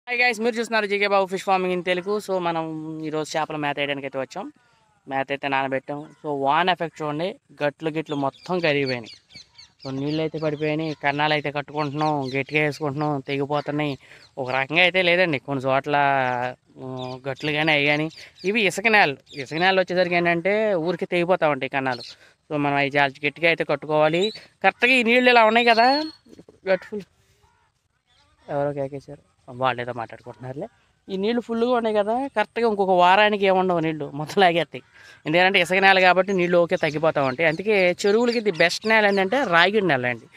Hi guys, మీరు చూస్తున్నారు GK Babu fish farming in Telugu. So మనం ఈరోజు చేపల మేత వేయడానికి అయితే వచ్చాం. మేత అయితే నానబెట్టాం. సో వాన్ ఎఫెక్ట్ చూడండి, గిట్లు మొత్తం కరిగిపోయినాయి. సో నీళ్ళు అయితే పడిపోయినాయి, కన్నాలు అయితే కట్టుకుంటున్నాం, గట్టిగా వేసుకుంటున్నాం, తెగిపోతున్నాయి. ఒక రకంగా అయితే లేదండి, కొన్ని చోట్ల గట్లు కానీ అవి కానీ. ఇవి ఇసుక నేలలు వచ్చేసరికి ఏంటంటే ఊరికి తెగిపోతూ ఉంటాయి కన్నాలు. సో మనం అవి చాలా గట్టిగా అయితే కట్టుకోవాలి. కరెక్ట్గా ఈ నీళ్ళు ఇలా ఉన్నాయి కదా, గట్టు ఫుల్ ఎవరో కేకేశారు, వాళ్ళు ఏదో మాట్లాడుకుంటున్నారులే. ఈ నీళ్లు ఫుల్గా ఉన్నాయి కదా, కరెక్ట్గా ఇంకొక వారానికి ఏముండవు, నీళ్లు మొత్తం లాగేస్తాయి. ఎందుకంటే ఇసుక నేల కాబట్టి నీళ్ళు ఓకే తగ్గిపోతూ ఉంటాయి. అందుకే చెరువులకి ఇది బెస్ట్ నేల ఏంటంటే రాగిడి నేల అండి.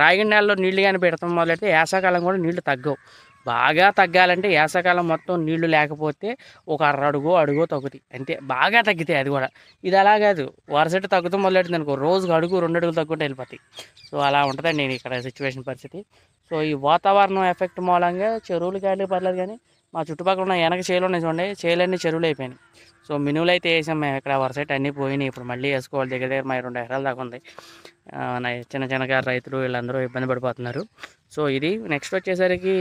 రాగిడి నేలలో నీళ్లు కానీ పెడతాం మొదలైతే వేసవకాలం కూడా నీళ్లు తగ్గవు. బాగా తగ్గాలంటే వేసవకాలం మొత్తం నీళ్లు లేకపోతే ఒక అడుగో తగ్గుతాయి అంతే, బాగా తగ్గితాయి. అది కూడా ఇది అలా కాదు, వరుసటి తగ్గుతూ మొదలెట్టింది అనుకో, రోజుకు 2 అడుగులు తగ్గుంటే వెళ్ళిపోతాయి. సో అలా ఉంటుందండి నేను ఇక్కడ సిచ్యువేషన్ పరిస్థితి. సో ఈ వాతావరణం ఎఫెక్ట్ మూలంగా చెరువులు కానీ పర్లేదు, కానీ మా చుట్టుపక్కల ఉన్న వెనక చేలు ఉన్నాయి చూడండి, చేలన్నీ చెరువులు అయిపోయినాయి. సో మినువులు అయితే వేసాం మేము ఇక్కడ, వరుసటి అన్నీ పోయినాయి. ఇప్పుడు మళ్ళీ వేసుకోవాలి, దగ్గర దగ్గర మా 2 ఎకరాల దాకా ఉంది. చిన్న రైతులు వీళ్ళందరూ ఇబ్బంది పడిపోతున్నారు. సో ఇది నెక్స్ట్ వచ్చేసరికి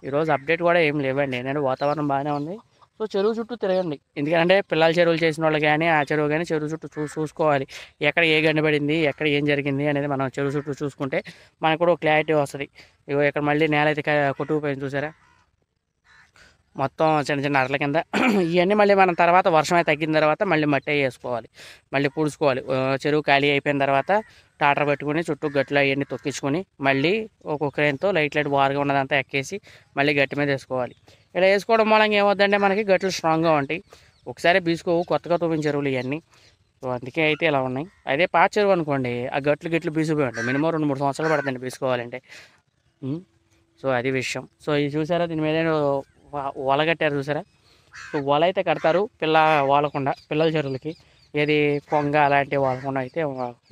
ఈరోజు అప్డేట్ కూడా ఏం లేవండి, ఏంటంటే వాతావరణం బాగానే ఉంది. సో చెరువు చుట్టూ తిరగండి, ఎందుకంటే పిల్లల చెరువులు చేసిన వాళ్ళు కానీ ఆ చెరువు కానీ చెరువు చుట్టూ చూసుకోవాలి. ఎక్కడ ఏ గండి పడింది, ఎక్కడ ఏం జరిగింది అనేది మనం చెరువు చుట్టూ చూసుకుంటే మనకు కూడా క్లారిటీ వస్తుంది. ఇగో ఇక్కడ మళ్ళీ నేల అయితే కొట్టుకుపోయింది చూసారా, మొత్తం చిన్న అరల కింద. ఇవన్నీ మళ్ళీ మనం తర్వాత వర్షం అయితే తగ్గిన తర్వాత మళ్ళీ మట్టి వేసుకోవాలి, మళ్ళీ పూడ్చుకోవాలి. చెరువు ఖాళీ అయిపోయిన తర్వాత టాటర్ పెట్టుకుని చుట్టూ గట్లు అవన్నీ తొక్కించుకొని మళ్ళీ ఒక్కొక్క క్రేన్తో లైట్ వారుగా ఉన్నదంతా ఎక్కేసి మళ్ళీ గట్టి మీద వేసుకోవాలి. ఇలా వేసుకోవడం మూలంగా ఏమవుతుందంటే మనకి గట్లు స్ట్రాంగ్గా ఉంటాయి. ఒకసారి బీసుకోవు, కొత్తగా తవ్విన చెరువులు ఇవన్నీ. సో అందుకే అయితే ఇలా ఉన్నాయి. అదే పాత చెరువు అనుకోండి, ఆ గట్లు బీసిపోయి ఉంటాయి. మినిమం 2-3 సంవత్సరాలు పడుతుంది బీసుకోవాలంటే. సో అది విషయం. సో ఇది చూసారా, దీని మీద వల కట్టారు చూసారా. సో వల అయితే కడతారు వాలకుండా, పిల్లల చెరువులకి ఏది కొంగ అలాంటివి వాడకుండా అయితే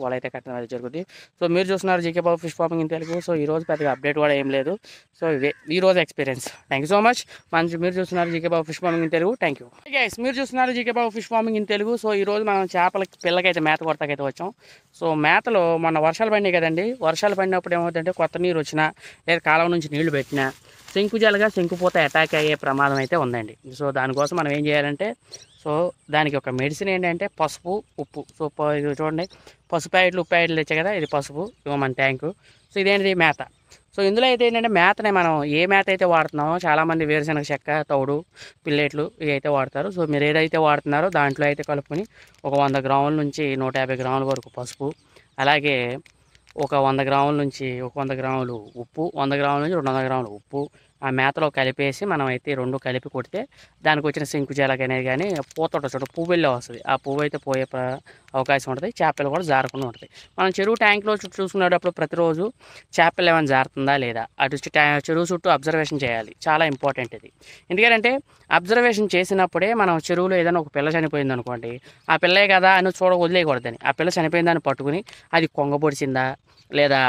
వల అయితే కట్టడం అయితే జరుగుతుంది. సో మీరు చూస్తున్నారు GK Babu fish farming in Telugu. So ఈరోజు పెద్దగా అప్డేట్ కూడా ఏం లేదు. సో ఇదే ఈరోజు experience. Thank you so much. మీరు చూస్తున్నారు GK Babu fish farming in Telugu. Thank you guys, మీరు చూస్తున్నారు GK Babu fish farming in Telugu. So ఈరోజు మనం పిల్లకైతే మేత కొడతాకైతే వచ్చాం. సో మేతలో మొన్న వర్షాలు పడినాయి కదండి, వర్షాలు పడినప్పుడు ఏమవుతుందంటే కొత్త నీరు వచ్చినా లేదా కాలువ నుంచి నీళ్లు పెట్టినా శంకుపూత అటాక్ అయ్యే ప్రమాదం అయితే ఉందండి. సో దానికోసం మనం ఏం చేయాలంటే, సో దానికి ఒక మెడిసిన్ ఏంటంటే పసుపు, ఉప్పు. సో ఇది చూడండి, పసుపు ప్యాకెట్లు, ఉప్పు ప్యాకెట్లు తెచ్చా కదా, ఇది పసుపు, ఇవ్వ మన ట్యాంకు. సో ఇదేంటిది మేత. సో ఇందులో అయితే ఏంటంటే మేతనే మనం ఏ మేత అయితే వాడుతున్నామో, చాలామంది వేరుశనగ చెక్క, తౌడు, పిల్లెట్లు ఇవి అయితే వాడతారు. సో మీరు ఏదైతే వాడుతున్నారో దాంట్లో అయితే కలుపుకొని ఒక 100 గ్రాముల నుంచి 150 గ్రాముల వరకు పసుపు, అలాగే ఒక 100 గ్రాముల నుంచి 100 గ్రాములు ఉప్పు, 100 గ్రాముల నుంచి 200 గ్రాములు ఉప్పు ఆ మేతలో కలిపేసి మనం అయితే 2 కలిపి కొడితే దానికి వచ్చిన శంకుజాలక అనేది కానీ పూత చోట పువ్వుల్లో వస్తుంది. ఆ పువ్వు అయితే పోయే అవకాశం ఉంటుంది, చేపలు కూడా జారకుండా ఉంటుంది. మనం చెరువు ట్యాంక్లో చుట్టూ చూసుకునేటప్పుడు ప్రతిరోజు చేపలు ఏమైనా జారుతుందా లేదా అటు చెరువు చుట్టూ అబ్జర్వేషన్ చేయాలి, చాలా ఇంపార్టెంట్ ఇది. ఎందుకంటే అబ్జర్వేషన్ చేసినప్పుడే మనం చెరువులో ఏదైనా ఒక పిల్ల చనిపోయింది అనుకోండి, ఆ పిల్లే కదా అని వదిలేయకూడదని, ఆ పిల్ల చనిపోయిందని పట్టుకుని అది కొంగబొడిచిందా లేదా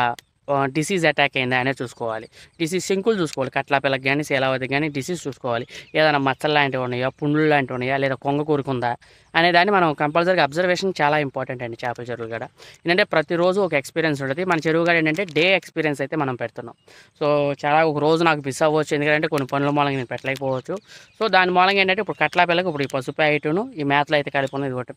డిసీజ్ అటాక్ అయిందా అనేది చూసుకోవాలి. డిసీజ్ సింకులు చూసుకోవాలి, కట్ల పిల్లకి కానీ శీలావతి కానీ డిసీజ్ చూసుకోవాలి. ఏదైనా మచ్చలు లాంటివి ఉన్నాయా, పుండ్లు లాంటివి ఉన్నాయా, లేదా కొంగ కూరుకుందా అనే దాన్ని మనం కంపల్సరీగా అబ్జర్వేషన్ చాలా ఇంపార్టెంట్ అండి చేపల చెరువులు కూడా. ఏంటంటే ప్రతిరోజు ఒక ఎక్స్పీరియన్స్ ఉంటుంది. మన చెరువు కూడా ఏంటంటే డే ఎక్స్పీరియన్స్ అయితే మనం పెడుతున్నాం. సో చాలా ఒక రోజు నాకు మిస్ అవ్వచ్చు, ఎందుకంటే కొన్ని పనుల మూలంగా నేను పెట్టలేకపోవచ్చు. సో దాని మూలంగా ఏంటంటే ఇప్పుడు కట్ల పిల్లకి ఇప్పుడు ఈ పసుపు ఐటును ఈ మేతలు అయితే కలిపి ఉన్నది. ఒకటి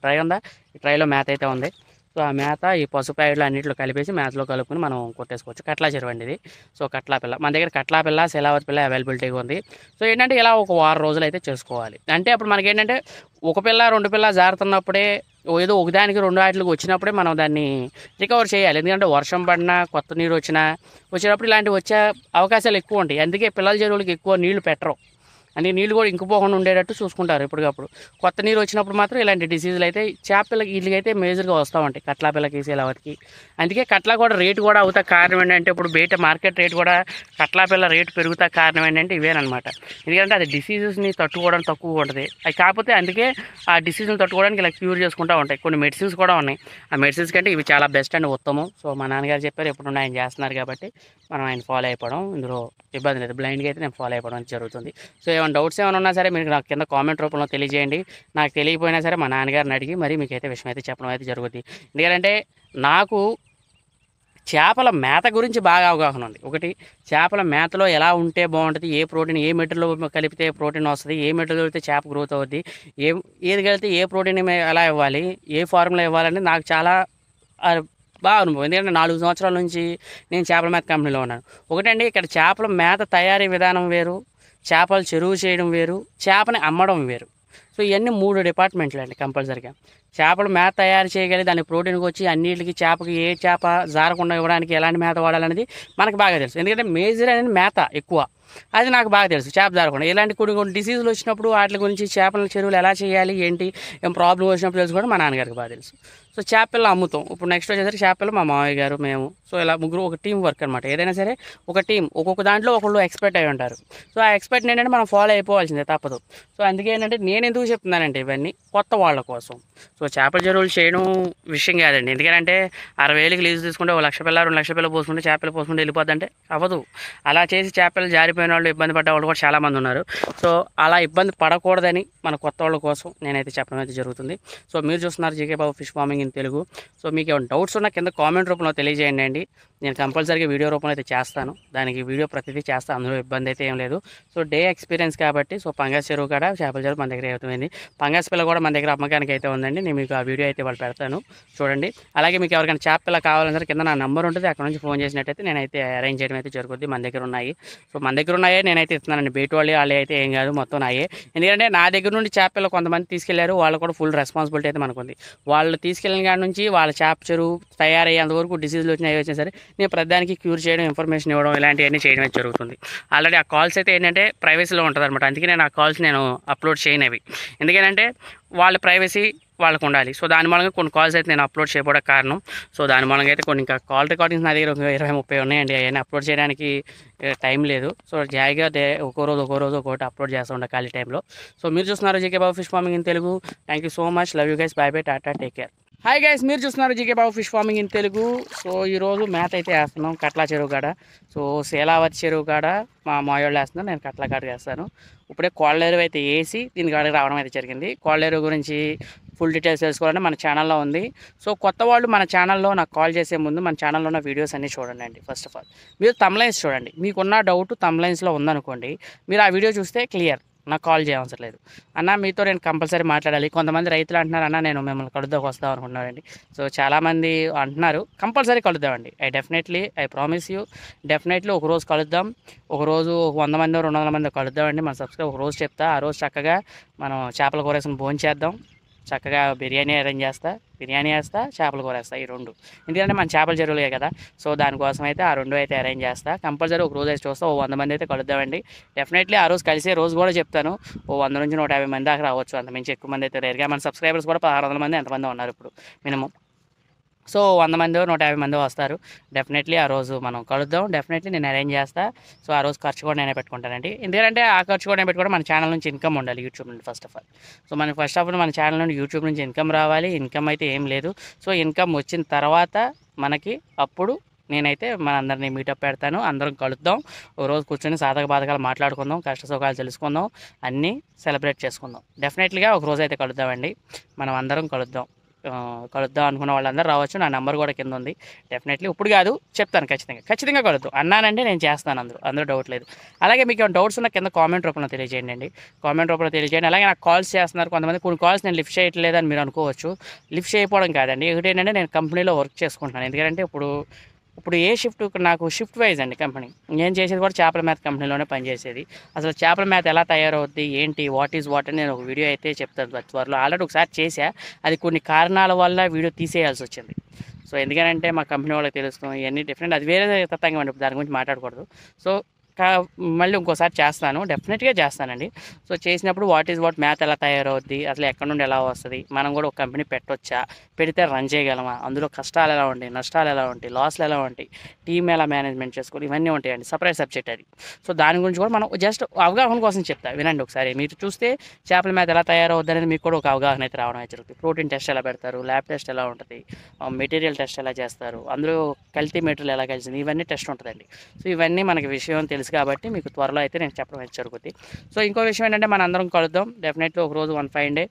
ట్రై ఉందా, ఈ ట్రైలో మేత అయితే ఉంది. సో ఆ మేత ఈ పసుపు ప్యాకెట్లు అన్నింటిలో కలిపేసి మేతలో కలుపుకొని మనం కొట్టేసుకోవచ్చు. కట్లా చెరువు అండి ఇది. సో కట్లా పిల్ల మన దగ్గర కట్లా పిల్ల, శీలావతి పిల్ల అవైలబిలిటీగా ఉంది. సో ఏంటంటే ఇలా ఒక 6 రోజులు అయితే చేసుకోవాలి. అంటే అప్పుడు మనకి ఏంటంటే ఒక పిల్ల 2 పిల్ల జారుతున్నప్పుడే, ఏదో ఒకదానికి 2 వాటికి వచ్చినప్పుడే మనం దాన్ని రికవర్ చేయాలి. ఎందుకంటే వర్షం పడినా, కొత్త నీరు వచ్చినప్పుడు ఇలాంటివి వచ్చే అవకాశాలు ఎక్కువ ఉంటాయి. అందుకే పిల్లల చెరువులకి ఎక్కువ నీళ్లు పెట్టరు, అంటే నీళ్ళు కూడా ఇంకిపోకుండా ఉండేటట్టు చూసుకుంటారు ఎప్పటికప్పుడు. కొత్త నీరు వచ్చినప్పుడు మాత్రం ఇలాంటి డిసీజులు అయితే చేపలకి వీళ్ళకైతే మేజర్గా వస్తూ ఉంటాయి, కట్లా పిల్లకి, శీలావతికి. అందుకే కట్లా కూడా రేటు కూడా అవుతా కారణం ఏంటంటే ఇప్పుడు బయట మార్కెట్ రేట్ కూడా కట్లా పిల్ల రేటు పెరుగుతా కారణం ఏంటంటే ఇవేనమాట. ఎందుకంటే అది డిసీజెస్ని తట్టుకోవడం తక్కువ ఉంటుంది. అది కాకపోతే అందుకే ఆ డిసీజ్ని తట్టుకోవడానికి ఇలా క్యూర్ చేసుకుంటూ ఉంటాయి. కొన్ని మెడిసిన్స్ కూడా ఉన్నాయి, ఆ మెడిసిన్స్ కంటే ఇవి చాలా బెస్ట్ అండ్ ఉత్తమం. సో మా నాన్నగారు చెప్పారు, ఎప్పుడు ఆయన చేస్తున్నారు కాబట్టి మనం ఆయన ఫాలో అయిపోవడం, ఇందులో ఇబ్బంది లేదు. బ్లైండ్గా అయితే నేను ఫాలో అయిపోవడం జరుగుతుంది. సో ఏమైనా డౌట్స్ ఏమైనా ఉన్నా సరే మీరు నాకు కింద కామెంట్ రూపంలో తెలియజేయండి. నాకు తెలియకపోయినా సరే మా నాన్నగారిని అడిగి మరి మీకైతే విషయం అయితే చెప్పడం అయితే జరుగుతుంది. ఎందుకంటే నాకు చేపల మేత గురించి బాగా అవగాహన ఉంది. ఒకటి, చేపల మేతలో ఎలా ఉంటే బాగుంటుంది, ఏ ప్రోటీన్ ఏ మెటీరియల్ కలిపితే ప్రోటీన్ వస్తుంది, ఏ మెటీరియల్ కలిపితే చేప గ్రోత్ అవుద్ది, ఏది కలిపితే ఏ ప్రోటీన్ ఎలా ఇవ్వాలి, ఏ ఫార్ములా ఇవ్వాలని నాకు చాలా బాగా అనుభవం. ఎందుకంటే 4 సంవత్సరాల నుంచి నేను చేపల మేత కంపెనీలో ఉన్నాను. ఒకటండి, ఇక్కడ చేపల మేత తయారీ విధానం వేరు, చేపలు చెరువు చేయడం వేరు, చేపని అమ్మడం వేరు. సో ఇవన్నీ 3 డిపార్ట్మెంట్లు అండి కంపల్సరీగా. చేపలు మేత తయారు చేయగలిగి దానికి ప్రోటీన్కి వచ్చి అన్నిటికి చేపకి ఏ చేప జారకుండా ఇవ్వడానికి ఎలాంటి మేత వాడాలనేది మనకు బాగా తెలుసు. ఎందుకంటే మేజర్ అనేది మేత ఎక్కువ, అది నాకు బాగా తెలుసు. చేప జారకుండా ఇలాంటి కొన్ని డిసీజులు వచ్చినప్పుడు వాటి గురించి చేపల చెరువులు ఎలా చేయాలి, ఏంటి, ఏం ప్రాబ్లం వచ్చినప్పుడు తెలుసుకోవడం మా నాన్నగారికి బాగా తెలుసు. సో చేపలు అమ్ముతాం. ఇప్పుడు నెక్స్ట్ వచ్చేసరికి చేపలు మా మామయ్య గారు, మేము. సో ఇలా ముగ్గురు ఒక టీం వర్క్ అనమాట. ఏదైనా సరే ఒక టీం, ఒక్కొక్క దాంట్లో ఒకళ్ళు ఎక్స్పర్ట్ అయి ఉంటారు. సో ఆ ఎక్స్పర్ట్ ఏంటంటే మనం ఫాలో అయిపోవాల్సిందే, తప్పదు. సో అందుకే ఏంటంటే నేను ఎందుకు చెప్తున్నానంటే ఇవన్నీ కొత్త వాళ్ళ కోసం. సో చేపల చెరువులు చేయడం విషయం కాదండి. ఎందుకంటే 60,000కి లీజు తీసుకుంటే 1,00,000 పిల్ల 2,00,000 పిల్ల పోసుకుంటే చేపలు పోసుకుంటే వెళ్ళిపోద్దంటే అవ్వదు. అలా చేసి చేపలు జారిపోయిన వాళ్ళు, ఇబ్బంది పడ్డ వాళ్ళు కూడా చాలామంది ఉన్నారు. సో అలా ఇబ్బంది పడకూడదని మన కొత్త వాళ్ళ కోసం నేనైతే చెప్పడం అయితే జరుగుతుంది. సో మీరు చూస్తున్నారు GK Babu fish farming in Telugu. So మీకు ఏమైనా డౌట్స్ ఉన్నా కింద కామెంట్ రూపంలో తెలియజేయండి అండి. నేను కంపల్సరీగా వీడియో రూపంలో అయితే చేస్తాను. దానికి వీడియో ప్రతిదీ చేస్తాను, అందులో ఇబ్బంది అయితే ఏం లేదు. సో డే ఎక్స్పీరియన్స్ కాబట్టి. సో పంగస్ చెరువు కూడా చేపల చెరువు మన దగ్గర అవుతుంది. పంగస్ పిల్ల కూడా మన దగ్గర అమ్మకానికి అయితే ఉందండి. నేను మీకు ఆ వీడియో అయితే వాళ్ళు పెడతాను, చూడండి. అలాగే మీకు ఎవరికైనా చేప పిల్ల కావాలంటే కింద నా నెంబర్ ఉంటుంది, అక్కడ నుంచి ఫోన్ చేసినట్టయితే నేనైతే అరేంజ్ చేయడం అయితే జరుగుతుంది. మన దగ్గర ఉన్నాయి. సో మన దగ్గర ఉన్నాయే నేనైతే ఇస్తున్నానండి. బయట వాళ్ళు అయితే ఏం కాదు, మొత్తం నాయే. ఎందుకంటే నా దగ్గర నుండి చేప పిల్ల కొంతమంది తీసుకెళ్లారు, వాళ్ళు కూడా ఫుల్ రెస్పాన్సిబిలిటీ అయితే మనకుంది. వాళ్ళు తీసుకెళ్ళిన కాడి నుంచి వాళ్ళ చేప చెరువు తయారయ్యేంత వరకు డిసీజులు వచ్చినా సరే నేను ప్రతిదానికి క్యూర్ చేయడం, ఇన్ఫర్మేషన్ ఇవ్వడం, ఇలాంటివన్నీ చేయడం జరుగుతుంది. ఆల్రెడీ ఆ కాల్స్ అయితే ఏంటంటే ప్రైవసీలో ఉంటుంది అనమాట. అందుకే నేను ఆ కాల్స్ నేను అప్లోడ్ చేయనవి. ఎందుకంటే వాళ్ళ ప్రైవసీ వాళ్ళకు ఉండాలి. సో దాని మూలంగా కొన్ని కాల్స్ అయితే నేను అప్లోడ్ చేయడానికి కారణం. సో దాని మూలంగా అయితే కొన్ని ఇంకా కాల్ రికార్డింగ్స్ నా దగ్గర 20-30 ఉన్నాయండి. అవన్నీ అప్లోడ్ చేయడానికి టైం లేదు. సో జాయిగా ఒక్కో రోజు ఒక్కొక్కటి అప్లోడ్ చేస్తూ ఉంటాను ఖాళీ టైంలో. సో మీరు చూస్తున్నారు GK Babu fish farming in Telugu. Thank you so much, love you guys, by by, Tata, take care. Hi guys, మీరు చూస్తున్నారు GK Babu fish farming in Telugu. So ఈరోజు మేత అయితే వేస్తున్నాం కట్లా చెరువు కాడ. సో శీలావతి చెరువు కాడ మా మాయోళ్ళు వేస్తున్నాను, నేను కట్ల కాడ వేస్తాను. ఇప్పుడే కోళ్ళెరువు అయితే వేసి దీని కాడికి రావడం అయితే జరిగింది. కోళ్ళెరువు గురించి ఫుల్ డీటెయిల్స్ తెలుసుకోవాలంటే మన ఛానల్లో ఉంది. సో కొత్త వాళ్ళు మన ఛానల్లో నాకు కాల్ చేసే ముందు మన ఛానల్లో ఉన్న వీడియోస్ అన్నీ చూడండి అండి. ఫస్ట్ ఆఫ్ ఆల్ మీరు తమ్లైన్స్ చూడండి. మీకున్న డౌట్ తమ్లైన్స్లో ఉందనుకోండి, మీరు ఆ వీడియో చూస్తే క్లియర్, నాకు కాల్ చేయవసరం లేదు. అన్న మీతో నేను కంపల్సరీ మాట్లాడాలి. కొంతమంది రైతులు అంటున్నారు, అన్న నేను మిమ్మల్ని కలుద్దాకు వస్తాం అనుకున్నారండి. సో చాలామంది అంటున్నారు, కంపల్సరీ కలుద్దామండి. ఐ ప్రామిస్ యూ, డెఫినెట్లీ ఒకరోజు కలుద్దాం. ఒకరోజు 100 మంది 200 మంది కలుద్దామండి. మన సబ్స్క్రైబ్ ఒక రోజు చెప్తా, ఆ రోజు చక్కగా మనం చేపల కూర వేసుకుని భోజనం చేద్దాం. చక్కగా బిర్యానీ అరేంజ్ చేస్తా, బిర్యానీ వేస్తా, చేపల కూర వేస్తా, ఈ 2. ఎందుకంటే మన చేపల చెరువులే కదా. సో దానికోసం అయితే ఆ 2 అయితే అరేంజ్ చేస్తా. కంపల్సరీ ఒక రోజు అయితే చూస్తా. 100 మంది అయితే కలుద్దామండి. డెఫినెట్లీ ఆ రోజు కలిసే రోజు కూడా చెప్తాను. 100 నుంచి 150 మంది దాకా రావచ్చు, అంతమించి ఎక్కువ మంది అయితే రేరుగా. మన సబ్స్క్రైబర్స్ కూడా 1600 మంది ఎంతమంది ఉన్నారు ఇప్పుడు మినిమం. సో 100 మంది 150 మంది వస్తారు. డెఫినెట్లీ ఆ రోజు మనం కలుద్దాం. డెఫినెట్లీ నేను అరేంజ్ చేస్తా. సో ఆ రోజు ఖర్చు కూడా నేనే పెట్టుకుంటానండి. ఎందుకంటే ఆ ఖర్చు కూడా నేను పెట్టుకోవడం, మన ఛానల్ నుంచి ఇన్కమ్ ఉండాలి యూట్యూబ్ నుండి ఫస్ట్ ఆఫ్ ఆల్. సో మనకి ఫస్ట్ ఆఫ్ ఆల్ మన ఛానల్ నుండి యూట్యూబ్ నుంచి ఇన్కమ్ రావాలి. ఇన్కమ్ అయితే ఏం లేదు. సో ఇన్కమ్ వచ్చిన తర్వాత మనకి అప్పుడు నేనైతే మనందరినీ మీటప్ పెడతాను. అందరం కలుద్దాం. ఒక రోజు కూర్చొని సాధక బాధకాలు మాట్లాడుకుందాం, కష్ట సుఖాలు తెలుసుకుందాం, అన్నీ సెలబ్రేట్ చేసుకుందాం. డెఫినెట్లీగా ఒక రోజు అయితే కలుద్దామండి. మనం అందరం కలుద్దాం అనుకున్న వాళ్ళందరూ రావచ్చు. నా నెంబర్ కూడా కింద ఉంది. డెఫినెట్లీ ఇప్పుడు కాదు, చెప్తాను, ఖచ్చితంగా కలుద్దాం అన్నానంటే నేను చేస్తాను, అందులో డౌట్ లేదు. అలాగే మీకు ఏమైనా డౌట్స్ ఉన్న కింద కామెంట్ రూపంలో తెలియజేయండి. అలాగే నాకు కాల్స్ చేస్తున్నారు కొంతమంది. కొన్ని కాల్స్ నేను లిఫ్ట్ చేయట్లేదు అని మీరు అనుకోవచ్చు. లిఫ్ట్ చేయకపోవడం కాదండి, ఏంటంటే నేను కంపెనీలో వర్క్ చేసుకుంటున్నాను. ఎందుకంటే ఇప్పుడు ఏ షిఫ్ట్, నాకు షిఫ్ట్ వైజ్ అండి కంపెనీ. నేను చేసేది కూడా చేపల మేత కంపెనీలోనే పనిచేసేది. అసలు చేపల మేత ఎలా తయారవుద్ది, ఏంటి, వాట్ అని నేను ఒక వీడియో అయితే చెప్తాను త్వరలో. ఆల్రెడీ ఒకసారి చేశా, అది కొన్ని కారణాల వల్ల వీడియో తీసేయాల్సి వచ్చింది. సో ఎందుకంటే మా కంపెనీ వాళ్ళకి తెలుస్తుంది ఇవన్నీ డిఫరెంట్, అది వేరే తత్వంగా అండి, దాని గురించి మాట్లాడకూడదు. సో మళ్ళీ ఇంకోసారి చేస్తాను, డెఫినెట్గా చేస్తానండి. సో చేసినప్పుడు వాట్ మ్యాథ్ ఎలా తయారవుద్ది, అసలు ఎక్కడ నుండి ఎలా వస్తుంది, మనం కూడా ఒక కంపెనీ పెట్టొచ్చా, పెడితే రన్ చేయగలమా, అందులో కష్టాలు ఎలా ఉంటాయి, నష్టాలు ఎలా ఉంటాయి, లాస్లు ఎలా ఉంటాయి, టీమ్ ఎలా మేనేజ్మెంట్ చేసుకోవాలి, ఇవన్నీ ఉంటాయండి. సపరేట్ సబ్జెక్ట్ అది. సో దాని గురించి కూడా మనం జస్ట్ అవగాహన కోసం చెప్తా, వినండి ఒకసారి. మీరు చూస్తే చేపల మ్యాథ్ ఎలా తయారవుద్ది అనేది మీకు కూడా ఒక అవగాహన అయితే రావడం అయితే జరుగుతుంది. ప్రోటీన్ టెస్ట్ ఎలా పెడతారు, ల్యాబ్ టెస్ట్ ఎలా ఉంటుంది, మెటీరియల్ టెస్ట్ ఎలా చేస్తారు, అందులో కల్తీ మెటీరియల్ ఎలా కలిసింది, ఇవన్నీ టెస్ట్ ఉంటుందండి. సో ఇవన్నీ మనకి విషయం తెలుసు తెలుసు కాబట్టి మీకు త్వరలో అయితే నేను చెప్పడం అయితే జరుగుతుంది. సో ఇంకో విషయం ఏంటంటే మన అందరం కలుద్దాం డెఫినెట్లీ ఒకరోజు 1 డే.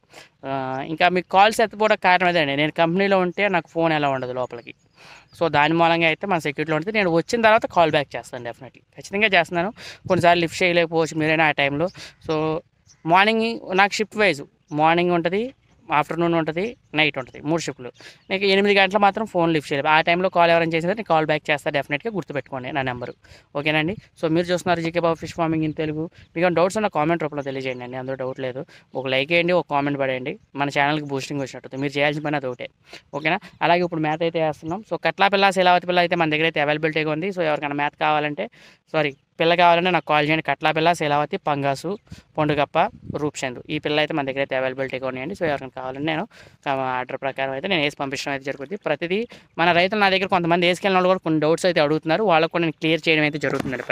ఇంకా మీకు కాల్స్ ఎత్తపోవడానికి కారణం అదేండి, నేను కంపెనీలో ఉంటే నాకు ఫోన్ ఎలా ఉండదు లోపలికి. సో దాని మూలంగా అయితే మన సెక్యూరిటీలో ఉంటుంది. నేను వచ్చిన తర్వాత కాల్ బ్యాక్ చేస్తాను, డెఫినెట్లీ ఖచ్చితంగా చేస్తున్నాను. కొన్నిసార్లు లిఫ్ట్ చేయలేకపోవచ్చు మీరైనా ఆ టైంలో. సో మార్నింగ్ నాకు షిఫ్ట్ వైజ్ మార్నింగ్ ఉంటుంది, ఆఫ్టర్నూన్ ఉంటుంది, నైట్ ఉంటుంది, 3 షిఫ్ట్లు. నీకు 8 గంటలు మాత్రం ఫోన్ లిఫ్ట్ చేయలేదు. ఆ టైంలో కాల్ ఎవరైనా చేసినా నేను కాల్ బ్యాక్ చేస్తాను, డెఫినెట్గా గుర్తుపెట్టుకోండి నా నెంబరు. ఓకేనండి. సో మీరు చూస్తున్నారు GK Babu fish farming in Telugu. మీకు డౌట్స్ ఉన్న కామెంట్ రూపంలో తెలియజేయండి అండి, అందులో డౌట్ లేదు. ఒక లైక్ వేయండి, ఒక కామెంట్ పడేయండి, మన ఛానల్కి బూస్టింగ్ వచ్చినట్టు. మీరు చేయాల్సిన పని అది ఒకటే, ఓకేనా. అలాగే ఇప్పుడు మ్యాథ్ అయితే వేస్తున్నాం. సో కట్లా పిల్ల శీలావతి పిల్ల అయితే మన దగ్గర అయితే అవైలబిలిటీగా ఉంది. సో ఎవరికైనా మ్యాథ్ కావాలంటే పిల్ల కావాలంటే నాకు కాల్ చేయండి. కట్లా పిల్ల శీలావతి పంగాసు పొండుగప్ప రూప్చంద్ ఈ పిల్ల అయితే మన దగ్గర అయితే అవైలబిలిటీగా ఉన్నాయండి. సో ఎవరికైనా కావాలంటే నేను ఆర్డర్ ప్రకారం అయితే నేను వేసి పంపించడం అయితే జరుగుతుంది. ప్రతిదీ మన రైతులు నా దగ్గర కొంతమంది వేసుకెళ్ళిన వాళ్ళు కూడా కొన్ని డౌట్స్ అయితే అడుగుతున్నారు, వాళ్ళకు కూడా నేను క్లియర్ చేయడం అయితే జరుగుతుందండి.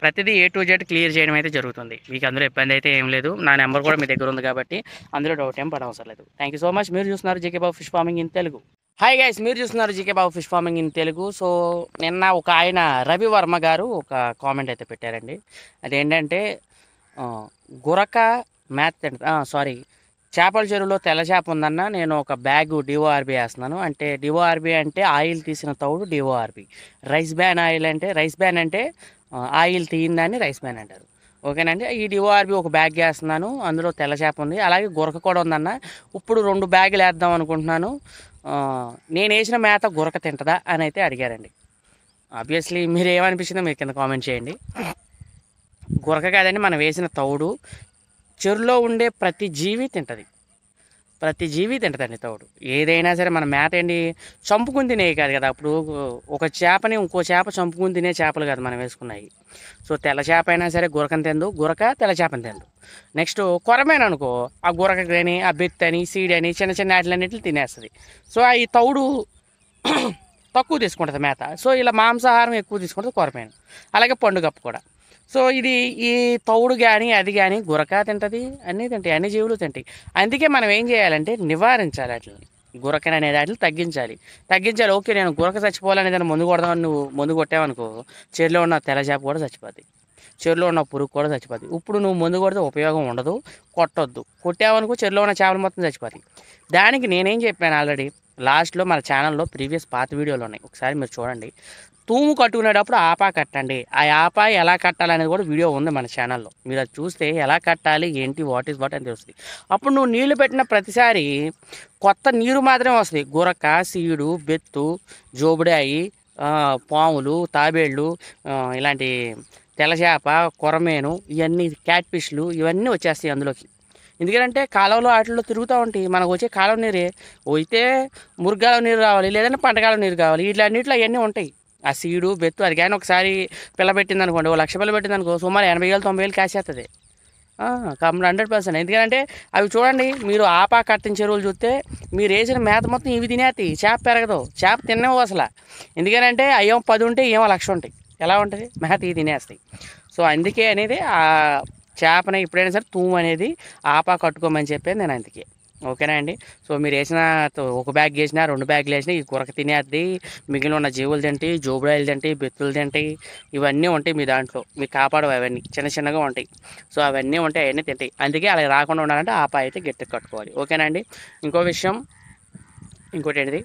ప్రతిదీ A to Z క్లియర్ చేయడం అయితే జరుగుతుంది. మీకు అందులో ఇబ్బంది అయితే ఏం లేదు. నా నెంబర్ కూడా మీ దగ్గర ఉంది కాబట్టి అందులో డౌట్ ఏం పడవసరం లేదు. Thank you so much. మీరు చూస్తున్నారు GK Babu fish farming in Telugu. Hi guys, మీరు చూస్తున్నారు GK Babu fish farming in Telugu. So నిన్న ఒక ఆయన రవి వర్మ గారు ఒక కామెంట్ అయితే పెట్టారండి. అదేంటంటే గురక మ్యాథ్ చేపల చెరువులో తెల్ల చేప ఉందన్న, నేను ఒక బ్యాగ్ డిఓఆర్బి వేస్తున్నాను. అంటే డిఓఆర్బి అంటే ఆయిల్ తీసిన తౌడు డిఓఆర్బి. రైస్ బ్యాన్ అంటే ఆయిల్ తీయిందని రైస్ బ్యాన్ అంటారు. ఓకేనండి. ఈ డిఓఆర్బి ఒక బ్యాగ్ వేస్తున్నాను, అందులో తెల్ల చేప ఉంది, అలాగే గురక కూడా ఉందన్న. ఇప్పుడు 2 బ్యాగులు వేద్దాం అనుకుంటున్నాను. నేను వేసిన మేత గురక తింటుందా అని అయితే అడిగారండి. ఆబ్వియస్లీ మీరు ఏమనిపించిందో మీరు కింద కామెంట్ చేయండి. గురక కాదండి, మనం వేసిన తౌడు. చెరువులో ఉండే ప్రతి జీవి తింటుందండి తౌడు. ఏదైనా సరే మన మేత ఏంటి చంపుకుని తినేవి కాదు కదా. అప్పుడు ఒక చేపని ఇంకో చేప చంపుకుని తినే చేపలు కాదు మనం వేసుకున్నాయి. సో తెల్ల చేప అయినా సరే గురకని తిందు, గురక తెల్ల చేపని తిందు. నెక్స్ట్ కొరమేన అనుకో, ఆ గురక కానీ ఆ బెత్తని సీడని చిన్న చిన్న వాటిలన్నింటిని తినేస్తుంది. సో ఈ తౌడు తక్కువ తీసుకుంటుంది మేత. సో ఇలా మాంసాహారం ఎక్కువ తీసుకుంటుంది కొరమేను, అలాగే పండుగప్పు కూడా. సో ఈ తౌడు కానీ అది కానీ గురక తింటుంది, అన్నీ తింటాయి, అన్ని జీవులు తింటాయి. అందుకే మనం ఏం చేయాలంటే నివారించాలి వాటిని, గురకని అనే వాటిని తగ్గించాలి. ఓకే నేను గురక చచ్చిపోవాలని దాన్ని ముందు కొడదామని నువ్వు ముందు కొట్టావనుకో, చెరువులో ఉన్న తెల్ల చేప కూడా చచ్చిపోద్ది, చెరువులో ఉన్న పురుగు కూడా చచ్చిపోద్ది. ఇప్పుడు నువ్వు ముందు కొడితే ఉపయోగం ఉండదు, కొట్టొద్దు. కొట్టావనుకో చెరువులో ఉన్న చేపలు మొత్తం చచ్చిపోతాయి. దానికి నేనేం చెప్పాను ఆల్రెడీ లాస్ట్లో మన ఛానల్లో ప్రీవియస్ పాత వీడియోలు ఉన్నాయి, ఒకసారి మీరు చూడండి. తూము కట్టుకునేటప్పుడు ఆపా కట్టండి. ఆ ఆపా ఎలా కట్టాలనేది కూడా వీడియో ఉంది మన ఛానల్లో. మీరు అది చూస్తే ఎలా కట్టాలి ఏంటి వాట్ ఈజ్ వాట్ అని తెలుస్తుంది. అప్పుడు నువ్వు నీళ్లు పెట్టిన ప్రతిసారి కొత్త నీరు మాత్రమే వస్తుంది. గురక, సీడు, బెత్తు, జోబుడాయి, పాములు, తాబేళ్ళు, ఇలాంటి తెల్లచేప, కొరమేను, ఇవన్నీ క్యాట్ ఫిష్లు ఇవన్నీ వచ్చేస్తాయి అందులోకి. ఎందుకంటే కాలువలో వాటిల్లో తిరుగుతూ ఉంటాయి. మనకు వచ్చే కాలువ నీరే అయితే మురుగాల నీరు రావాలి, లేదంటే పంటకాలం నీరు కావాలి. వీటిలన్నింటిలో అవన్నీ ఉంటాయి. ఆ సీడు బెత్తు అది కానీ ఒకసారి పిల్ల పెట్టింది అనుకోండి, 1,00,000 పిల్ల పెట్టింది అనుకో, సుమారు 80,000-90,000 కాసేస్తుంది 100%. ఎందుకంటే అవి చూడండి, మీరు ఆపా కట్టిన చెరువులు చూస్తే మీరు వేసిన మేత మొత్తం ఇవి తినేస్తాయి. చేప పెరగదు, చేప తినేవు అసలు. ఎందుకంటే అయ్యేమో 10 ఉంటాయి, ఏమో 1,00,000 ఉంటాయి. ఎలా ఉంటుంది మేత ఇవి తినేస్తాయి. సో అందుకే అనేది ఆ చేపని ఎప్పుడైనా సరే తూము అనేది ఆపా కట్టుకోమని చెప్పేది నేను అందుకే. ఓకేనా అండి. సో మీరు వేసిన ఒక బ్యాగ్ వేసినా 2 బ్యాగులు వేసినా ఈ గురక తినేది, మిగిలిన ఉన్న జీవులు తింటాయి, జోబుడాయిలు తింటాయి, బెత్తులు తింటాయి, ఇవన్నీ ఉంటాయి మీ దాంట్లో. మీకు కాపాడవు, అవన్నీ చిన్నగా ఉంటాయి. సో అవన్నీ ఉంటాయి, అవన్నీ తింటాయి. అందుకే అలా రాకుండా ఉండాలంటే ఆపా అయితే గట్టిగా కట్టుకోవాలి. ఓకేనా అండి. ఇంకోటి ఏంటిది,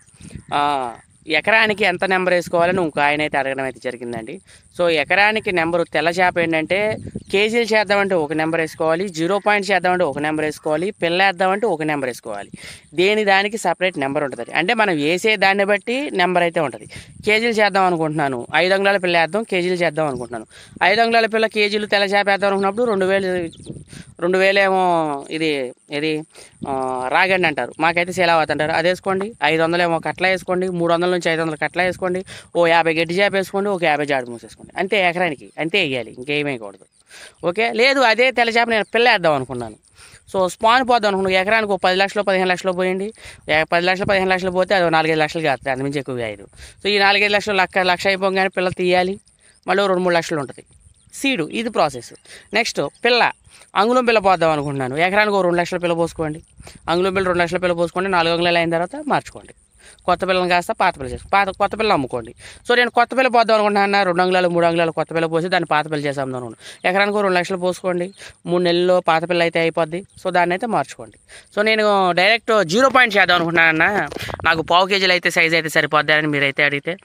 ఎకరానికి ఎంత నెంబర్ వేసుకోవాలని ఇంకో ఆయన అయితే అడగడం అయితే జరిగిందండి. సో ఎకరానికి నెంబరు తెల్ల చేప ఏంటంటే కేజీలు చేద్దామంటే ఒక నెంబర్ వేసుకోవాలి, 0 పాయింట్ చేద్దామంటే ఒక నెంబర్ వేసుకోవాలి, పిల్ల వేద్దామంటే ఒక నెంబర్ వేసుకోవాలి. దానికి సపరేట్ నెంబర్ ఉంటుంది. అంటే మనం వేసే దాన్ని బట్టి నెంబర్ అయితే ఉంటుంది. కేజీలు చేద్దాం అనుకుంటున్నాను, 5 అంగుళాల పిల్ల వేద్దాం, కేజీలు చేద్దాం అనుకుంటున్నాను. 5 అంగుళాల పిల్ల కేజీలు తెల్ల చేప వేద్దాం అనుకున్నప్పుడు 2,000 ఏమో ఇది రాగండి అంటారు, మాకైతే శీలావతి అంటారు. అది వేసుకోండి. 500 ఏమో కట్ల వేసుకోండి, 300 నుంచి 500 కట్ల వేసుకోండి, ఓ 50 గడ్డి చేప వేసుకోండి, ఒక 50 జాడు మూసేసుకోండి. అంతే ఎకరానికి, అంతే వేయాలి, ఇంకేమేయకూడదు. ఓకే. లేదు అదే తెల్ల చేప నేను పిల్ల వేద్దాం అనుకున్నాను, సో స్పాన్ పోద్దాం అనుకున్నాను, ఎకరానికి 10 లక్షలు 15 లక్షలు పోయింది. 10 లక్షలు 15 లక్షలు పోతే అది 4-5 లక్షలు కాదు, అంతమించి ఎక్కువ కాదు. సో ఈ 4-5 లక్షలు లక్ష అయిపోగానే పిల్ల తీయాలి, మళ్ళీ 2-3 లక్షలు ఉంటుంది సీడు. ఇది ప్రాసెస్. నెక్స్ట్ పిల్ల, అంగుళం పిల్ల పోద్దాం అనుకుంటున్నాను, ఎకరానికి 2 లక్షల పిల్ల పోసుకోండి. అంగుళం పిల్ల 2 లక్షల పిల్ల పోసుకోండి, 4 అంగుళాలు అయిన తర్వాత మార్చుకోండి. కొత్త పిల్లని కాస్త పాత పిల్ల చేసి కొత్త పిల్లలు అమ్ముకోండి. సో నేను కొత్త పిల్ల పోద్దాం అనుకుంటున్నా, 2 అంగుళాలు 3 అంగుళాలు కొత్త పిల్ల పోసి దాన్ని పాత పిల్ల చేసాం అనుకోండి. ఎకరానికి 2 లక్షలు పోసుకోండి, 3 నెలల్లో పాత పిల్ల అయితే అయిపోద్ది. సో దాన్ని అయితే మార్చుకోండి. సో నేను డైరెక్ట్ 0 పాయింట్ చేద్దాం అనుకుంటున్నానన్నా, నాకు పావు కేజీలు అయితే సైజ్ అయితే సరిపోద్ది అని మీరైతే అడిగితే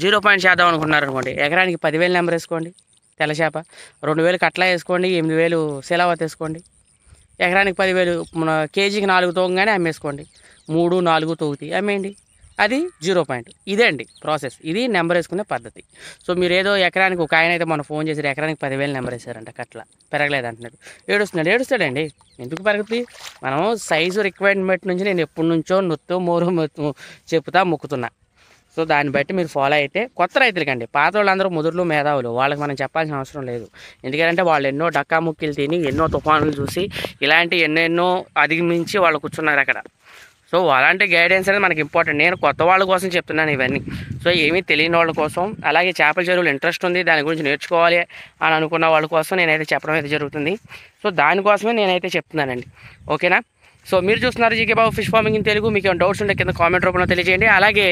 0 పాయింట్ చేద్దాం అనుకుంటున్నారు అనుకోండి. ఎకరానికి 10,000 నెంబర్ వేసుకోండి తెల్ల చేప, 2,000 కట్లా వేసుకోండి, 8,000 సెలవత్ వేసుకోండి. ఎకరానికి 10,000 మన కేజీకి 4 తోగగానే అమ్మేసుకోండి, 3, 4 తోగుతాయి అమ్మేయండి. అది 0 పాయింట్. ఇదే అండి ప్రాసెస్, ఇది నెంబర్ వేసుకునే పద్ధతి. సో మీరు ఏదో ఎకరానికి ఒక ఆయన అయితే మన ఫోన్ చేసి ఎకరానికి 10,000 నెంబర్ వేసారంట, కట్ల పెరగలేదు అంటున్నాడు, ఏడుస్తాడండి. ఎందుకు పెరుగుతుంది? మనం సైజు రిక్వైర్మెంట్ నుంచి నేను ఎప్పటి నుంచో నొత్తు చెప్తా మొక్కుతున్నా. సో దాన్ని బట్టి మీరు ఫాలో అయితే కొత్త రైతులకండి, పాత వాళ్ళందరూ ముదురులు మేధావులు, వాళ్ళకి మనం చెప్పాల్సిన అవసరం లేదు. ఎందుకంటే వాళ్ళు ఎన్నో డక్కా ముక్కిలు తిని ఎన్నో తుఫానులు చూసి ఇలాంటి ఎన్నెన్నో అధిగమించి వాళ్ళు కూర్చున్నారు అక్కడ. సో అలాంటి గైడెన్స్ అనేది మనకి ఇంపార్టెంట్. నేను కొత్త వాళ్ళ కోసం చెప్తున్నాను ఇవన్నీ. సో ఏమీ తెలియని వాళ్ళ కోసం, అలాగే చేపల చెరువులు ఇంట్రెస్ట్ ఉంది దాని గురించి నేర్చుకోవాలి అని అనుకున్న వాళ్ళ కోసం నేనైతే చెప్పడం అయితే జరుగుతుంది. సో దానికోసమే నేనైతే చెప్తున్నానండి, ఓకేనా? సో మీరు చూస్తున్నారు GK Babu fish farming in Telugu. మీకు ఏమైనా డౌట్స్ ఉంటే కింద కామెంట్ రూపంలో తెలియజేయండి. అలాగే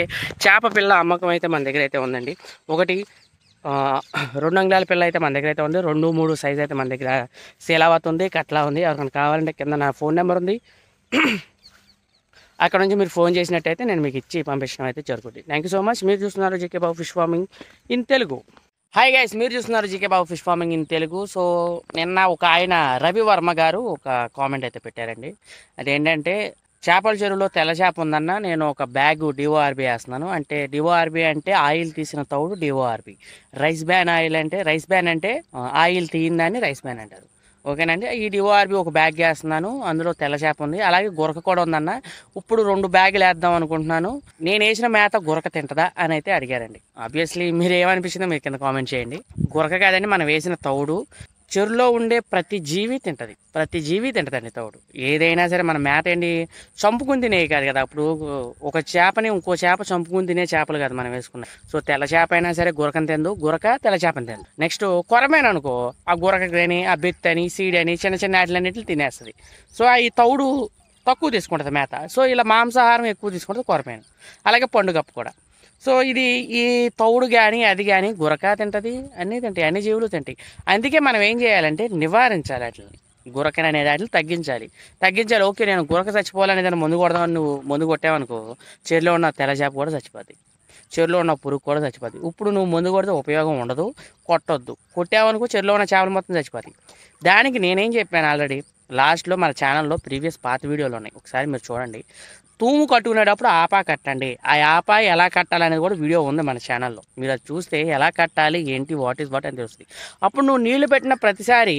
చేప పిల్ల అమ్మకం అయితే మన దగ్గర అయితే ఉందండి. 2 అంగుళాల పిల్ల అయితే మన దగ్గర అయితే ఉంది, 2, 3 సైజ్ అయితే మన దగ్గర సేలావత్ ఉంది, కట్లా ఉంది. ఎవరికైనా కావాలంటే కింద నా ఫోన్ నెంబర్ ఉంది, అక్కడ నుంచి మీరు ఫోన్ చేసినట్టయితే నేను మీకు ఇచ్చి పంపించడం అయితే జరుగుతుంది. Thank you so much. మీరు చూస్తున్నారు GK Babu fish farming in Telugu. Hi guys, మీరు చూస్తున్నారు GK Babu fish farming in Telugu. So నిన్న ఒక ఆయన రవి వర్మ గారు ఒక కామెంట్ అయితే పెట్టారండి. అదేంటంటే చేపల చెరువులో తెల్ల చేప ఉందన్న, నేను ఒక బ్యాగ్ డిఓఆర్బి వేస్తున్నాను. అంటే డిఓఆర్బి అంటే ఆయిల్ తీసిన తౌడు డిఓఆర్బి. రైస్ బ్యాన్ అంటే ఆయిల్ తీయిందని రైస్ బ్యాన్ అంటారు, ఓకేనండి. ఈ డిఓఆర్బి ఒక బ్యాగ్ వేస్తున్నాను, అందులో తెల్ల చేప ఉంది, అలాగే గురక కూడా ఉందన్న. ఇప్పుడు 2 బ్యాగులు వేద్దాం అనుకుంటున్నాను, నేను వేసిన మేత గురక తింటదా అని అయితే అడిగారండి. ఆబ్వియస్లీ మీరు ఏమనిపించిందో మీరు కింద కామెంట్ చేయండి. గురక కాదండి, మనం వేసిన తౌడు. చెరువులో ఉండే ప్రతి జీవి తింటదండి తౌడు. ఏదైనా సరే మన మేత ఏంటి చంపుకుని తినేవి కాదు కదా. అప్పుడు ఒక చేపని ఇంకో చేప చంపుకుని తినే చేపలు కాదు మనం వేసుకున్నాం. సో తెల్ల చేప అయినా సరే గురకని తిందు, గురక తెల్ల చేపని తిందు. నెక్స్ట్ కొరమేన అనుకో, ఆ గురక కానీ ఆ బెత్తని సీడ్ అని చిన్న ఆటలన్నింటిని తినేస్తుంది. సో ఈ తౌడు తక్కువ తీసుకుంటుంది మేత. సో ఇలా మాంసాహారం ఎక్కువ తీసుకుంటుంది కొరమేను, అలాగే పండుగప్పు కూడా. సో ఈ తౌడు కానీ అది కానీ గురక తింటుంది, అన్నీ తింటాయి, అన్ని జీవులు తింటాయి. అందుకే మనం ఏం చేయాలంటే నివారించాలి వాటిని, గురకని అనే వాటిని తగ్గించాలి. ఓకే నేను గురక చచ్చిపోవాలని దాన్ని ముందు కొడదామని నువ్వు ముందు కొట్టావనుకో, చెరువులో ఉన్న తెల్ల చేప కూడా చచ్చిపోద్ది, చెరువులో ఉన్న పురుగు కూడా చచ్చిపోద్ది. ఇప్పుడు నువ్వు ముందు కొడితే ఉపయోగం ఉండదు, కొట్టొద్దు. కొట్టావనుకో చెరువులో ఉన్న చేపలు మొత్తం చచ్చిపోతాయి. దానికి నేనేం చెప్పాను ఆల్రెడీ లాస్ట్లో మన ఛానల్లో ప్రీవియస్ పాత వీడియోలు ఉన్నాయి, ఒకసారి మీరు చూడండి. తూము కట్టుకునేటప్పుడు ఆపా కట్టండి. ఆ ఆపా ఎలా కట్టాలనేది కూడా వీడియో ఉంది మన ఛానల్లో, మీరు అది చూస్తే ఎలా కట్టాలి ఏంటి వాట్ అని తెలుస్తుంది. అప్పుడు నువ్వు నీళ్లు పెట్టిన ప్రతిసారి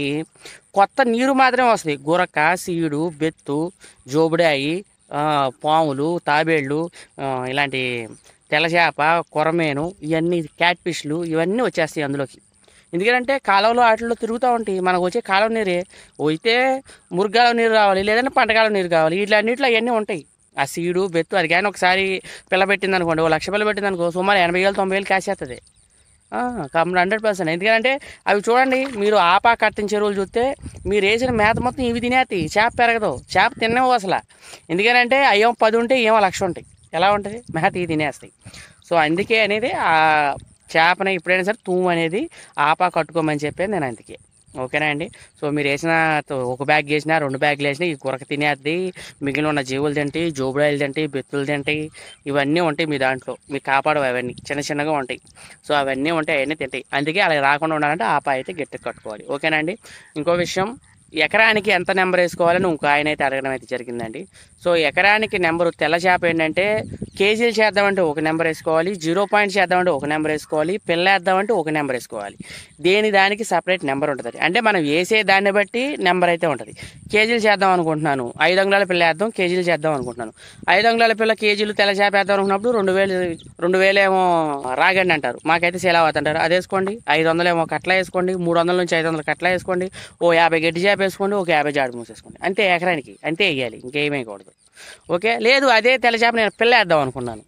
కొత్త నీరు మాత్రమే వస్తుంది. గురక, సీడు, బెత్తు, జోబుడాయి, పాములు, తాబేళ్ళు, ఇలాంటి తెల్లచేప, కొరమేను, ఇవన్నీ క్యాట్ ఫిష్లు ఇవన్నీ వచ్చేస్తాయి అందులోకి. ఎందుకంటే కాలువలో వాటిల్లో తిరుగుతూ ఉంటాయి. మనకు వచ్చే కాలువ నీరే అయితే మురుగాల నీరు రావాలి, లేదంటే పంటకాలం నీరు కావాలి, ఇట్లన్నిట్లో అవన్నీ ఉంటాయి. ఆ సీడు, బెత్తు అది కానీ ఒకసారి పిల్ల పెట్టింది అనుకోండి, 1 లక్ష పిల్ల పెట్టింది అనుకో, సుమారు 80,000 90,000 కాసేస్తుంది 100%. ఎందుకంటే అవి చూడండి, మీరు ఆపా కట్టిన చెరువులు చూస్తే మీరు వేసిన మేత మొత్తం ఇవి తినేస్తాయి, చేప పెరగదు, చేప తినేవు అసలు. ఎందుకంటే అయ్యో 10 ఉంటే ఏమో 1,00,000 ఉంటాయి, ఎలా ఉంటుంది మేత ఇవి తినేస్తాయి. సో అందుకే అనేది ఆ చేపని ఎప్పుడైనా సరే తూము అనేది ఆపా కట్టుకోమని చెప్పేది నేను అందుకే, ఓకేనా అండి. సో మీరు వేసిన ఒక బ్యాగ్ వేసినా 2 బ్యాగులు వేసినా ఈ గురక తినేది, మిగిలిన ఉన్న జీవులు తింటాయి, జోబుడాయిలు తింటాయి, బెత్తులు తింటాయి, ఇవన్నీ ఉంటాయి మీ దాంట్లో. మీకు కాపాడవు అవన్నీ, చిన్నగా ఉంటాయి. సో అవన్నీ ఉంటాయి, అవన్నీ తింటాయి. అందుకే అలా రాకుండా ఉండాలంటే ఆపా అయితే గట్టిగా కట్టుకోవాలి, ఓకేనా అండి. ఇంకో విషయం, ఎకరానికి ఎంత నెంబర్ వేసుకోవాలని ఇంకో ఆయన అయితే అడగడం అయితే జరిగిందండి. సో ఎకరానికి నెంబరు తెల్ల చేప ఏంటంటే కేజీలు చేద్దామంటే ఒక నెంబర్ వేసుకోవాలి, 0 పాయింట్ చేద్దామంటే ఒక నెంబర్ వేసుకోవాలి, పిల్ల వేద్దామంటే ఒక నెంబర్ వేసుకోవాలి. దానికి సపరేట్ నెంబర్ ఉంటుంది. అంటే మనం వేసే దాన్ని బట్టి నెంబర్ అయితే ఉంటుంది. కేజీలు చేద్దాం అనుకుంటున్నాను, 5 అంగుళాల పిల్ల వేద్దాం, కేజీలు చేద్దాం అనుకుంటున్నాను. 5 అంగుళాల పిల్ల కేజీలు తెల్ల చేప వేద్దాం అనుకున్నప్పుడు 2,000 ఏమో రాగండి అంటారు, మాకైతే సేల్ అవుతుంటారు, అది వేసుకోండి. 500 ఏమో కట్లా వేసుకోండి, 300 నుంచి 500 కట్లా వేసుకోండి, ఓ 50 గడ్డి చేప వేసుకోండి, ఒక 50 జాడు మూసేసుకోండి, అంతే. ఎకరానికి అంతే వేయాలి, ఇంకేమేయకూడదు, ఓకే. లేదు అదే తెల్ల చేప నేను పిల్ల వేద్దాం అనుకున్నాను,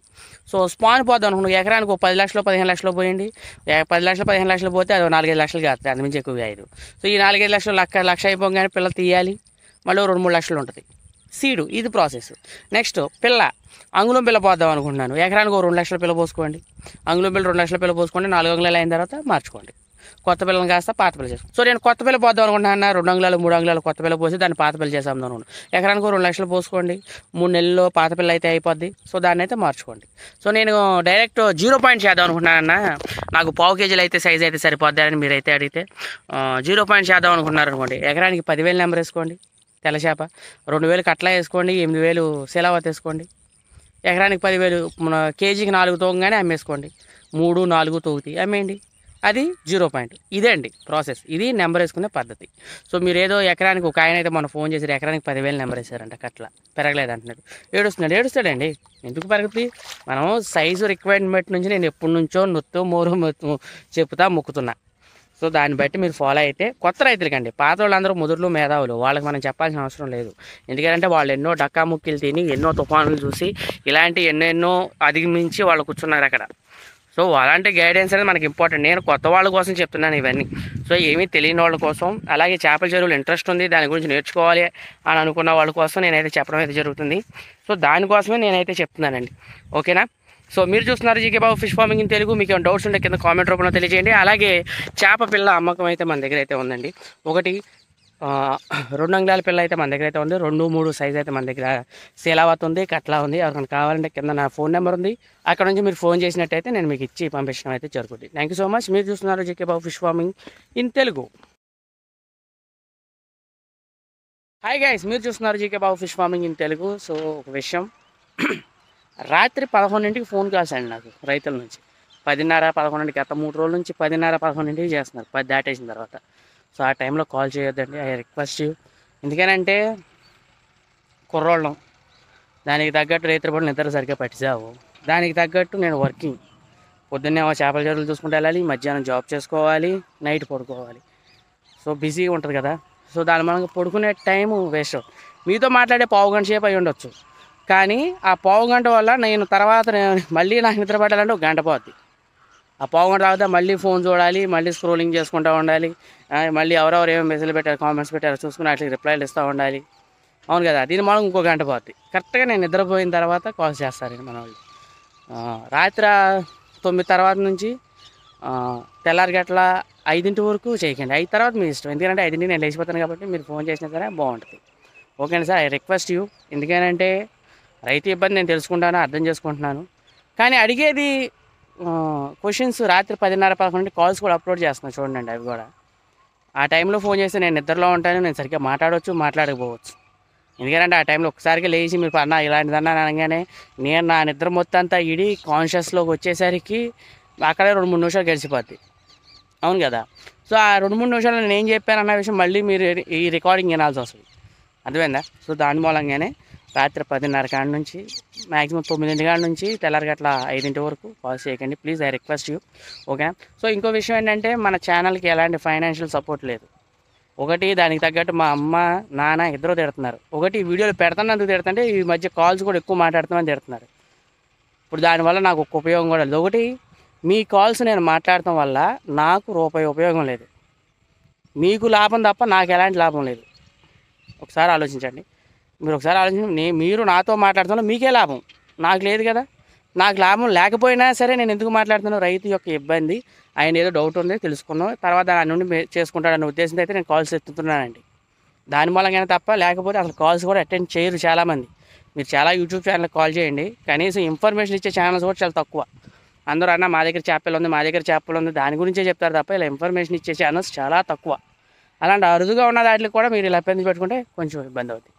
సో స్పాన్ పోద్దాం అనుకున్నాను, ఎకరానికి 10 లక్షలు 15 లక్షలు పోయింది. 10 లక్షలు 15 లక్షలు పోతే అది 4-5 లక్షలు కాదు, అంతమించి ఎక్కువ కాదు. సో ఈ 4-5 లక్షలు లక్ష అయిపోగానే పిల్లలు తీయాలి, మళ్ళీ 2-3 లక్షలు ఉంటుంది. సీడు, ఇది ప్రాసెస్. నెక్స్ట్ పిల్ల, అంగుళం పిల్ల పోద్దాం అనుకుంటున్నాను. ఎకరానికి 2 లక్షల పిల్ల పోసుకోండి. అంగుళం పిల్ల 2 లక్షల పిల్ల పోసుకోండి. 4 అంగుళాలు అయిన తర్వాత మార్చుకోండి. కొత్త పిల్లని కాస్త పాత పిల్ల చేసుకోండి. సో నేను కొత్త పిల్ల పోద్దాం అనుకుంటున్నాను. 2 అంగుళాలు 3 అంగుళాలు కొత్త పిల్ల పోసి దాన్ని పాత పిల్ల చేసాం అనుకోండి. ఎకరానికి 2 లక్షలు పోసుకోండి. 3 నెలల్లో పాత పిల్ల అయితే అయిపోద్ది. సో దాన్ని అయితే మార్చుకోండి. సో నేను డైరెక్ట్ 0 పాయింట్ చేద్దాం అనుకుంటున్నానన్న. నాకు పావు కేజీలు అయితే సైజ్ అయితే సరిపోద్ది అని మీరైతే అడిగితే 0 పాయింట్ చేద్దాం అనుకుంటున్నారు అనుకోండి. ఎకరానికి 10,000 నెంబర్ వేసుకోండి. తెల్ల చేప 2,000 కట్లా వేసుకోండి. 8,000 సెలవత్ వేసుకోండి. ఎకరానికి 10,000 మన కేజీకి 4 తూగంగానే అమ్మేసుకోండి. 3, 4 తూగుతాయి, అమ్మేయండి. అది 0 పాయింట్. ఇదే అండి ప్రాసెస్. ఇది నెంబర్ వేసుకునే పద్ధతి. సో మీరు ఏదో ఎకరానికి ఒక ఆయన అయితే మన ఫోన్ చేసి ఎకరానికి 10,000 నెంబర్ వేసారంట, కట్లా పెరగలేదు అంటున్నాడు. ఏడుస్తాడండి. ఎందుకు పెరుగుతుంది? మనం సైజు రిక్వైర్మెంట్ నుంచి నేను ఎప్పటి నుంచో మోరు చెప్తా మొక్కుతున్నా. సో దాన్ని బట్టి మీరు ఫాలో అయితే కొత్త రైతులకండి. పాత వాళ్ళందరూ ముదురులు మేధావులు, వాళ్ళకి మనం చెప్పాల్సిన అవసరం లేదు. ఎందుకంటే వాళ్ళు ఎన్నో డక్కాముక్కీలు తిని ఎన్నో తుఫానులు చూసి ఇలాంటి ఎన్నెన్నో అధిగమించి వాళ్ళు కూర్చున్నారు అక్కడ. సో అలాంటి గైడెన్స్ అనేది మనకి ఇంపార్టెంట్. నేను కొత్త వాళ్ళ కోసం చెప్తున్నాను ఇవన్నీ. సో ఏమీ తెలియని వాళ్ళ కోసం, అలాగే చేపల చెరువులు ఇంట్రెస్ట్ ఉంది దాని గురించి నేర్చుకోవాలి అని అనుకున్న వాళ్ళ కోసం నేనైతే చెప్పడం అయితే జరుగుతుంది. సో దానికోసమే నేనైతే చెప్తున్నానండి. ఓకేనా? సో మీరు చూస్తున్నారు GK Babu fish farming in Telugu. మీకు ఏమైనా డౌట్స్ ఉంటే కింద కామెంట్ రూపంలో తెలియజేయండి. అలాగే చేప పిల్ల అమ్మకం అయితే మన దగ్గర అయితే ఉందండి. ఒకటి 2 అంగుళాల పిల్ల అయితే మన దగ్గర అయితే ఉంది. 2, 3 సైజ్ అయితే మన దగ్గర సేలావత్ ఉంది, కట్లా ఉంది. ఎవరికైనా కావాలంటే కింద నా ఫోన్ నెంబర్ ఉంది. అక్కడ నుంచి మీరు ఫోన్ చేసినట్టయితే నేను మీకు ఇచ్చి పంపించడం అయితే జరుగుతుంది. Thank you so much. మీరు చూస్తున్నారు GK Babu fish farming in Telugu. Hi guys, మీరు చూస్తున్నారు GK Babu fish farming in Telugu. So ఒక విషయం, రాత్రి 11ంటికి ఫోన్ కాల్స్ అండి నాకు రైతుల నుంచి. 10:30, 11 గత 3 రోజుల నుంచి 10:30, 11 చేస్తున్నారు 10 దాటేసిన తర్వాత. సో ఆ టైంలో కాల్ చేయొద్దండి, ఐ రిక్వెస్ట్ యూ. ఎందుకనంటే కుర్రోళ్ళం, దానికి తగ్గట్టు రైతుల పనులు నిద్ర సరిగ్గా పట్టిసావు. దానికి తగ్గట్టు నేను వర్కింగ్. పొద్దున్నే చేపల చెరువులు చూసుకుంటూ వెళ్ళాలి, మధ్యాహ్నం జాబ్ చేసుకోవాలి, నైట్ పడుకోవాలి. సో బిజీగా ఉంటుంది కదా. సో దాని మనం పడుకునే టైము వేస్ట్. మీతో మాట్లాడే పావు గంట సేపు అయి ఉండొచ్చు, కానీ ఆ పావు గంట వల్ల నేను తర్వాత మళ్ళీ నాకు నిద్ర పట్టాలంటే 1 గంట పోద్ది. ఆ పావు గంట తర్వాత మళ్ళీ ఫోన్ చూడాలి, మళ్ళీ స్క్రోలింగ్ చేసుకుంటూ ఉండాలి, మళ్ళీ ఎవరెవరు ఏమో మెసేజ్ పెట్టారు, కామెంట్స్ పెట్టారు చూసుకుని అట్లా రిప్లైలు ఇస్తూ ఉండాలి. అవును కదా, దీని మనం 1 గంట పోద్ది. కరెక్ట్గా నేను నిద్రపోయిన తర్వాత కాల్ చేస్తారండి మన వాళ్ళు. రాత్రి 9 తర్వాత నుంచి తెల్లారి గట్ల 5 వరకు చేయకండి. 5 తర్వాత మీ ఇష్టం. ఎందుకంటే 5 నేను లేచిపోతాను కాబట్టి మీరు ఫోన్ చేసినా సరే బాగుంటుంది. ఓకేనా సార్, ఐ రిక్వెస్ట్ యూ. ఎందుకంటే రైతు ఇబ్బంది నేను తెలుసుకుంటాను, అర్థం చేసుకుంటున్నాను. కానీ అడిగేది క్వశ్చన్స్ రాత్రి 10:30, 11 కాల్స్ కూడా అప్లోడ్ చేస్తున్నాను చూడండి. అవి కూడా ఆ టైంలో ఫోన్ చేస్తే నేను నిద్రలో ఉంటాను, నేను సరిగ్గా మాట్లాడవచ్చు, మాట్లాడకపోవచ్చు. ఎందుకంటే ఆ టైంలో ఒకసారిగా లేచి మీరు పన్నా ఇలాంటిదన్నా అనగానే నేను నా నిద్ర మొత్తం అంతా ఇడి కాన్షియస్లోకి వచ్చేసరికి అక్కడే 2-3 నిమిషాలు గడిచిపోద్ది. అవును కదా. సో ఆ 2-3 నిమిషాలు నేను ఏం చెప్పాను అన్న విషయం మళ్ళీ మీరు ఈ రికార్డింగ్ వినాల్సి వస్తుంది. అర్థమైందా? సో దాని మూలంగానే రాత్రి 10:30 కాడ నుంచి మ్యాక్సిమం 9 కాడ నుంచి తెల్లారి గట్ల 5 వరకు కాల్ చేయకండి please, I request you. Okay. So ఇంకో విషయం ఏంటంటే మన ఛానల్కి ఎలాంటి ఫైనాన్షియల్ సపోర్ట్ లేదు. ఒకటి దానికి తగ్గట్టు మా అమ్మ నాన్న ఇద్దరు తిడుతున్నారు. ఒకటి వీడియోలు పెడుతున్నందుకు తిడుతుంటే ఈ మధ్య కాల్స్ కూడా ఎక్కువ మాట్లాడుతామని తిడుతున్నారు. ఇప్పుడు దానివల్ల నాకు ఒక్క ఉపయోగం కూడా లేదు. ఒకటి, మీ కాల్స్ నేను మాట్లాడటం వల్ల నాకు రూపాయి ఉపయోగం లేదు. మీకు లాభం తప్ప నాకు ఎలాంటి లాభం లేదు. ఒకసారి ఆలోచించండి. మీరు ఒకసారి ఆలోచించండి. మీరు నాతో మాట్లాడుతున్నా మీకే లాభం, నాకు లేదు కదా. నాకు లాభం లేకపోయినా సరే నేను ఎందుకు మాట్లాడుతున్నాను? రైతు యొక్క ఇబ్బంది, ఆయన ఏదో డౌట్ ఉంది తెలుసుకున్నాం, తర్వాత దాని నుండి చేసుకుంటాడన్న ఉద్దేశంతో అయితే నేను కాల్స్ ఎత్తుతున్నానండి. దాని మూలంగానే తప్ప లేకపోతే అసలు కాల్స్ కూడా అటెండ్ చేయరు చాలామంది. మీరు చాలా యూట్యూబ్ ఛానల్కి కాల్ చేయండి, కనీసం ఇన్ఫర్మేషన్ ఇచ్చే ఛానల్స్ కూడా చాలా తక్కువ. అందరూ అన్న మా దగ్గర చేపలు ఉంది, మా దగ్గర చేపలు ఉంది, దాని గురించే చెప్తారు తప్ప ఇలా ఇన్ఫర్మేషన్ ఇచ్చే ఛానల్స్ చాలా తక్కువ. అలాంటి అరుదుగా ఉన్న దాంట్లో కూడా మీరు ఇలా పెంచి పెట్టుకుంటే కొంచెం ఇబ్బంది అవుతుంది.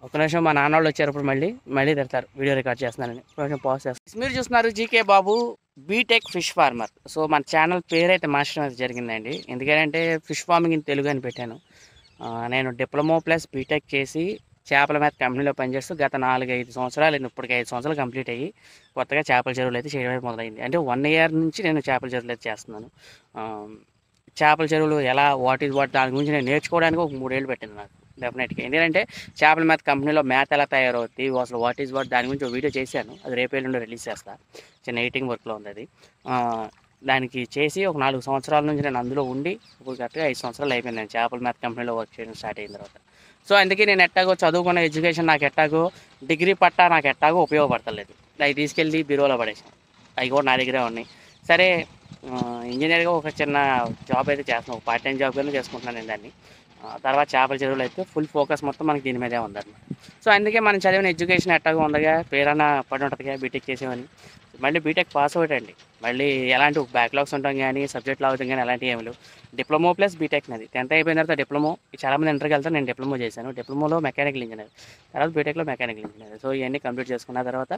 ఒక నిమిషం, మా నాన్న వాళ్ళు వచ్చేటప్పుడు మళ్ళీ తిడతారు వీడియో రికార్డ్ చేస్తున్నానని. కొంచెం పాజ్ చేస్తాను. మీరు చూస్తున్నారు GK Babu BTech fish farmer. So మన ఛానల్ పేరు అయితే మార్చడం అయితే జరిగిందండి. ఎందుకంటే ఫిష్ ఫార్మింగ్ ఇన్ తెలుగు అని పెట్టాను. నేను డిప్లొమా ప్లస్ బీటెక్ చేసి చేపల మేత కంపెనీలో పనిచేస్తూ గత 4-5 సంవత్సరాలు, ఇప్పటికి 5 సంవత్సరాలు కంప్లీట్ అయ్యి కొత్తగా చేపల చెరువులు అయితే చేయడం మొదలైంది. అంటే 1 ఇయర్ నుంచి నేను చేపల చెరువులు అయితే చేస్తున్నాను. చేపల చెరువులు ఎలా, వాట్ దాని గురించి నేను నేర్చుకోవడానికి ఒక 3 ఏళ్ళు పెట్టింది నాకు డెఫినెట్గా. ఎందుకంటే చేపల మేత కంపెనీలో మేత ఎలా తయారవుతుంది, అసలు వాట్ దాని గురించి ఒక వీడియో చేశాను. అది రేపేళ్ళుండి రిలీజ్ చేస్తాను. చిన్న ఎడిటింగ్ వర్క్లో ఉంది అది. దానికి చేసి ఒక 4 సంవత్సరాల నుంచి నేను అందులో ఉండి ఇప్పుడు కరెక్ట్గా 5 సంవత్సరాలు అయిపోయింది నేను చేపల మేత కంపెనీలో వర్క్ చేయడం స్టార్ట్ అయిన తర్వాత. సో అందుకే నేను ఎట్టాగో చదువుకున్న ఎడ్యుకేషన్ నాకు ఎట్టాగో డిగ్రీ పట్టా నాకు ఎట్టాగో ఉపయోగపడతలేదు. అవి తీసుకెళ్ళి బీరోలో పడేసాను. అవి కూడా నా దగ్గరే ఉన్నాయి. సరే ఇంజనీర్గా ఒక చిన్న జాబ్ అయితే చేస్తున్నాను, ఒక పార్ట్ టైం జాబ్ కింద చేసుకుంటున్నాను నేను దాన్ని. తర్వాత చేపల చెరువులు అయితే ఫుల్ ఫోకస్ మొత్తం మనకి దీని మీదే ఉందన్నమాట. సో అందుకే మనం చదివిన ఎడ్యుకేషన్ ఎట్టాగా ఉందగా, పేరన్నా పడి ఉంటుందిగా బీటెక్ చేసేవని. మళ్ళీ బీటెక్ పాస్ అవుట్ అండి. మళ్ళీ ఎలాంటి బ్యాక్లాగ్స్ ఉంటాం కానీ సబ్జెక్టులు అవుతాం కానీ అలాంటివి ఏమి లేవు. డిప్లొమో ప్లస్ బీటెక్ నాది. 10th అయిపోయిన తర్వాత డిప్లొమో, చాలామంది ఇంటర్కి వెళ్తారు, నేను డిప్లొమో చేశాను. డిప్లొమోలో మెకానికల్ ఇంజనీర్, తర్వాత బీటెక్లో మెకానికల్ ఇంజనీర్. సో ఇవన్నీ కంప్లీట్ చేసుకున్న తర్వాత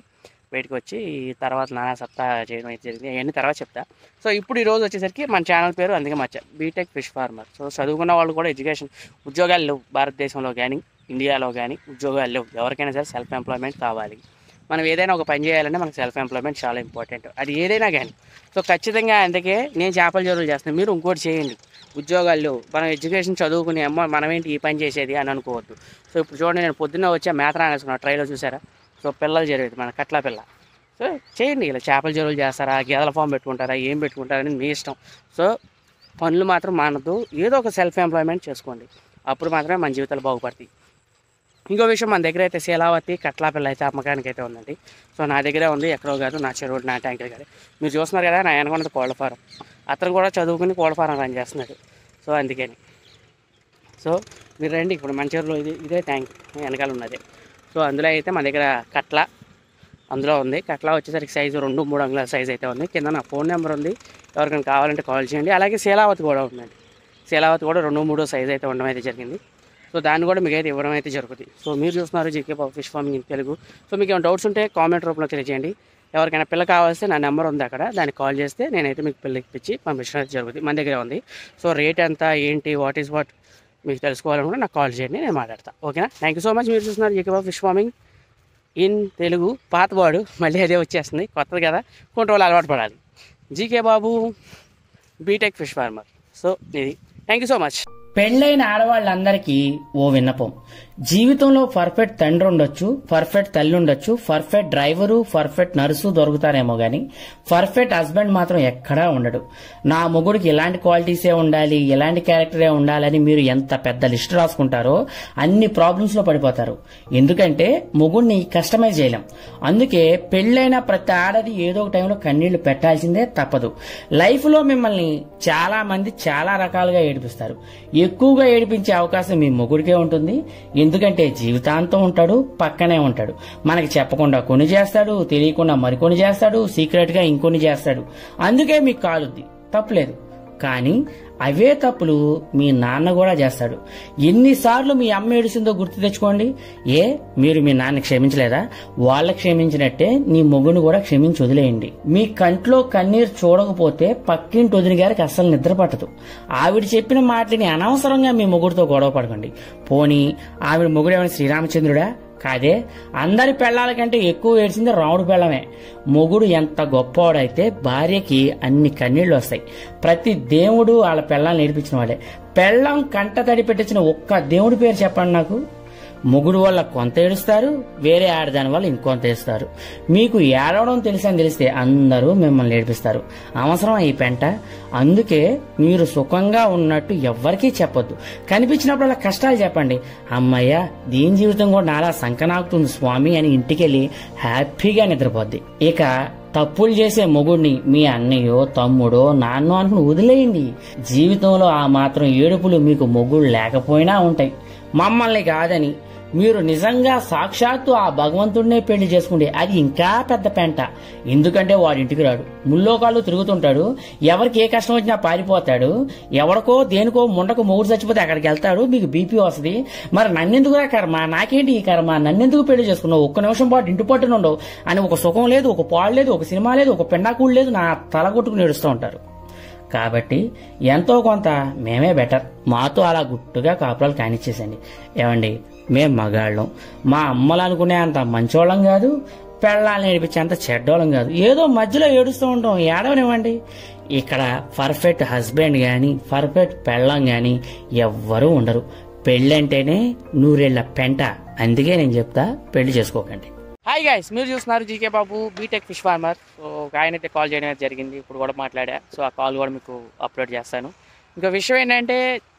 బయటకు వచ్చి తర్వాత నానా సత్తా చేయడం అయితే జరిగింది. అవన్నీ తర్వాత చెప్తా. సో ఇప్పుడు ఈరోజు వచ్చేసరికి మన ఛానల్ పేరు అందుకే మర్చా, బీటెక్ ఫిష్ ఫార్మర్. సో చదువుకున్న వాళ్ళు కూడా ఎడ్యుకేషన్, ఉద్యోగాలు లేవు భారతదేశంలో కానీ ఇండియాలో కానీ, ఉద్యోగాలు లేవు. ఎవరికైనా సరే సెల్ఫ్ ఎంప్లాయ్మెంట్ కావాలి. మనం ఏదైనా ఒక పని చేయాలంటే మనకు సెల్ఫ్ ఎంప్లాయ్మెంట్ చాలా ఇంపార్టెంట్, అది ఏదైనా కానీ. సో ఖచ్చితంగా అందుకే నేను చేపల చెరువులు చేస్తాను, మీరు ఇంకోటి చేయండి. ఉద్యోగాలు మనం ఎడ్యుకేషన్ చదువుకుని అమ్మ మనమేంటి ఈ పని చేసేది అని అనుకోవద్దు. సో ఇప్పుడు చూడండి, నేను పొద్దున్న వచ్చా మేత రానేసుకున్నాను, ట్రైలో చూసారా. సో పిల్లలు జరిగేది మన కట్ల పిల్ల. సో చేయండి, ఇలా చేపల చెరువులు చేస్తారా, గేదెల ఫామ్ పెట్టుకుంటారా, ఏం పెట్టుకుంటారని మీ ఇష్టం. సో పనులు మాత్రం మానద్దు, ఏదో ఒక సెల్ఫ్ ఎంప్లాయ్మెంట్ చేసుకోండి, అప్పుడు మాత్రమే మన జీవితాలు బాగుపడతాయి. ఇంకో విషయం, మన దగ్గర అయితే శీలావతి కట్లాపిల్ల అయితే అమ్మకానికి అయితే ఉందండి. సో నా దగ్గరే ఉంది, ఎక్కడో కాదు, నా చెరువు నా ట్యాంకర్ కాదు. మీరు చూస్తున్నారు కదా, నా వెనకున్నది కోళ్ళ ఫారం. అతను కూడా చదువుకుని కోళ్ళ ఫారం రన్ చేస్తున్నాడు. సో అందుకని సో మీరు రండి, ఇప్పుడు మన చెరువులో ఇదే ట్యాంక్ వెనకాల ఉన్నది. సో అందులో అయితే మన దగ్గర కట్ల అందులో ఉంది. కట్ల వచ్చేసరికి సైజు 2-3 అంగుళాల సైజు అయితే ఉంది. కింద నా ఫోన్ నెంబర్ ఉంది, ఎవరికైనా కావాలంటే కాల్ చేయండి. అలాగే శీలావతి కూడా ఉందండి. శీలావతి కూడా 2-3 సైజు అయితే ఉండడం అయితే జరిగింది. సో దాన్ని కూడా మీకు అయితే ఇవ్వడం అయితే జరుగుతుంది. సో మీరు చూస్తున్నారు GK Babu fish farming in Telugu. So మీకు ఏమైనా డౌట్స్ ఉంటే కామెంట్ రూపంలో తెలియజేయండి. ఎవరికైనా పిల్ల కావాల్స్తే నా నెంబర్ ఉంది అక్కడ, దానికి కాల్ చేస్తే నేనైతే మీకు పిల్లకి ఇచ్చి పంపించడం అయితే జరుగుతుంది. మన దగ్గరే ఉంది. సో రేట్ ఎంత ఏంటి వాట్ ఈస్ వాట్ మీకు తెలుసుకోవాలనుకుంటే నాకు కాల్ చేయండి, నేను మాట్లాడతాను. ఓకేనా. Thank you so much. మీరు చూస్తున్నారు GK Babu fish farming in Telugu. పాతవాడు మళ్ళీ అదే వచ్చేస్తుంది, కొత్తది కదా, కొన్ని రోజులు అలవాటు పడాలి. GK Babu BTech fish farmer. So ఇది. Thank you so much. పెళ్ళైన ఆడవాళ్ళందరికీ ఓ విన్నపం, జీవితంలో పర్ఫెక్ట్ తండ్రి ఉండొచ్చు, పర్ఫెక్ట్ తల్లి ఉండొచ్చు, పర్ఫెక్ట్ డ్రైవరు, పర్ఫెక్ట్ నర్సు దొరుకుతారేమో గాని పర్ఫెక్ట్ హస్బెండ్ మాత్రం ఎక్కడా ఉండడు. నా మొగుడికి ఇలాంటి క్వాలిటీసే ఉండాలి, ఇలాంటి క్యారెక్టరే ఉండాలని మీరు ఎంత పెద్ద లిస్ట్ రాసుకుంటారో అన్ని ప్రాబ్లమ్స్ లో పడిపోతారు. ఎందుకంటే మొగుడిని కస్టమైజ్ చేయలేం. అందుకే పెళ్ళైన ప్రతి ఆడది ఏదో ఒక టైంలో కన్నీళ్లు పెట్టాల్సిందే తప్పదు. లైఫ్ లో మిమ్మల్ని చాలా మంది చాలా రకాలుగా ఏడిపిస్తారు. ఎక్కువగా ఏడిపించే అవకాశం మీ మొగుడికే ఉంటుంది. ఎందుకంటే జీవితాంతం ఉంటాడు, పక్కనే ఉంటాడు. మనకి చెప్పకుండా కొన్ని చేస్తాడు, తెలియకుండా మరికొన్ని చేస్తాడు, సీక్రెట్ గా ఇంకొన్ని చేస్తాడు. అందుకే మీకు కాలుద్ది, తప్పులేదు. కానీ అవే తప్పులు మీ నాన్న కూడా చేస్తాడు. ఎన్నిసార్లు మీ అమ్మ ఏడుస్తుందో గుర్తు తెచ్చుకోండి. మీరు మీ నాన్న క్షమించలేదా? వాళ్ళకి క్షమించినట్టే నీ మొగుని కూడా క్షమించి వదిలేయండి. మీ కంట్లో కన్నీరు చూడకపోతే పక్కింటి వదిన గారికి అస్సలు నిద్ర పట్టదు. ఆవిడ చెప్పిన మాటని అనవసరంగా మీ మొగుడితో గొడవ పడకండి. పోనీ ఆవిడ మొగుడు ఏమైనా శ్రీరామచంద్రుడా? కాదే. అందరి పెళ్లాల కంటే ఎక్కువ ఏడ్చింది రాముడు పెళ్ళమే. మొగుడు ఎంత గొప్పవాడైతే భార్యకి అన్ని కన్నీళ్లు వస్తాయి. ప్రతి దేవుడు వాళ్ళ పెళ్ళాలను నేర్పించిన వాడే. పెళ్ళం కంట తడి పెట్టించిన ఒక్క దేవుడి పేరు చెప్పండి నాకు. మొగుడు వల్ల కొంత ఏడుస్తారు, వేరే ఆడదాని వల్ల ఇంకొంత ఏడుస్తారు. మీకు ఏడవడం తెలుసని తెలిస్తే అందరూ మిమ్మల్ని ఏడిపిస్తారు. అవసరం ఈ పెంట. అందుకే మీరు సుఖంగా ఉన్నట్టు ఎవ్వరికీ చెప్పొద్దు. కనిపించినప్పుడు కష్టాలు చెప్పండి. అమ్మయ్య, దీని జీవితం కూడా నాలా సంకనాకుతుంది స్వామి అని ఇంటికెళ్ళి హ్యాపీగా నిద్రపోద్ది. ఇక తప్పులు చేసే మొగుడిని మీ అన్నయ్యో తమ్ముడో నాన్నో అనుకుని వదిలేయండి. జీవితంలో ఆ మాత్రం ఏడుపులు మీకు మొగుడు లేకపోయినా ఉంటాయి. మమ్మల్ని కాదని మీరు నిజంగా సాక్షాత్తు ఆ భగవంతుడినే పెళ్లి చేసుకుంటే అది ఇంకా పెద్ద పెంట. ఎందుకంటే వాడి ఇంటికి రాడు, ముల్లోకాళ్ళు తిరుగుతుంటాడు, ఎవరికి ఏ కష్టం వచ్చినా పారిపోతాడు, ఎవరికో దేనికో ముండకు మొగుడు చచ్చిపోతే అక్కడికి వెళ్తాడు, మీకు బీపీ వస్తుంది. మరి నన్నెందుకురా కర్మ, నాకేంటి ఈ కర్మ, నన్నెందుకు పెళ్లి చేసుకున్నావు, ఒక్క నిమిషం పాటు ఇంటి పట్టున ఉండవు అని ఒక సుఖం లేదు, ఒక పాడు లేదు, ఒక సినిమా లేదు, ఒక పెండాకూడు లేదు, నా తల కొట్టుకుని ఏడుస్తూ ఉంటారు. కాబట్టి ఎంతో కొంత మేమే బెటర్. మాతో అలా గుట్టుగా కాపురాలు కానిచ్చేసండి. ఏమండి, మేం మగాళ్ళం, మా అమ్మలు అనుకునే అంత మంచోళ్ళం కాదు, పెళ్ళాలని నేర్పించే అంత చెడ్డోళ్ళం కాదు. ఏదో మధ్యలో ఏడుస్తూ ఉంటాం, ఏడవనివ్వండి. ఇక్కడ పర్ఫెక్ట్ హస్బెండ్ గాని పర్ఫెక్ట్ పెళ్ళం గాని ఎవ్వరూ ఉండరు. పెళ్ళంటేనే 100 ఏళ్ల పెంట. అందుకే నేను చెప్తా, పెళ్లి చేసుకోకండి. హాయ్ గైస్, మీరు చూస్తున్నారు GK Babu BTech fish farmer. So ఒక ఆయన అయితే కాల్ చేయడం జరిగింది, ఇప్పుడు కూడా మాట్లాడా. సో ఆ కాల్ కూడా మీకు అప్లోడ్ చేస్తాను. ఇంకో విషయం ఏంటంటే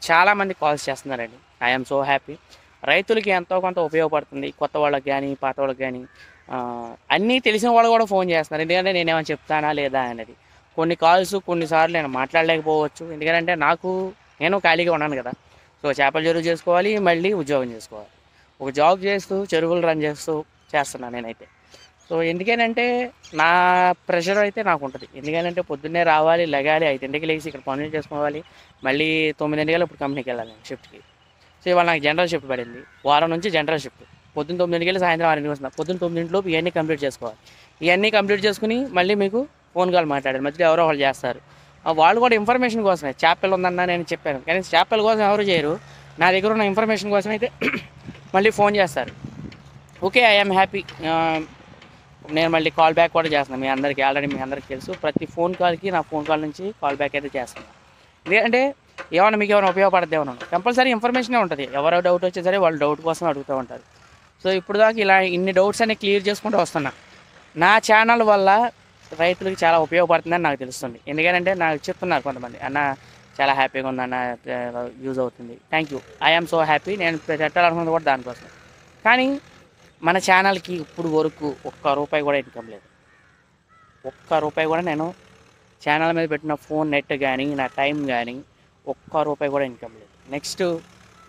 చాలామంది కాల్స్ చేస్తున్నారండి. I'm so happy. రైతులకి ఎంతో కొంత ఉపయోగపడుతుంది. కొత్త వాళ్ళకి కానీ, పాత వాళ్ళకి కానీ అన్నీ తెలిసిన వాళ్ళు కూడా ఫోన్ చేస్తున్నారు. ఎందుకంటే నేనేమైనా చెప్తానా లేదా అనేది. కొన్ని కాల్స్ కొన్నిసార్లు నేను మాట్లాడలేకపోవచ్చు. ఎందుకంటే నేను ఖాళీగా ఉన్నాను కదా. సో చేపల చెరువు చేసుకోవాలి, మళ్ళీ ఉద్యోగం చేసుకోవాలి. ఒక జాబ్ చేస్తూ చెరువులు రన్ చేస్తున్నాను నేనైతే. సో ఎందుకనంటే నా ప్రెషర్ అయితే నాకు ఉంటుంది. ఎందుకంటే పొద్దున్నే రావాలి, లెగాలి, 5ంటికి లేచి ఇక్కడ పనులు చేసుకోవాలి, మళ్ళీ 9ంటికల్లా ఇప్పుడు కంపెనీకి వెళ్ళాలి నేను షిఫ్ట్కి. సో ఇవాళ నాకు జనరల్ షిఫ్ట్ పడింది. వారం నుంచి జనరల్ షిఫ్ట్. పొద్దున్న 9ంటికి వెళ్ళి సాయంత్రం 6ంటికి వస్తున్నాను. పొద్దున్న 9ంటిలోపు ఇవన్నీ కంప్లీట్ చేసుకోవాలి. ఇవన్నీ కంప్లీట్ చేసుకుని మళ్ళీ మీకు ఫోన్ కాల్ మాట్లాడారు. మధ్యలో ఎవరో వాళ్ళు చేస్తారు. వాళ్ళు కూడా ఇన్ఫర్మేషన్ కోసమే. చేపలు ఉందన్నా నేను చెప్పాను, కానీ చేపల కోసం ఎవరు చేయరు. నా దగ్గర ఉన్న ఇన్ఫర్మేషన్ కోసం అయితే మళ్ళీ ఫోన్ చేస్తారు. Okay, I'm happy. నేను మళ్ళీ కాల్ బ్యాక్ కూడా చేస్తున్నాను. మీ అందరికీ తెలుసు. ప్రతి ఫోన్ కాల్కి నా ఫోన్ కాల్ నుంచి కాల్ బ్యాక్ అయితే చేస్తున్నాను. ఎందుకంటే మీకు ఏమైనా ఉపయోగపడద్దేమో కంపల్సరీ ఇన్ఫర్మేషనే ఉంటుంది. ఎవరో డౌట్ వచ్చే సరే వాళ్ళు డౌట్ కోసం అడుగుతూ ఉంటారు. సో ఇప్పుడు దాకా ఇలా ఇన్ని డౌట్స్ అన్ని క్లియర్ చేసుకుంటూ వస్తున్నా. నా ఛానల్ వల్ల రైతులకు చాలా ఉపయోగపడుతుందని నాకు తెలుస్తుంది. ఎందుకంటే నాకు చెప్తున్నారు కొంతమంది, అన్న చాలా హ్యాపీగా ఉంది అన్న, యూజ్ అవుతుంది. Thank you, I'm so happy. నేను పెట్టాలనుకున్నది కూడా దానికోసం. కానీ మన ఛానల్కి ఇప్పుడు వరకు ₹1 కూడా ఇన్కమ్ లేదు. ₹1 కూడా నేను ఛానల్ మీద పెట్టిన ఫోన్ నెట్ కానీ, నా టైం కానీ ₹1 కూడా ఇన్కమ్ లేదు. నెక్స్ట్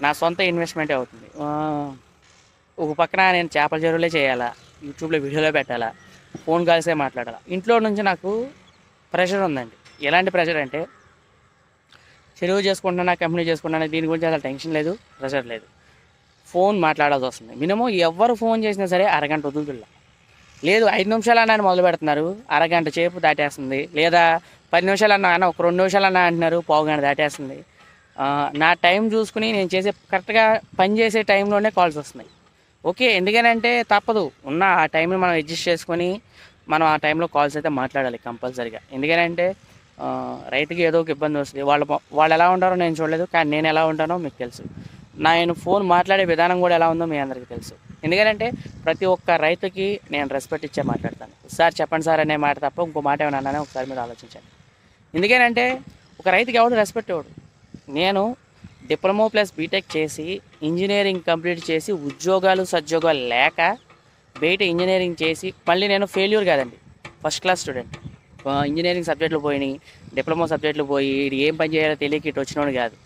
నా సొంత ఇన్వెస్ట్మెంటే అవుతుంది. ఒక పక్కన నేను చేపల చెరువులే చేయాలా, యూట్యూబ్లో వీడియోలో పెట్టాలా, ఫోన్ కాల్సే మాట్లాడాలా. ఇంట్లో నుంచి నాకు ప్రెషర్ ఉందండి. ఎలాంటి ప్రెషర్ అంటే, చెరువు చేసుకుంటున్నా, కంపెనీ చేసుకుంటున్నా, దీని గురించి అసలు టెన్షన్ లేదు, ప్రెషర్ లేదు. ఫోన్ మాట్లాడాల్సి వస్తుంది. మినిమం ఎవరు ఫోన్ చేసినా సరే అరగంట వదులుతుల్లా లేదు. 5 నిమిషాలన్నా మొదలు పెడుతున్నారు, అరగంట సేపు దాటేస్తుంది. లేదా 10 నిమిషాలన్నా అన్న, ఒక 2 నిమిషాలన్నా అంటున్నారు, పావుగంట దాటేస్తుంది. నా టైం చూసుకుని నేను కరెక్ట్గా పని చేసే టైంలోనే కాల్స్ వస్తున్నాయి. ఓకే, ఎందుకనంటే తప్పదు. ఉన్న ఆ టైంని మనం అడ్జస్ట్ చేసుకొని మనం ఆ టైంలో కాల్స్ అయితే మాట్లాడాలి కంపల్సరీగా. ఎందుకంటే రైతుకి ఏదో ఒక ఇబ్బంది వస్తుంది. వాళ్ళు ఎలా ఉంటారో నేను చూడలేదు, కానీ నేను ఎలా ఉంటానో మీకు తెలుసు. నేను ఫోన్ మాట్లాడే విధానం కూడా ఎలా ఉందో మీ అందరికీ తెలుసు. ఎందుకంటే ప్రతి ఒక్క రైతుకి నేను రెస్పెక్ట్ ఇచ్చే మాట్లాడతాను. సార్ చెప్పండి సార్ అనే మాట తప్ప ఇంకో మాట ఏమైనా అన్నానే ఒకసారి మీరు ఆలోచించండి. ఎందుకంటే ఒక రైతుకి ఎవడు రెస్పెక్ట్ ఇవ్వడు. నేను డిప్లొమా ప్లస్ బీటెక్ చేసి ఇంజనీరింగ్ కంప్లీట్ చేసి సద్యోగాలు లేక బయట ఇంజనీరింగ్ చేసి మళ్ళీ నేను ఫెయిల్యూర్ కాదండి, ఫస్ట్ క్లాస్ స్టూడెంట్. ఇంజనీరింగ్ సబ్జెక్టులు పోయినాయి, డిప్లొమా సబ్జెక్టులు పోయి ఏం పని చేయాలో తెలియక ఇటు వచ్చినోడు కాదు.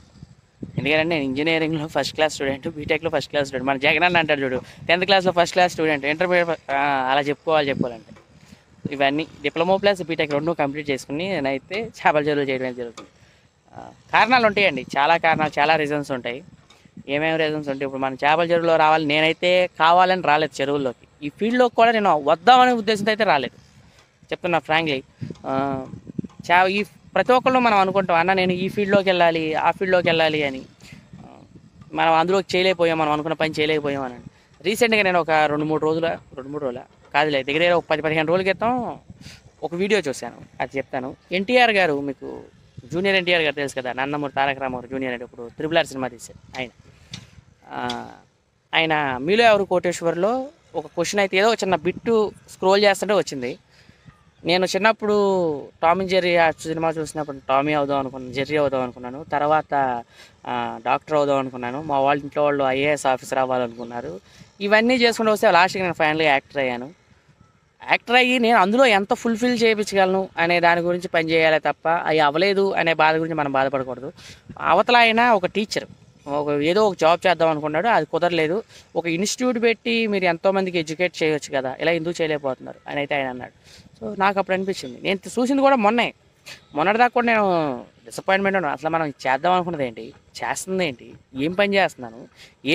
ఎందుకంటే నేను ఇంజనీరింగ్లో ఫస్ట్ క్లాస్ స్టూడెంట్, బీటెక్లో ఫస్ట్ క్లాస్ స్టూడెంట్. మన జగన్ అన్న అంటాడు చూడు, 10th క్లాస్లో ఫస్ట్ క్లాస్ స్టూడెంట్, ఇంటర్మీడియట్ అలా చెప్పాలంటే ఇవన్నీ డిప్లొమా ప్లస్ బీటెక్ 2 కంప్లీట్ చేసుకుని నేనైతే చేపల చెరువులు చేయడం జరుగుతుంది. కారణాలు ఉంటాయండి, చాలా కారణాలు, చాలా రీజన్స్ ఉంటాయి. ఏమేమి రీజన్స్ ఉంటాయి? ఇప్పుడు మనం చేపల చెరువులో రావాలి, నేనైతే కావాలని రాలేదు చెరువుల్లోకి. ఈ ఫీల్డ్లోకి కూడా నేను వద్దామనే ఉద్దేశంతో అయితే రాలేదు, చెప్తున్నా ఫ్రాంక్లీ. ఈ ప్రతి ఒక్కళ్ళు మనం అనుకుంటాం, అన్న నేను ఈ ఫీల్డ్లోకి వెళ్ళాలి, ఆ ఫీల్డ్లోకి వెళ్ళాలి అని. మనం అందులోకి చేయలేకపోయాం, మనం అనుకున్న పని చేయలేకపోయాం అని. రీసెంట్గా నేను ఒక 2-3 రోజుల కాదులే, దగ్గర ఒక 10-15 రోజుల క్రితం ఒక వీడియో చూశాను, అది చెప్తాను. ఎన్టీఆర్ గారు, మీకు జూనియర్ ఎన్టీఆర్ గారు తెలుసు కదా, నందమూరి తారక రామారావు జూనియర్ అంటే ఇప్పుడు RRR సినిమా తీశారు ఆయన మీలో ఎవరు కోటేశ్వర్లో ఒక క్వశ్చన్ అయితే ఏదో చిన్న బిట్టు స్క్రోల్ చేస్తుంటే వచ్చింది. నేను చిన్నప్పుడు టామ్ అండ్ జెర్రీ సినిమా చూసినప్పుడు టామీ అవుదాం అనుకున్నాను, జెర్రీ అవుదాం అనుకున్నాను. తర్వాత డాక్టర్ అవుదాం అనుకున్నాను. మా వాళ్ళ ఇంట్లో వాళ్ళు IAS ఆఫీసర్ అవ్వాలనుకున్నారు. ఇవన్నీ చేసుకుంటూ వస్తే లాస్ట్కి నేను ఫైనల్గా యాక్టర్ అయ్యాను. యాక్టర్ అయ్యి నేను అందులో ఎంత ఫుల్ఫిల్ చేయించగలను అనే దాని గురించి పనిచేయాలి తప్ప అవి అవ్వలేదు అనే బాధ గురించి మనం బాధపడకూడదు. అవతల ఆయన ఒక టీచర్, ఏదో ఒక జాబ్ చేద్దాం అనుకున్నాడు, అది కుదరలేదు. ఒక ఇన్స్టిట్యూట్ పెట్టి మీరు ఎంతోమందికి ఎడ్యుకేట్ చేయొచ్చు కదా, ఇలా ఎందుకు చేయలేకపోతున్నారు అని అయితే ఆయన అన్నాడు. సో నాకు అప్పుడు అనిపించింది, నేను చూసింది కూడా మొన్నటిదాకా కూడా నేను డిసప్పాయింట్మెంట్ ఉన్నాను. అసలు మనం చేద్దాం అనుకున్నది ఏంటి, చేస్తుంది ఏంటి, ఏం పని చేస్తున్నాను,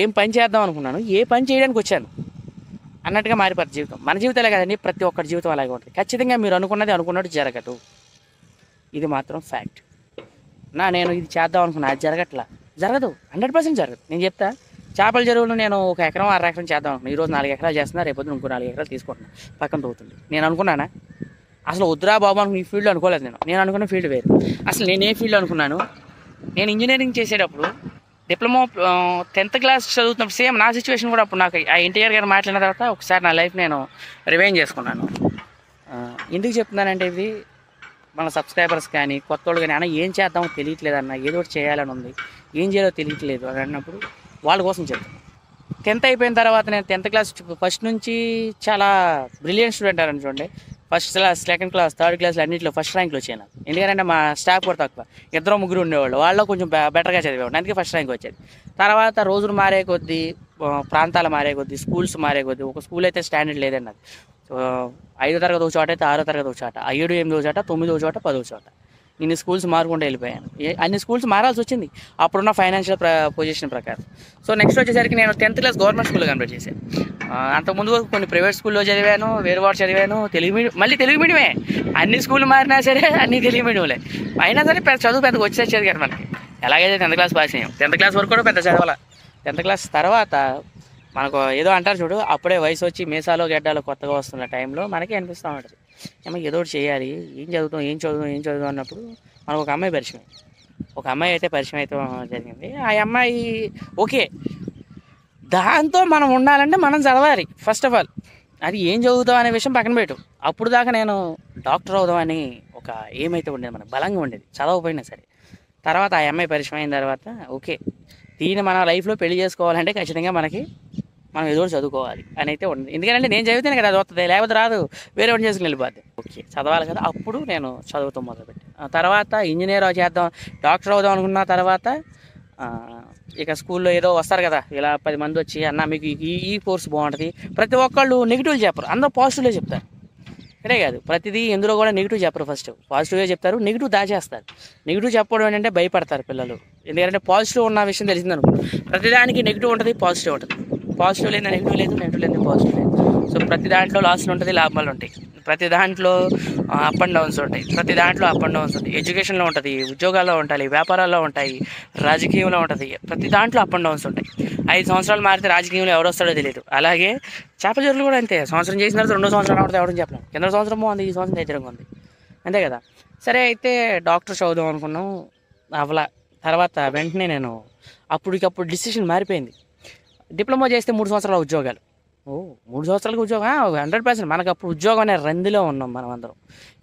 ఏం పని చేద్దాం అనుకున్నాను, ఏ పని చేయడానికి వచ్చాను అన్నట్టుగా మారిపోతుంది జీవితం. మన జీవితాలే కదండి, ప్రతి ఒక్కరి జీవితం అలాగే ఉంటుంది. ఖచ్చితంగా మీరు అనుకున్నట్టు జరగదు, ఇది మాత్రం ఫ్యాక్ట్. నేను ఇది చేద్దాం అనుకున్నా, అది జరగదు, 100% జరగదు. నేను చెప్తా, చేపల చెరువులు నేను 1 ఎకరం 6 ఎకరం చేద్దాం అనుకున్నాను. ఈరోజు 4 ఎకరాలు చేస్తున్నా, రేపొద్దు ఇంకో 4 ఎకరాలు తీసుకుంటున్నాను, పక్కన తోగుతుంది. నేను అనుకున్నానా అసలు వద్దురా బాబు అనుకుని ఈ ఫీల్డ్ అనుకోలేదు. నేను అనుకున్న ఫీల్డ్ వేరు. అసలు నేను ఏ ఫీల్డ్ అనుకున్నాను, నేను ఇంజనీరింగ్ చేసేటప్పుడు డిప్లొమా 10th క్లాస్ చదువుతున్నప్పుడు సేమ్ నా సిచ్యువేషన్ కూడా అప్పుడు నాకు ఆ ఎన్టీఆర్ గారు మాట్లాడిన తర్వాత ఒకసారి నా లైఫ్ నేను రివైండ్ చేసుకున్నాను. ఎందుకు చెప్తున్నానంటే ఇది మన సబ్స్క్రైబర్స్ కానీ కొత్త వాళ్ళు కానీ, అన్న ఏం చేద్దామో తెలియట్లేదు అన్న, ఏదో ఒకటి చేయాలని ఉంది, ఏం చేయాలో తెలియట్లేదు అని అన్నప్పుడు వాళ్ళ కోసం చెప్తాను. 10th అయిపోయిన తర్వాత నేను 10th క్లాస్ ఫస్ట్ నుంచి చాలా బ్రిలియంట్ స్టూడెంట్ అని చూడండి. First class, second class, third క్లాస్లో అన్నింటిలో ఫస్ట్ ర్యాంక్లో వచ్చాను నాకు. ఎందుకంటే మా స్టాఫ్ కూడా తక్కువ, 2-3 ఉండేవాళ్ళు, వాళ్ళు కొంచెం బెటర్గా చదివేవాడు, అందుకే ఫస్ట్ ర్యాంక్ వచ్చేది. తర్వాత రోజులు మారే కొద్దీ, ప్రాంతాలు మారే కొద్దీ, స్కూల్స్ మారే కొద్దీ, ఒక స్కూల్ అయితే స్టాండర్డ్ లేదండి అది. 5వ తరగతి ఒక చోట అయితే 6వ తరగతి ఒక చోట, 7, 8వ చోట, 9వ చోట, 10వ చోట, ఇన్ని స్కూల్స్ మారుకుంటూ వెళ్ళిపోయాను. అన్ని స్కూల్స్ మారాల్సి వచ్చింది అప్పుడున్న ఫైనాన్షియల్ పొజిషన్ ప్రకారం. సో నెక్స్ట్ వచ్చేసరికి నేను 10th క్లాస్ గవర్నమెంట్ స్కూల్లో కంప్లీట్ చేశాను. అంతకుముందు కొన్ని ప్రైవేట్ స్కూల్లో చదివాను, వేరే వాడు చదివాను, తెలుగు మీడియం, మళ్ళీ తెలుగు మీడియమే. అన్ని స్కూళ్ళు మారినా సరే అన్ని తెలుగు మీడియంలే. అయినా సరే చదువు పెద్దగా వచ్చేది కదా మనకి. ఎలాగైతే 10th క్లాస్ పాస్ అయ్యాం. 10th క్లాస్ వరకు కూడా పెద్ద చదవాల. 10th క్లాస్ తర్వాత మనకు ఏదో అంటారు చూడు, అప్పుడే వయసు వచ్చి మీసాలో గడ్డాలు కొత్తగా వస్తున్న టైంలో మనకి అనిపిస్తూ ఉంటుంది, ఏమో ఏదో ఒకటి చేయాలి, ఏం చదువుతాం అన్నప్పుడు మనకు ఒక అమ్మాయి పరిచయం. ఒక అమ్మాయి అయితే పరిచయం అయితే జరిగింది. ఆ అమ్మాయి ఓకే, దాంతో మనం ఉండాలంటే మనం చదవాలి ఫస్ట్ ఆఫ్ ఆల్. అది ఏం చదువుతాం అనే విషయం పక్కన పెట్టు. అప్పుడు దాకా నేను డాక్టర్ అవుదామని ఒక ఏమైతే ఉండేది, మనకు బలంగా ఉండేది చదవకపోయినా సరే. తర్వాత ఆ అమ్మాయి పరిచయం అయిన తర్వాత ఓకే, దీన్ని మన లైఫ్లో పెళ్లి చేసుకోవాలంటే ఖచ్చితంగా మనం ఏదో చదువుకోవాలి అని అయితే ఉంది. ఎందుకంటే నేను చదివితేనే కదా అది వస్తుంది, లేకపోతే రాదు, వేరే ఒకటి చేసుకుని వెళ్ళిపోద్ది. ఓకే చదవాలి కదా, అప్పుడు నేను చదువుతాం మొదలుపెట్టి. తర్వాత ఇంజనీర్ చేద్దాం, డాక్టర్ అవుదాం అనుకున్న తర్వాత ఇక స్కూల్లో ఏదో వస్తారు కదా, ఇలా 10 మంది వచ్చి అన్న మీకు ఈ కోర్స్ బాగుంటుంది, ప్రతి ఒక్కళ్ళు నెగిటివ్లు చెప్పరు, అందరూ పాజిటివ్లే చెప్తారు. ఇదే కాదు, ప్రతిదీ ఎందులో కూడా నెగిటివ్ చెప్పరు, ఫస్ట్ పాజిటివ్గా చెప్తారు, నెగిటివ్ దాచేస్తారు. నెగిటివ్ చెప్పడం ఏంటంటే భయపడతారు పిల్లలు. ఎందుకంటే పాజిటివ్ ఉన్న విషయం తెలిసిందనుకో, ప్రతిదానికి నెగిటివ్ ఉంటుంది, పాజిటివ్ ఉంటుంది. పాజిటివ్ లేదా నెగిటివ్ లేదు, నెగిటివ్ లేదా పాజిటివ్ లేదు. సో ప్రతి దాంట్లో లాస్లు ఉంటుంది, లాభాలు ఉంటాయి. ప్రతి దాంట్లో అప్ అండ్ డౌన్స్ ఉంటాయి. ప్రతి దాంట్లో అప్ అండ్ డౌన్స్ ఉంటాయి. ఎడ్యుకేషన్లో ఉంటుంది, ఉద్యోగాల్లో ఉంటాయి, వ్యాపారాల్లో ఉంటాయి, రాజకీయంలో ఉంటుంది. ప్రతి దాంట్లో అప్ అండ్ డౌన్స్ ఉంటాయి. 5 సంవత్సరాలు మారితే రాజకీయంలో ఎవరు వస్తాడో తెలియదు. అలాగే చేపజరులు కూడా అంతే, సంవత్సరం చేసిన తర్వాత 2వ సంవత్సరం రావడం ఎవరు చెప్పలేం. కింద సంవత్సరం బాగుంది, ఈ సంవత్సరం వ్యతిరేకంగా ఉంది, అంతే కదా. సరే అయితే డాక్టర్ చదువుదాం అనుకున్నాం, అవలా. తర్వాత వెంటనే నేను అప్పటికప్పుడు డిసిషన్ మారిపోయింది. డిప్లొమా చేస్తే 3 సంవత్సరాల ఉద్యోగాలు. 3 సంవత్సరాలకు ఉద్యోగం 100%. మనకు అప్పుడు ఉద్యోగం అనే రందిలో ఉన్నాం మనం అందరం.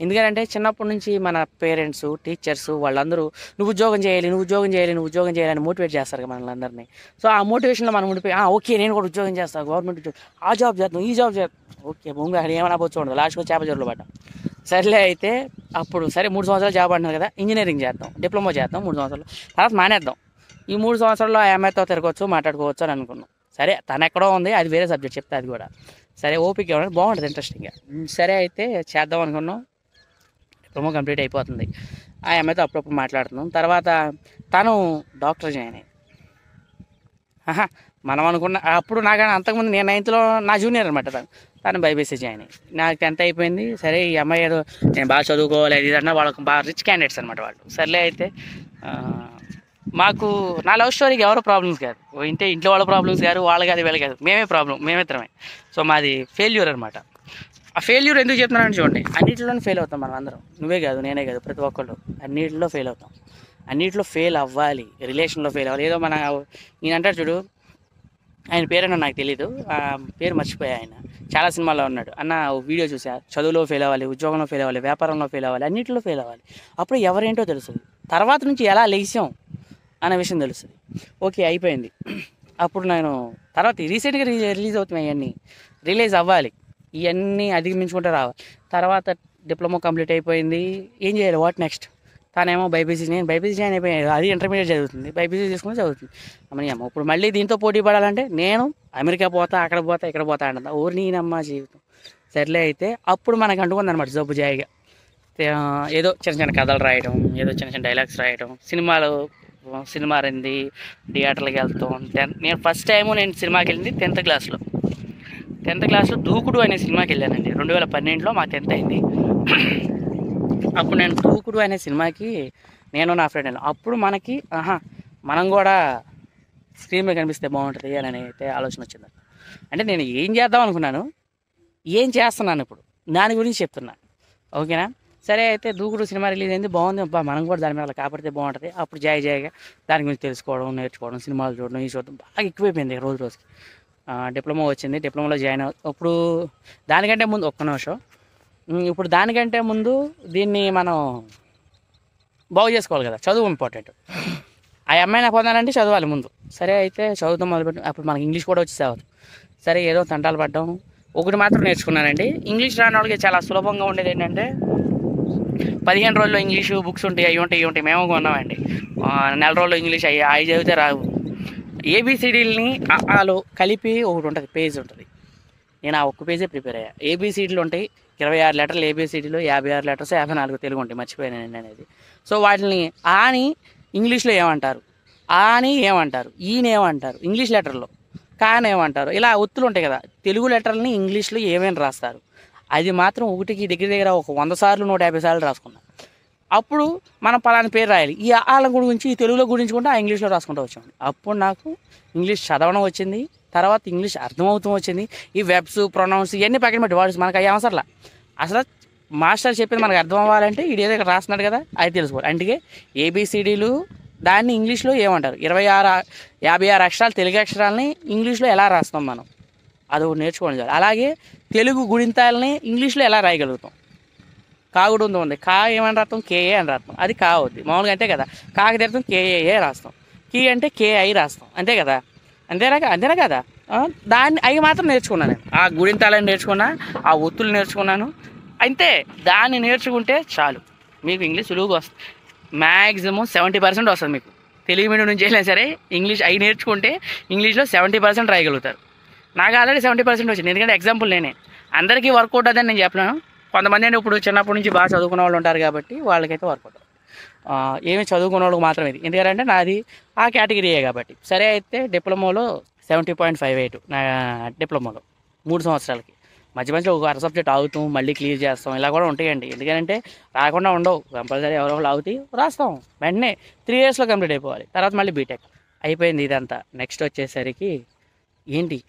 ఎందుకంటే చిన్నప్పటి నుంచి మన పేరెంట్స్, టీచర్స్ వాళ్ళందరూ నువ్వు ఉద్యోగం చేయాలని మోటివేట్ చేస్తారు కదా మనల్ని. సో ఆ మోటివేషన్లో మనం ఉండిపోయి ఓకే నేను కూడా ఉద్యోగం చేస్తాను, గవర్నమెంట్ ఉద్యోగం, ఆ జాబ్ చేద్దాం, ఈ జాబ్ చేద్దాం, ఓకే భూమి అక్కడ ఏమైనా పోవచ్చు ఉండదు, లాస్ట్కి చేపజరులు పడ్డాం. సరేలే అయితే అప్పుడు సరే 3 సంవత్సరాలు జాబ్ అంటున్నారు కదా, ఇంజనీరింగ్ చేద్దాం, డిప్లొమా చేద్దాం 3 సంవత్సరాలు, తర్వాత మానేద్దాం. ఈ 3 సంవత్సరాల్లో ఆ అమ్మాయితో తిరగవచ్చు, మాట్లాడుకోవచ్చు అని అనుకున్నాం. సరే తను ఎక్కడో ఉంది, అది వేరే సబ్జెక్ట్, చెప్తే అది కూడా సరే ఓపిక ఇవ్వడానికి బాగుంటుంది, ఇంట్రెస్టింగ్గా. సరే అయితే చేద్దాం అనుకున్నాం. డిప్లొమా కంప్లీట్ అయిపోతుంది, ఆ అమ్మాయితో అప్పుడప్పుడు మాట్లాడుతున్నాం. తర్వాత తను డాక్టర్ జాయిన్ అయ్యి మనం అనుకున్న అప్పుడు నాకు అంతకుముందు నేను 9th నా జూనియర్ అనమాట. తను బైబీసీ జాయిన్ అయ్యి నాకు 10th అయిపోయింది. సరే ఈ అమ్మాయి ఏదో నేను బాగా చదువుకోవాలి అది అన్నా, వాళ్ళకి బాగా రిచ్ క్యాండిడేట్స్ అనమాట వాళ్ళు. సర్లే అయితే మాకు నా లవ్ స్టోరీకి ఎవరో ప్రాబ్లమ్స్ కాదు, ఇంట్లో వాళ్ళ ప్రాబ్లమ్స్ కాదు, వాళ్ళ కాదు వీళ్ళ కాదు, మేమిద్దరమే. సో మాది ఫెయిల్యూర్ అనమాట. ఆ ఫెయిల్యూర్ ఎందుకు చెప్తున్నానని చూడండి, అన్నింటిలోనే ఫెయిల్ అవుతాం మనం అందరం, నువ్వే కాదు నేనే కాదు, ప్రతి ఒక్కళ్ళు అన్నింటిలో ఫెయిల్ అవుతాం. అన్నింటిలో ఫెయిల్ అవ్వాలి, రిలేషన్లో ఫెయిల్ అవ్వాలి. ఏదో నేను అంటారు చూడు, ఆయన పేరైనా నాకు తెలీదు, పేరు మర్చిపోయా, ఆయన చాలా సినిమాల్లో ఉన్నాడు. అన్న వీడియో చూసా, చదువులో ఫెయిల్ అవ్వాలి, ఉద్యోగంలో ఫెయిల్ అవ్వాలి, వ్యాపారంలో ఫెయిల్ అవ్వాలి, అన్నింటిలో ఫెయిల్ అవ్వాలి, అప్పుడు ఎవరేంటో తెలుస్తుంది. తర్వాత నుంచి ఎలా లేచాం అనే విషయం తెలుస్తుంది. ఓకే అయిపోయింది. అప్పుడు నేను తర్వాత రీసెంట్గా రిలీజ్ అవుతున్నాయి, ఇవన్నీ రిలీజ్ అవ్వాలి, ఇవన్నీ అధిగమించుకుంటే రావాలి. తర్వాత డిప్లొమా కంప్లీట్ అయిపోయింది, ఏం చేయాలి, వాట్ నెక్స్ట్. తనేమో నేను బైపీసీ జాయిన్ అయిపోయాను, అది ఇంటర్మీడియట్ చదువుతుంది, బైపీసీ తీసుకుని చదువుతుంది. అమ్మా ఇప్పుడు మళ్ళీ దీంతో పోటీ పడాలంటే నేను అమెరికా పోతా, అక్కడ పోతా, ఇక్కడ పోతా అంటుందా, ఓరి నేనమ్మా జీవితం. సర్లే అయితే అప్పుడు మనకు అంటుకుంది అనమాట జబ్బు జాయిగా. ఏదో చిన్న చిన్న కథలు రాయడం, ఏదో చిన్న చిన్న డైలాగ్స్ రాయడం, సినిమా రంది, థియేటర్లకు వెళ్తాం. నేను ఫస్ట్ టైము నేను సినిమాకి వెళ్ళింది 10th క్లాస్లో. 10th క్లాస్లో దూకుడు అనే సినిమాకి వెళ్ళానండి. 2012లో మా 10th అయింది. అప్పుడు నేను దూకుడు అనే సినిమాకి నేను నా ఫ్రెండ్ వెళ్ళాను. అప్పుడు మనకి మనం కూడా స్క్రీన్ మీద కనిపిస్తే బాగుంటుంది అని అయితే ఆలోచన వచ్చింది. అంటే నేను ఏం చేద్దాం అనుకున్నాను, ఏం చేస్తున్నాను ఇప్పుడు దాని గురించి చెప్తున్నాను, ఓకేనా. సరే అయితే దూకుడు సినిమా రిలీజ్ అయింది, బాగుంది, మనం కూడా దాని మీద అలా కాపాడితే బాగుంటుంది. అప్పుడు జాయిగా దాని గురించి తెలుసుకోవడం, నేర్చుకోవడం, సినిమాలు చూడడం, ఈ చూడడం బాగా ఎక్కువైపోయింది రోజుకి. డిప్లొమా వచ్చింది, డిప్లొమాలో జాయిన్ ఇప్పుడు దానికంటే ముందు ఒక్క నిమిషం, ఇప్పుడు దానికంటే ముందు దీన్ని మనం బాగు చేసుకోవాలి కదా, చదువు ఇంపార్టెంట్. ఆ అమ్మాయిని పొందాలంటే చదవాలి ముందు. సరే అయితే చదువుతాం మొదలుపెట్టి అప్పుడు మనకి ఇంగ్లీష్ కూడా వచ్చేసేవారు. సరే ఏదో తంటాలు పడ్డాం. ఒకటి మాత్రం నేర్చుకున్నానండి, ఇంగ్లీష్ రాని వాళ్ళకి చాలా సులభంగా ఉండేది ఏంటంటే 15 రోజుల్లో ఇంగ్లీషు బుక్స్ ఉంటాయి, అవి ఉంటాయి. మేము కొన్నామండి. నెల రోజుల్లో ఇంగ్లీష్ అవి చదివితే రావు. ఏబిసిడీలని ఆలో కలిపి ఒకటి ఉంటుంది, పేజ్ ఉంటుంది. నేను ఆ ఒక్క పేజే ప్రిపేర్ అయ్యా. ఏబిసిడీలు ఉంటాయి 26 లెటర్లు, ఏబిసిడీలు 56 లెటర్స్, 54 తెలుగు ఉంటాయి. మర్చిపోయాను అనేది. సో వాటిని ఆని ఇంగ్లీష్లో ఏమంటారు, ఆని ఏమంటారు, ఈయన ఏమంటారు ఇంగ్లీష్ లెటర్లో, కాని ఏమంటారు, ఇలా ఒత్తులు ఉంటాయి కదా. తెలుగు లెటర్లని ఇంగ్లీష్లో ఏమేమి రాస్తారు అది మాత్రం ఒకటికి దగ్గర ఒక 100 సార్లు 150 సార్లు రాసుకున్నాం. అప్పుడు మనం పలానా పేరు రాయాలి. ఈ వాళ్ళ గురించి ఈ తెలుగులో గురించి కూడా ఆ ఇంగ్లీష్లో రాసుకుంటూ వచ్చాం. అప్పుడు నాకు ఇంగ్లీష్ చదవడం వచ్చింది, తర్వాత ఇంగ్లీష్ అర్థమవుతూ వచ్చింది. ఈ వెబ్స్ ప్రొనౌన్స్ ఇవన్నీ పక్కన పెట్టి వర్డ్స్ మనకు అవి అవసరంలా. అసలు మాస్టర్ చెప్పింది మనకు అర్థం అవ్వాలంటే ఇది ఏదో ఇక్కడ రాస్తున్నాడు కదా అది తెలుసుకోవాలి. అందుకే ఏబిసిడీలు దాన్ని ఇంగ్లీష్లో ఏమంటారు, 56 అక్షరాలు తెలుగు అక్షరాలని ఇంగ్లీష్లో ఎలా రాస్తాం మనం, అది నేర్చుకోవడం చాలు. అలాగే తెలుగు గుణింతాలని ఇంగ్లీష్లో ఎలా రాయగలుగుతాం. కాగుడు ఉంది, కా ఏమని రాస్తాం, కేఏ అని రాస్తాం. అది కా అవుద్ది మామూలుగా, అంతే కదా. కాకి తెరుతాం కేఏఏ రాస్తాం, కీ అంటే కేఐ రాస్తాం, అంతే కదా. అంతేనా కదా. దాన్ని అవి మాత్రం నేర్చుకున్నాను నేను. ఆ గుణింతాలని నేర్చుకున్నా, ఆ ఒత్తులు నేర్చుకున్నాను, అంతే. దాన్ని నేర్చుకుంటే చాలు మీకు ఇంగ్లీష్ సులువుగా వస్తుంది. మ్యాక్సిమం 70% వస్తుంది మీకు. తెలుగు మీడియం నుంచి అయినా సరే ఇంగ్లీష్ అవి నేర్చుకుంటే ఇంగ్లీష్లో 70% రాయగలుగుతారు. నాకు ఆల్రెడీ 70% వచ్చింది, ఎందుకంటే ఎగ్జాంపుల్ నేనే. అందరికీ వర్కౌట్ అదని నేను చెప్పలేను. కొంతమంది అంటే ఇప్పుడు చిన్నప్పటి నుంచి బాగా చదువుకున్న వాళ్ళు ఉంటారు కాబట్టి వాళ్ళకైతే వర్కౌట్. ఏమి చదువుకున్న వాళ్ళకి మాత్రం ఇది, ఎందుకంటే నాది ఆ కేటగిరీయే కాబట్టి. సరే అయితే డిప్లొమాలో 70.58 నా డిప్లొమాలో 3 సంవత్సరాలకి. మధ్యలో ఒక అర సబ్జెక్ట్ ఆగుతాం, మళ్ళీ క్లియర్ చేస్తాం, ఇలా కూడా ఉంటాయండి. ఎందుకంటే రాకుండా ఉండవు, కంపల్సరీ ఎవరో ఆగుతాయి, రాస్తాం వెంటనే 3 ఇయర్స్లో కంప్లీట్ అయిపోవాలి. తర్వాత మళ్ళీ బీటెక్ అయిపోయింది ఇదంతా. నెక్స్ట్ వచ్చేసరికి ఏంటి,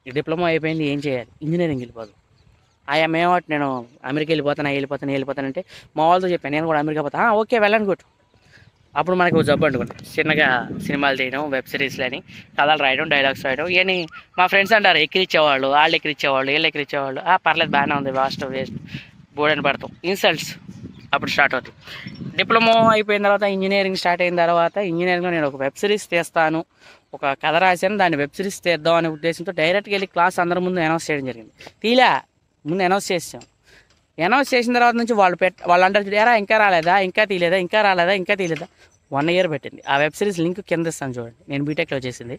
డిప్లొమా అయిపోయింది, ఏం చేయాలి, ఇంజనీరింగ్ వెళ్ళిపోదు. మేమోటి నేను అమెరికా వెళ్ళిపోతానంటే మా వాళ్ళతో చెప్పాను, నేను కూడా అమెరికా పోతా. ఓకే వెళ్ళండి కొట్టు. అప్పుడు మనకు జబ్బు అనుకోండి, చిన్నగా సినిమాలు తీయడం, వెబ్ సిరీస్లని, కథలు రాయడం, డైలాగ్స్ రాయడం. ఇవన్నీ మా ఫ్రెండ్స్ అంటారు ఎక్కిరిచ్చేవాళ్ళు, వీళ్ళు ఎక్కిరిచ్చేవాళ్ళు. పర్లేదు బాగానే ఉంది, వేస్ట్ బోర్డని పడతాం, ఇన్సల్ట్స్ అప్పుడు స్టార్ట్ అవుతాయి. డిప్లొమా అయిపోయిన తర్వాత ఇంజనీరింగ్ స్టార్ట్ అయిన తర్వాత ఇంజనీరింగ్లో నేను ఒక వెబ్ సిరీస్ తీస్తాను, ఒక కథ రాశాను, దాన్ని వెబ్ సిరీస్ తీద్దాం అనే ఉద్దేశంతో డైరెక్ట్గా వెళ్ళి క్లాస్ అందరి ముందు అనౌన్స్ చేయడం జరిగింది. ముందు అనౌన్స్ చేసిన తర్వాత నుంచి వాళ్ళు అంటారు, ఎరా ఇంకా రాలేదా, ఇంకా తీయలేదా. 1 ఇయర్ పెట్టింది. ఆ వెబ్ సిరీస్ లింక్ కింద ఇస్తాను చూడండి, నేను బీటెక్లో చేసింది.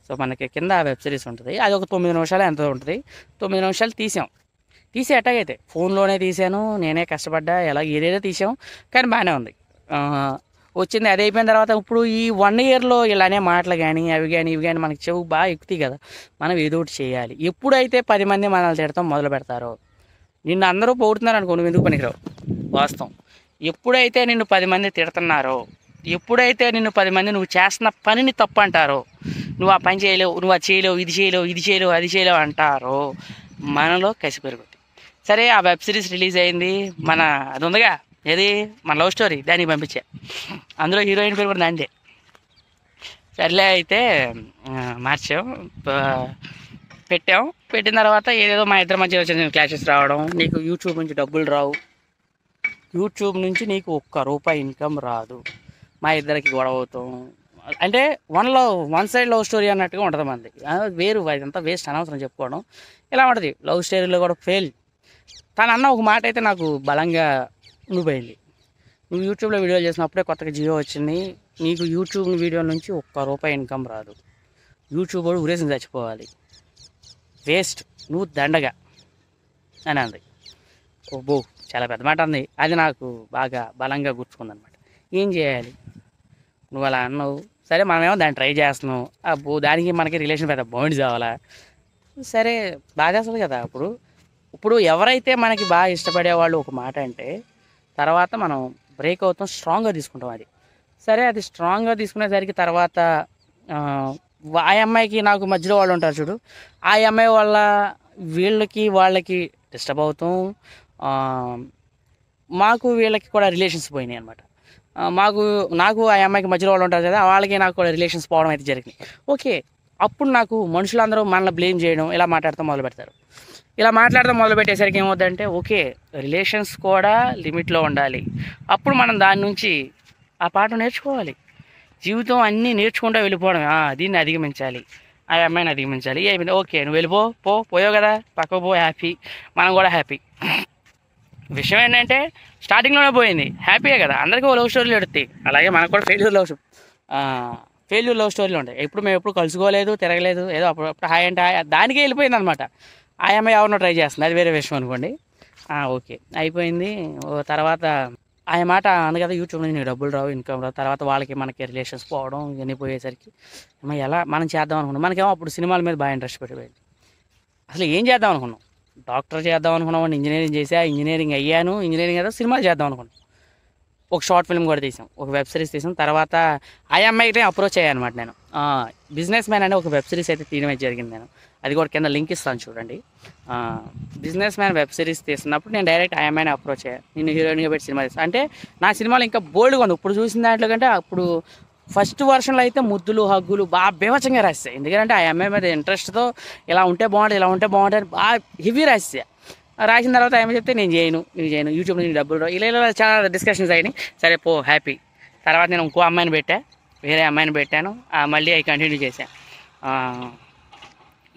సో మనకి కింద ఆ వెబ్ సిరీస్ ఉంటుంది, అది ఒక 9 నిమిషాలు ఎంత ఉంటుంది. 9 నిమిషాలు తీసి ఎట్టాగైతే ఫోన్లోనే తీసాను, నేనే కష్టపడ్డా, ఏదేదో తీసాం, కానీ బాగానే ఉంది. వచ్చింది. అది అయిపోయిన తర్వాత ఇప్పుడు ఈ 1 ఇయర్లో ఇలానే మాటలు కానీ ఇవి కానీ మనకి చెవు బాగా ఎక్కుతాయి కదా, మనం ఏదో ఒకటి చేయాలి. ఎప్పుడైతే 10 మంది మనల్ని తిడతాం మొదలు పెడతారో, నిన్ను అందరూ పొగుడుతున్నారు అనుకో, నువ్వు ఎందుకు పనికిరావు. వాస్తవం. ఎప్పుడైతే నిన్ను 10 మంది తిడుతున్నారో, ఎప్పుడైతే నిన్ను 10 మంది నువ్వు చేస్తున్న పనిని తప్పు అంటారో, నువ్వు ఆ పని చేయలేవు, నువ్వు అది చేయలేవు, అది చేయలేవు అంటారో, మనలో కసి పెరుగుతుంది. సరే ఆ వెబ్ సిరీస్ రిలీజ్ అయింది, అది ఉందిగా, ఏది మన లవ్ స్టోరీ, దానికి పంపించా. అందులో హీరోయిన్ పేరు కూడా దాందే. సర్లే అయితే మార్చాం, పెట్టిన తర్వాత ఏదేదో మా ఇద్దరి మధ్య వచ్చిన క్లాషెస్ రావడం, నీకు యూట్యూబ్ నుంచి డబ్బులు రావు, యూట్యూబ్ నుంచి నీకు ₹1 ఇన్కమ్ రాదు, మా ఇద్దరికి గొడవ అవుతాం. అంటే వన్ సైడ్ లవ్ స్టోరీ అన్నట్టుగా ఉంటుంది మంది. వేరు, అదంతా వేస్ట్, అనవసరం చెప్పుకోవడం. ఇలా ఉంటుంది లవ్ స్టోరీలో కూడా ఫెయిల్. తను అన్న ఒక మాట అయితే నాకు బలంగా ఉండిపోయింది, నువ్వు యూట్యూబ్లో వీడియోలు చేసినప్పుడే కొత్తగా జియో వచ్చింది, నీకు యూట్యూబ్ వీడియోల నుంచి ₹1 ఇన్కమ్ రాదు, యూట్యూబ్ కూడా ఉరేసి చచ్చిపోవాలి, వేస్ట్, నువ్వు దండగా అని అంది. ఓ చాలా పెద్ద మాట అంది. అది నాకు బాగా బలంగా గుర్తుకుందనమాట. ఏం చేయాలి, నువ్వు అలా అన్నావు, సరే మనమేమో దాన్ని ట్రై చేస్తున్నాం, దానికి మనకి రిలేషన్ పెద్ద బాండ్స్ కావాలా, సరే బాగా అసలు కదా. ఇప్పుడు ఎవరైతే మనకి బాగా ఇష్టపడేవాళ్ళు ఒక మాట అంటే తర్వాత మనం బ్రేక్ అవుతాం, స్ట్రాంగ్గా తీసుకుంటాం. అది సరే, అది స్ట్రాంగ్గా తీసుకునేసరికి తర్వాత ఆ అమ్మాయికి నాకు మధ్యలో వాళ్ళు ఉంటారు చూడు, ఆ అమ్మాయి వల్ల వాళ్ళకి డిస్టర్బ్ అవుతాం, మాకు వీళ్ళకి కూడా రిలేషన్స్ పోయినాయి అనమాట. నాకు ఆ అమ్మాయికి మధ్యలో వాళ్ళు ఉంటారు కదా, వాళ్ళకి నాకు కూడా రిలేషన్స్ పోవడం అయితే జరిగింది. ఓకే, అప్పుడు నాకు మనుషులందరూ మనల్ని బ్లేమ్ చేయడం, ఇలా మాట్లాడతాం మొదలు పెడతారు. ఇలా మాట్లాడడం మొదలు పెట్టేసరికి ఏమవుతుందంటే, ఓకే రిలేషన్స్ కూడా లిమిట్లో ఉండాలి. అప్పుడు మనం దాని నుంచి ఆ పాఠం నేర్చుకోవాలి. జీవితం అన్నీ నేర్చుకుంటూ వెళ్ళిపోవడం, దీన్ని అధిగమించాలి, ఆ అమ్మాయిని అధిగమించాలి, అయిపోయింది, ఓకే నువ్వు వెళ్ళిపో, పోయావు కదా, పక్కకు పో, హ్యాపీ, మనం కూడా హ్యాపీ. విషయం ఏంటంటే స్టార్టింగ్లోనే పోయింది, హ్యాపీయే కదా, అందరికీ లవ్ స్టోరీలు ఎడుతాయి, అలాగే మనకు కూడా ఫెయిల్యూర్ లవ్ స్టోరీలు ఉంటాయి. మేము ఎప్పుడు కలుసుకోలేదు, తిరగలేదు, ఏదో అప్పుడు హాయ్ అంటే హాయ్, దానికే వెళ్ళిపోయింది అనమాట. ఆ అమ్మాయి ఎవరినో ట్రై చేస్తుంది, అది వేరే విషయం అనుకోండి. ఓకే అయిపోయింది. తర్వాత ఆ మాట అందు కదా, యూట్యూబ్ నుంచి నీకు డబ్బులు రావు, ఇన్కమ్ రావు, తర్వాత వాళ్ళకి మనకి రిలేషన్స్ పోవడం, ఇవన్నీ పోయేసరికి ఎలా మనం చేద్దాం అనుకున్నాం. మనకేమో అప్పుడు సినిమాల మీద బాగా ఇంట్రెస్ట్ పెట్టిపోయింది. అసలు ఏం చేద్దాం అనుకున్నాం, డాక్టర్ చేద్దాం అనుకున్నాం, ఇంజనీరింగ్ చేసా, ఇంజనీరింగ్ అయ్యాను, ఇంజనీరింగ్ ఏదో సినిమాలు చేద్దాం అనుకున్నాం. ఒక షార్ట్ ఫిల్మ్ కూడా తీసాం, ఒక వెబ్ సిరీస్ తీసాం. తర్వాత ఆ అమ్మాయికి అప్రోచ్ అయ్యాను అనమాట నేను. బిజినెస్ మ్యాన్ అనే ఒక వెబ్ సిరీస్ అయితే తీయడం జరిగింది నేను, అది కూడా కింద లింక్ ఇస్తాను చూడండి. బిజినెస్ మ్యాన్ వెబ్ సిరీస్ తీస్తున్నప్పుడు నేను డైరెక్ట్ ఆ అమ్మాయిని అప్రోచ్ అయ్యాను, నేను హీరోయిన్గా పెట్టి సినిమా తీస్తాను అంటే. నా సినిమాలు ఇంకా బోల్డ్గా ఉంది, ఇప్పుడు చూసిన దాంట్లో కంటే అప్పుడు ఫస్ట్ వర్షన్లో అయితే ముద్దులు హగ్గులు బాగా బీభత్సంగా రాస్తాయి. ఎందుకంటే ఆ అమ్మాయి మీద ఇంట్రెస్ట్తో ఇలా ఉంటే బాగుంటుంది, ఇలా ఉంటే బాగుంటుంది బాగా హెవీ రాస్తాయి. రాసిన తర్వాత ఏమో చెప్తే నేను చేయను యూట్యూబ్ నుంచి డబ్బులు రావు, ఇలా చాలా డిస్కషన్స్ అయినాయి. సరే పో హ్యాపీ. తర్వాత నేను ఇంకో అమ్మాయిని వేరే అమ్మాయిని పెట్టాను, మళ్ళీ అవి కంటిన్యూ చేశాను.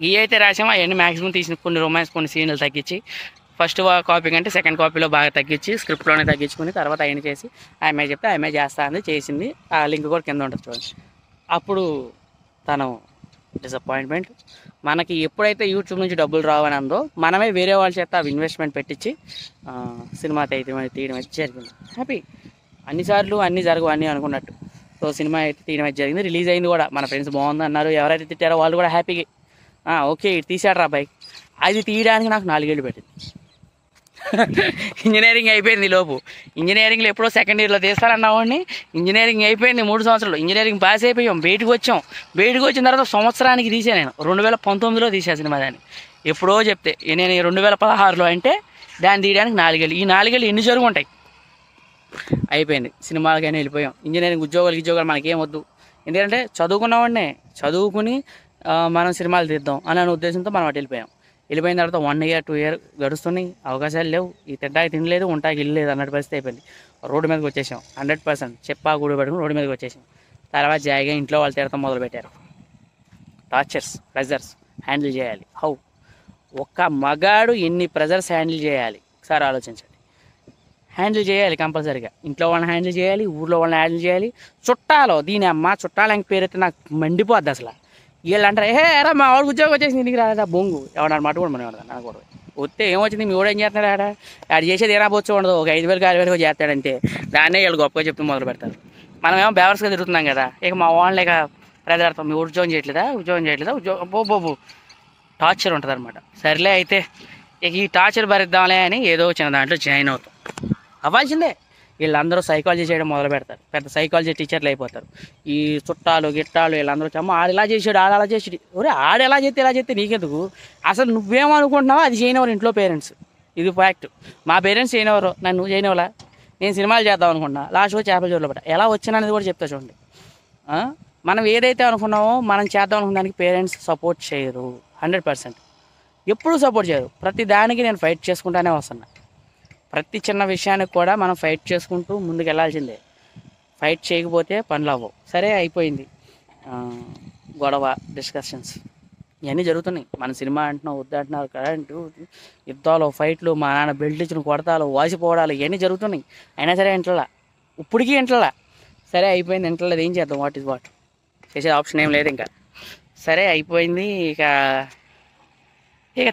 ఈ అయితే రాసామో అవన్నీ మ్యాక్సిమం తీసిన కొన్ని రొమాన్స్, కొన్ని సీన్లు తగ్గించి, ఫస్ట్ కాపీ కంటే సెకండ్ కాపీలో బాగా తగ్గించి, స్క్రిప్ట్లోనే తగ్గించుకుని తర్వాత అయిన చేసి ఆ అమ్మాయి చెప్తే ఆ అమ్మాయి చేస్తా అని చేసింది. ఆ లింక్ కూడా కింద ఉంటుంది చూడండి. అప్పుడు తను డిసప్పాయింట్మెంట్. మనకి ఎప్పుడైతే యూట్యూబ్ నుంచి డబ్బులు రావని అందో మనమే వేరే వాళ్ళ చేత ఇన్వెస్ట్మెంట్ పెట్టించి సినిమా తీయడం అయితే జరిగింది. హ్యాపీ. అన్నిసార్లు అన్నీ జరగవు అన్నీ అనుకున్నట్టు. సో సినిమా అయితే తీయడం అయితే జరిగింది, రిలీజ్ అయింది కూడా. మన ఫ్రెండ్స్ బాగుంది అన్నారు, ఎవరైతే తిట్టారో వాళ్ళు కూడా హ్యాపీగా ఓకే ఇటు తీసాడు రా బైక్. అది తీయడానికి నాకు 4 ఏళ్ళు పెట్టింది. ఇంజనీరింగ్ అయిపోయింది లోపు. ఇంజనీరింగ్లో ఎప్పుడో సెకండ్ ఇయర్లో తీస్తారన్నవాడిని, ఇంజనీరింగ్ అయిపోయింది 3 సంవత్సరాలు. ఇంజనీరింగ్ పాస్ అయిపోయాం, బయటకు వచ్చిన తర్వాత సంవత్సరానికి తీసాను నేను. 2019లో తీసాను సినిమా. దాన్ని ఎప్పుడో చెప్తే నేను 2016లో అంటే దాన్ని తీయడానికి 4 ఏళ్ళు. ఈ 4 ఏళ్ళు ఎన్ని జరుగుంటాయి. అయిపోయింది, సినిమాలకైనా వెళ్ళిపోయాం. ఇంజనీరింగ్ ఉద్యోగాలు మనకేం వద్దు, ఎందుకంటే చదువుకున్నవాడినే, చదువుకుని మనం సినిమాలు తీద్దాం అనే ఉద్దేశంతో మనం అటు వెళ్ళిపోయిన తర్వాత 1 year 2 year గడుస్తున్నాయి, అవకాశాలు లేవు, ఈ తింటాకి తినలేదు, ఉంటాకి ఇల్లు లేదు అన్నట్టు పరిస్థితి అయిపోయింది. రోడ్డు మీదకి వచ్చేసాం 100%. చెప్పా గూడు పెట్టుకుని రోడ్డు మీదకి వచ్చేసాం. తర్వాత జాయిగా ఇంట్లో వాళ్ళు తిడతాం మొదలుపెట్టారు. టార్చర్స్, ప్రెజర్స్ హ్యాండిల్ చేయాలి. ఒక్క మగాడు ఎన్ని ప్రెజర్స్ హ్యాండిల్ చేయాలి ఒకసారి ఆలోచించండి. హ్యాండిల్ చేయాలి కంపల్సరీగా. ఇంట్లో వాళ్ళని హ్యాండిల్ చేయాలి, ఊళ్ళో వాళ్ళని హ్యాండిల్ చేయాలి, చుట్టాలు దీని అమ్మ చుట్టాలని పేరైతే నాకు మండిపోద్ది అసలు. వీళ్ళు అంటారు ఎరా మా వాడికి ఉద్యోగం వచ్చేసి ఇంటికి రాదా బొంగు ఎవడన్నా మాట కూడా మనం నాకు కూడా వస్తే ఏమొచ్చింది, మీ వాడు ఏం చేస్తున్నాడు, ఆడ చేసేది ఏనా బొచ్చు ఉండదు, ఒక 5,000 6,000 చేస్తాడంటే దాన్నే వీళ్ళు గొప్పగా చెప్తూ మొదలు పెడతారు. మనమేమో బేవర్స్గా తిరుగుతున్నాం కదా. ఇక మా వాళ్ళని ఇక ప్రజాడతాం, మీ ఉద్యోగం చేయట్లేదా బోబు టార్చర్ ఉంటుంది అనమాట. సర్లే అయితే ఇక ఈ టార్చర్ భరిద్దాంలే అని ఏదో చిన్న దాంట్లో జాయిన్ అవుతాం. అవ్వాల్సిందే. వీళ్ళందరూ సైకాలజీ చేయడం మొదలు పెడతారు, పెద్ద సైకాలజీ టీచర్లు అయిపోతారు. ఈ చుట్టాలు గిట్టాలు వీళ్ళందరూ అమ్మ ఆడు ఇలా చేసాడు, ఆడు అలా చేసాడు, ఒరే ఆడు ఎలా చేస్తే నీకెందుకు, అసలు నువ్వేమనుకుంటున్నావో అది చేయనివారు ఇంట్లో పేరెంట్స్. ఇది ఫ్యాక్ట్. మా పేరెంట్స్ చేయనివారు, నన్ను చేయనివ్వలా. నేను సినిమాలు చేద్దాం అనుకున్నా, లాస్ట్గా చేపల జోరులో పడ్డా. ఎలా వచ్చినది కూడా చెప్తా చూడండి. మనం ఏదైతే అనుకున్నామో మనం చేద్దాం అనుకున్న దానికి పేరెంట్స్ సపోర్ట్ చేయరు, 100%. ఎప్పుడూ సపోర్ట్ చేయరు. ప్రతి దానికి నేను ఫైట్ చేసుకుంటానే వస్తున్నా. ప్రతి చిన్న విషయానికి కూడా మనం ఫైట్ చేసుకుంటూ ముందుకు వెళ్ళాల్సిందే. ఫైట్ చేయకపోతే పనులు అవ్వవు. సరే అయిపోయింది, గొడవ డిస్కషన్స్ ఇవన్నీ జరుగుతున్నాయి. మన సినిమా అంటున్నావు, వద్దంటున్నారు, కరెంటు యుద్ధాలు, ఫైట్లు, మా నాన్న బెల్ట్ ఇచ్చిన కొడతాలు, వాసిపోవడాలు ఇవన్నీ జరుగుతున్నాయి. అయినా సరే ఇంట్లా ఇప్పటికీ ఇంట్లా. సరే అయిపోయింది, ఇంట్లో ఏం చేద్దాం, వాట్ ఈజ్ వాట్, చేసే ఆప్షన్ ఏం లేదు ఇంకా. సరే అయిపోయింది, ఇక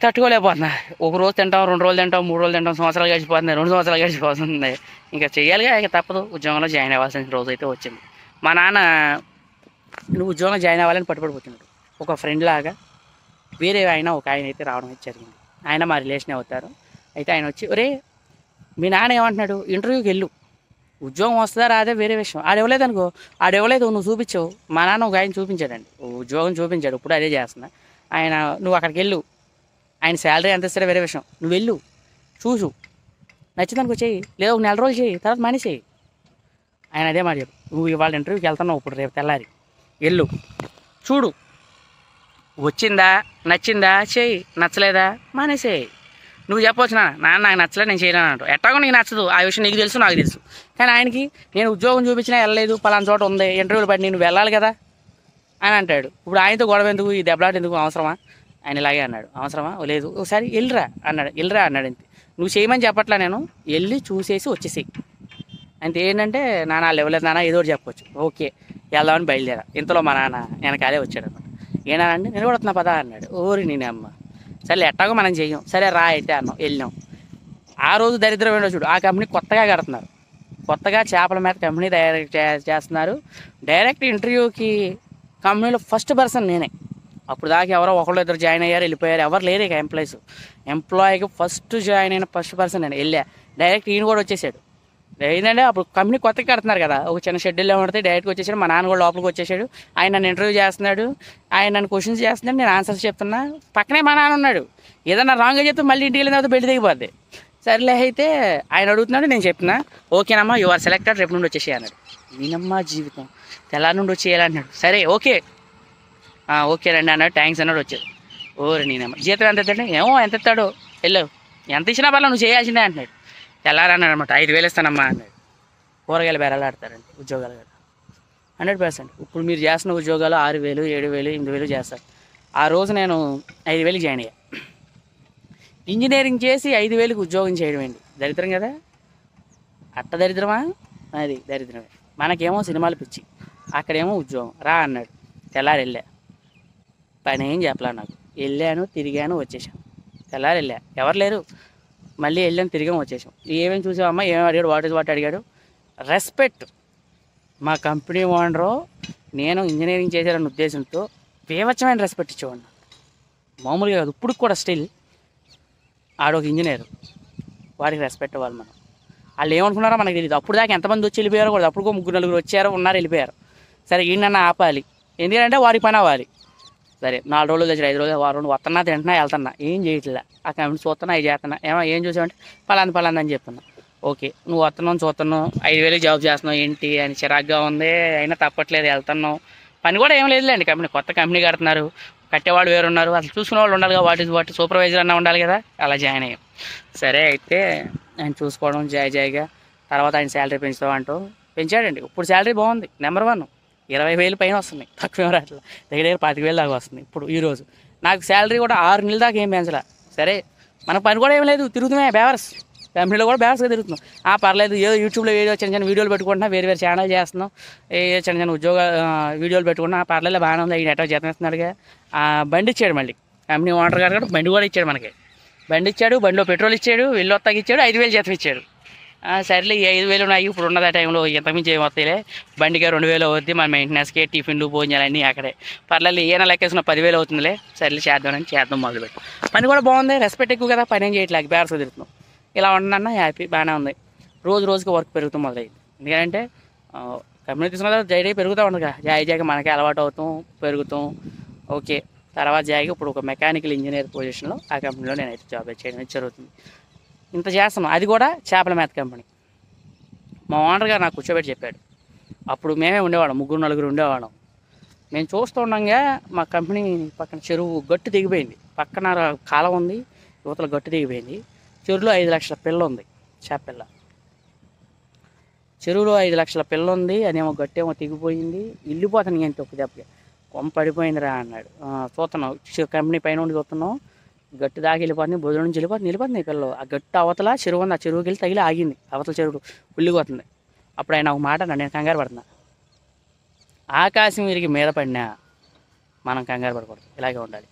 తట్టుకోలేకపోతున్నా. ఒక రోజు తింటాం, 2 రోజులు తింటాం, 3 రోజులు తింటాం, సంవత్సరాలు గడిచిపోతున్నాయి, 2 సంవత్సరాలు గడిచిపోతుంది. ఇంకా చెయ్యాలిగా, ఇక తప్పదు. ఉద్యోగంలో జాయిన్ అవ్వాల్సిన రోజు అయితే వచ్చింది. మా నాన్న నువ్వు ఉద్యోగంలో జాయిన్ అవ్వాలని పట్టుబడిపోతున్నాడు. ఒక ఫ్రెండ్ లాగా వేరే ఒక ఆయన అయితే రావడం అయితే జరిగింది. ఆయన మా రిలేషన్ అవుతారు. అయితే ఆయన వచ్చి, ఒరే మీ నాన్న ఏమంటున్నాడు, ఇంటర్వ్యూకి వెళ్ళు, ఉద్యోగం వస్తుందా రాదే వేరే విషయం. ఆడెవలేదు అనుకో, ఆడెవలేదు నువ్వు చూపించావు. మా నాన్న ఒక ఆయన చూపించాడండి, ఉద్యోగం చూపించాడు, ఇప్పుడు అదే చేస్తున్నా. ఆయన నువ్వు అక్కడికి వెళ్ళు, ఆయన శాలరీ ఎంత ఇస్తారో వేరే విషయం, నువ్వు వెళ్ళు చూసు, నచ్చిందనుకో చెయ్యి, లేదా ఒక 4 రోజులు చెయ్యి, తర్వాత మనీ చెయ్యి. ఆయన అదే మాట చెప్పు, నువ్వు ఇవాళ ఇంటర్వ్యూకి వెళ్తున్నావు, ఇప్పుడు రేపు తెల్లారి వెళ్ళు, చూడు, వచ్చిందా నచ్చిందా చెయ్యి, నచ్చలేదా మానేసేయి. నువ్వు చెప్పవచ్చు నాన్న నాకు నచ్చలేదు నేను చేయలేను అంటావు. ఎట్టాగో నీకు నచ్చదు, ఆ విషయం నీకు తెలుసు నాకు తెలుసు. కానీ ఆయనకి నేను ఉద్యోగం చూపించినా వెళ్ళలేదు, పలానా చోట ఉంది, ఇంటర్వ్యూలు పడి నేను వెళ్ళాలి కదా అని అంటాడు. ఇప్పుడు ఆయనతో గొడవ ఎందుకు, ఈ దెబ్బలాట ఎందుకు, అవసరమా? ఆయన ఇలాగే అన్నాడు. అవసరమా? లేదు, ఒకసారి వెళ్ళిరా అన్నాడు. అంతే, నువ్వు చేయమని చెప్పట్లా, నేను వెళ్ళి చూసేసి వచ్చేసేయి అంతే. ఏంటంటే నాన్న లేవలేదు నాన్న, ఏదో ఒకటి చెప్పొచ్చు. ఓకే వెళ్దామని బయలుదేరా. ఇంతలో మా నాన్న వెనకాలే వచ్చాడు అనమాట. ఏనానండి నేను కూడా వస్తున్నా పదా అన్నాడు. ఓరి నేను అమ్మ, సరే ఎట్టాగో మనం చెయ్యం, సరే రా అయితే అన్నాం. వెళ్ళినాం. ఆ రోజు దరిద్రం ఏంటో చూడు, ఆ కంపెనీ కొత్తగా కడుతున్నారు, కొత్తగా చేపల మేత కంపెనీ తయారు చేస్తున్నారు. డైరెక్ట్ ఇంటర్వ్యూకి కంపెనీలో ఫస్ట్ పర్సన్ నేనే. అప్పుడు దాకా ఎవరో ఒకళ్ళు ఇద్దరు జాయిన్ అయ్యారు, వెళ్ళిపోయారు, ఎవరు లేరు ఇక ఎంప్లాయీకి ఫస్ట్ జాయిన్ అయిన ఫస్ట్ పర్సన్ నేను. వెళ్ళా డైరెక్ట్ ఈయన కూడా వచ్చేసాడు. ఏంటంటే అప్పుడు కంపెనీ కొత్తగా కడుతున్నారు కదా, ఒక చిన్న షెడ్యూల్లో పడితే డైరెక్ట్గా వచ్చేసాడు. మా నాన్న కూడా లోపలికి వచ్చేసాడు. ఆయన నన్ను ఇంటర్వ్యూ చేస్తున్నాడు, ఆయన నన్ను క్వశ్చన్స్ చేస్తున్నాడు, నేను ఆన్సర్స్ చెప్తున్నా. పక్కనే మా నాన్న ఉన్నాడు. ఏదన్నా రాంగ్గా చెప్తే మళ్ళీ ఇంటికి వెళ్ళిన తర్వాత బెల్ట్ దిగిపోద్ది. సరేలే అయితే ఆయన అడుగుతున్నాడు, నేను చెప్తున్నా. ఓకేనమ్మా యు ఆర్ సెలెక్టెడ్, రేపు నుండి వచ్చేసి అన్నాడు. నేనమ్మా జీవితం, తెల్లారి నుండి వచ్చేయాలన్నాడు. సరే ఓకే రండి అన్నాడు. థ్యాంక్స్ అన్నాడు. వచ్చాడు. ఓరే నేనమ్మా జీతం ఎంత ఎత్తాడు, ఏమో ఎంత ఎత్తాడో, వెళ్ళావు ఎంత ఇచ్చినా పర్లేదు నువ్వు చేయాల్సిందే అంటున్నాడు. తెల్లారన్నాడు అనమాట. 5,000 ఇస్తానమ్మా అన్నాడు. కూరగాయలు బేరాలాడతారండి ఉద్యోగాలు కదా 100%. ఇప్పుడు మీరు చేస్తున్న ఉద్యోగాలు 6,000, 7,000, 8,000 చేస్తారు. ఆ రోజు నేను 5,000 జాయిన్ అయ్యా. ఇంజనీరింగ్ చేసి 5,000కి ఉద్యోగం చేయడం ఏంటి, దరిద్రం కదా. అట్ట దరిద్రమా? అది దరిద్రమే. మనకేమో సినిమాలు పిచ్చి, అక్కడేమో ఉద్యోగం. రా అన్నాడు. తెల్లారి వెళ్ళా. పని ఏం చెప్పలా నాకు. వెళ్ళాను, తిరిగాను, వచ్చేసాను. తెల్లారి వెళ్ళా, ఎవరు లేరు. మళ్ళీ వెళ్ళాను, తిరిగాము, వచ్చేసాం. ఏమేమి చూసామమ్మా, ఏమేమి అడిగాడు, వాట్ అడిగాడు. రెస్పెక్ట్. మా కంపెనీ ఓనరు నేను ఇంజనీరింగ్ చేశారన్న ఉద్దేశంతో బీభత్సమైన రెస్పెక్ట్ ఇచ్చేవాడిని. మామూలుగా కాదు, ఇప్పుడు కూడా స్టిల్ ఆడొక ఇంజనీర్, వాడికి రెస్పెక్ట్ ఇవ్వాలి మనం. వాళ్ళు ఏమనుకున్నారో మనకు తెలియదు. అప్పుడు దాకా ఎంతమంది వచ్చి వెళ్ళిపోయారో కూడా. అప్పుడు 3-4 వచ్చారో ఉన్నారు, వెళ్ళిపోయారు. సరే ఈయనన్నా ఆపాలి, ఎందుకంటే వారికి పని అవ్వాలి. సరే 4 రోజులు తెచ్చాడు, 5 రోజులు, 6 రోజులు వస్తున్నా, తింటున్నా, వెళ్తున్నా, ఏం చేయట్లే. ఆ కంపెనీ చూస్తున్నా, అవి చేస్తున్నా. ఏం చూసామంటే పలాంది అని చెప్తున్నా. ఓకే నువ్వు వస్తున్నావు, చూస్తున్నావు, 5,000 జాబ్ చేస్తున్నావు ఏంటి అని చిరాగ్గా ఉంది. అయినా తప్పట్లేదు, వెళ్తున్నావు. పని కూడా ఏం లేదులేండి, కంపెనీ కొత్త కంపెనీ కడుతున్నారు, కట్టేవాళ్ళు వేరు ఉన్నారు, అసలు చూసుకునే వాళ్ళు ఉండాలి కదా, వాటి సూపర్వైజర్ అన్నా ఉండాలి కదా. అలా జాయిన్ అయ్యాం. సరే అయితే ఆయన చూసుకోవడం జాయిగా. తర్వాత ఆయన శాలరీ పెంచుతావు అంటూ పెంచాడండి. ఇప్పుడు శాలరీ బాగుంది, నెంబర్ 1. 20,000 పైన వస్తుంది, తక్కువ రావట్లేదు. దగ్గర 25,000 దాకా వస్తుంది ఇప్పుడు. ఈరోజు నాకు శాలరీ కూడా 6 నెలల దాకా ఏం పెంచలే. సరే మన పని కూడా ఏం లేదు, తిరుగుతున్నాయి బేవర్స్, కంపెనీలో కూడా బేవర్స్గా తిరుగుతున్నాం. పర్లేదు, ఏదో యూట్యూబ్లో ఏదో చిన్న వీడియోలు పెట్టుకుంటున్నా, వేరే ఛానల్ చేస్తున్నాం, ఏ చిన్న ఉద్యోగ వీడియోలు పెట్టుకున్నా. పర్లేదు బాగానే ఉంది. ఆయన ఎటో జీతం ఇస్తున్నాడుగా. బండి ఇచ్చాడు మళ్ళీ, కంపెనీ ఓనర్ గారు కూడా బండి కూడా ఇచ్చాడు మనకి. బండి ఇచ్చాడు, బండిలో పెట్రోల్ ఇచ్చాడు, వెళ్ళొత్తాకి ఇచ్చాడు, 5,000 జీతం ఇచ్చాడు. సరేలే, 5,000 ఉన్నాయి ఇప్పుడు ఉన్నది. ఆ టైంలో ఎంతమించి ఏమి వస్తాయిలే, బండికి 2,000 అవుద్ది, మన మెయింటెనెన్స్కి, టిఫిన్లు, భోజనాలు అన్నీ అక్కడే. పర్లేదు ఏమైనా లెక్కేసుకున్న 10,000 అవుతుందిలే, సరేలే చేద్దాం మొదలుపెట్టు. పని కూడా బాగుంది, రెస్పెక్ట్ ఎక్కువ కదా, పని ఏం చేయట్లేదు, బేర్స్ తిరుగుతున్నాం. ఇలా ఉండన్నా హ్యాపీ, బాగానే ఉంది. రోజుకి వర్క్ పెరుగుతూ మొదలైంది. ఎందుకంటే కంపెనీ తీసుకున్న తర్వాత జైడీ పెరుగుతూ ఉంటుంది కదా, జాయిగా మనకి అలవాటు అవుతాం, పెరుగుతాం. ఓకే తర్వాత జాయిగా ఇప్పుడు ఒక మెకానికల్ ఇంజనీర్ పొజిషన్లో ఆ కంపెనీలో నేనైతే జాబ్ చేయడం జరుగుతుంది. ఇంత చేస్తున్నాం, అది కూడా చేపల మేత కంపెనీ. మా ఓనర్ గారు నాకు కూర్చోబెట్టి చెప్పాడు. అప్పుడు మేమే ఉండేవాళ్ళం, 3-4 ఉండేవాళ్ళం. మేము చూస్తూ ఉండగా మా కంపెనీ పక్కన చెరువు గట్టు దిగిపోయింది. పక్కన కాలం ఉంది, యువతల గట్టు దిగిపోయింది. చెరువులో 5 లక్షల పిల్ల ఉంది, చేపపిల్ల. చెరువులో 5 లక్షల పిల్ల ఉంది, అదేమో గట్టేమో తెగిపోయింది. వెళ్ళిపోతాను నేను తొక్కు దెబ్బకి, కొమ్మ పడిపోయిందిరా అన్నాడు. చూస్తున్నాం, కంపెనీ పైన ఉండి చూస్తున్నాం, గట్టు దాకా వెళ్ళిపోతుంది, బొద్దు నుంచి వెళ్ళిపోతుంది ఈ పిల్లలు. ఆ గట్టు అవతల చెరువు ఉంది, ఆ చెరువుకి వెళ్ళి తగిలి ఆగింది. అవతల చెరువు ఉల్లిపోతుంది. అప్పుడు ఆయన ఒక మాట అన్నాడు, నేను కంగారు పడుతున్నా. ఆకాశం విరిగి మీద పడినా మనం కంగారు పడకూడదు, ఇలాగే ఉండాలి.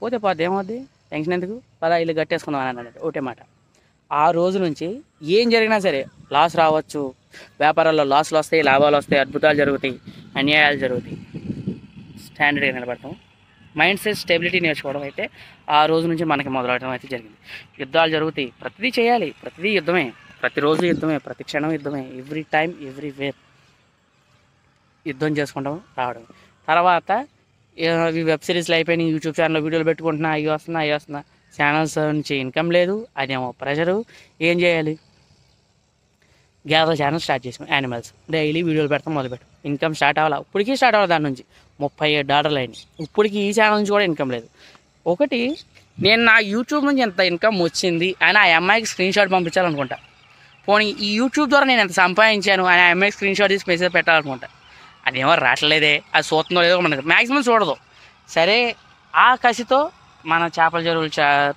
పోతే ఏమవుద్ది, టెన్షన్ ఎందుకు, పదా ఇల్లు గట్టేసుకుందాం అని అన్నాడు. ఒకటే మాట. ఆ రోజు నుంచి ఏం జరిగినా సరే, లాస్ రావచ్చు, వ్యాపారాల్లో లాస్లు వస్తాయి, లాభాలు వస్తాయి, అద్భుతాలు జరుగుతాయి, అన్యాయాలు జరుగుతాయి, స్టాండర్డ్గా నిలబడతాం. మైండ్ సెట్ స్టెబిలిటీ నేర్చుకోవడం అయితే ఆ రోజు నుంచి మనకి మొదలవడం అయితే జరిగింది. యుద్ధాలు జరుగుతాయి, ప్రతిదీ చేయాలి, ప్రతిదీ యుద్ధమే, ప్రతిరోజు యుద్ధమే, ప్రతి క్షణం యుద్ధమే, ఎవ్రీ టైం ఎవ్రీవేర్ యుద్ధం చేసుకుంటాం రావడం. తర్వాత ఈ వెబ్ సిరీస్లు అయిపోయినాయి, యూట్యూబ్ ఛానల్లో వీడియోలు పెట్టుకుంటున్నా, అవి వస్తున్నా ఛానల్స్ నుంచి ఇన్కమ్ లేదు, అదేమో ప్రెషరు. ఏం చేయాలి, గ్యాదర్ ఛానల్ స్టార్ట్ చేసాం, యానిమల్స్. డైలీ వీడియోలు పెడతాం, మొదలుపెట్టాం. ఇన్కమ్ స్టార్ట్ అవ్వాలి, ఇప్పటికీ స్టార్ట్ అవ్వాలి. దాని నుంచి $37 అయినాయి. ఇప్పటికీ ఈ ఛానల్ నుంచి కూడా ఇన్కమ్ లేదు. ఒకటి నేను నా యూట్యూబ్ నుంచి ఎంత ఇన్కమ్ వచ్చింది అని ఆ అమ్మాయికి స్క్రీన్ షాట్ పంపించాలనుకుంటా. పోనీ ఈ యూట్యూబ్ ద్వారా నేను ఎంత సంపాదించాను అని ఆ అమ్మాయికి స్క్రీన్ షాట్ తీసి మెసేజ్ పెట్టాలనుకుంటా. అదేమో రావట్లేదే, అది చూస్తుందో లేదో మనకి మ్యాక్సిమం చూడదు. సరే ఆ కసితో మన చేపల చెరువులు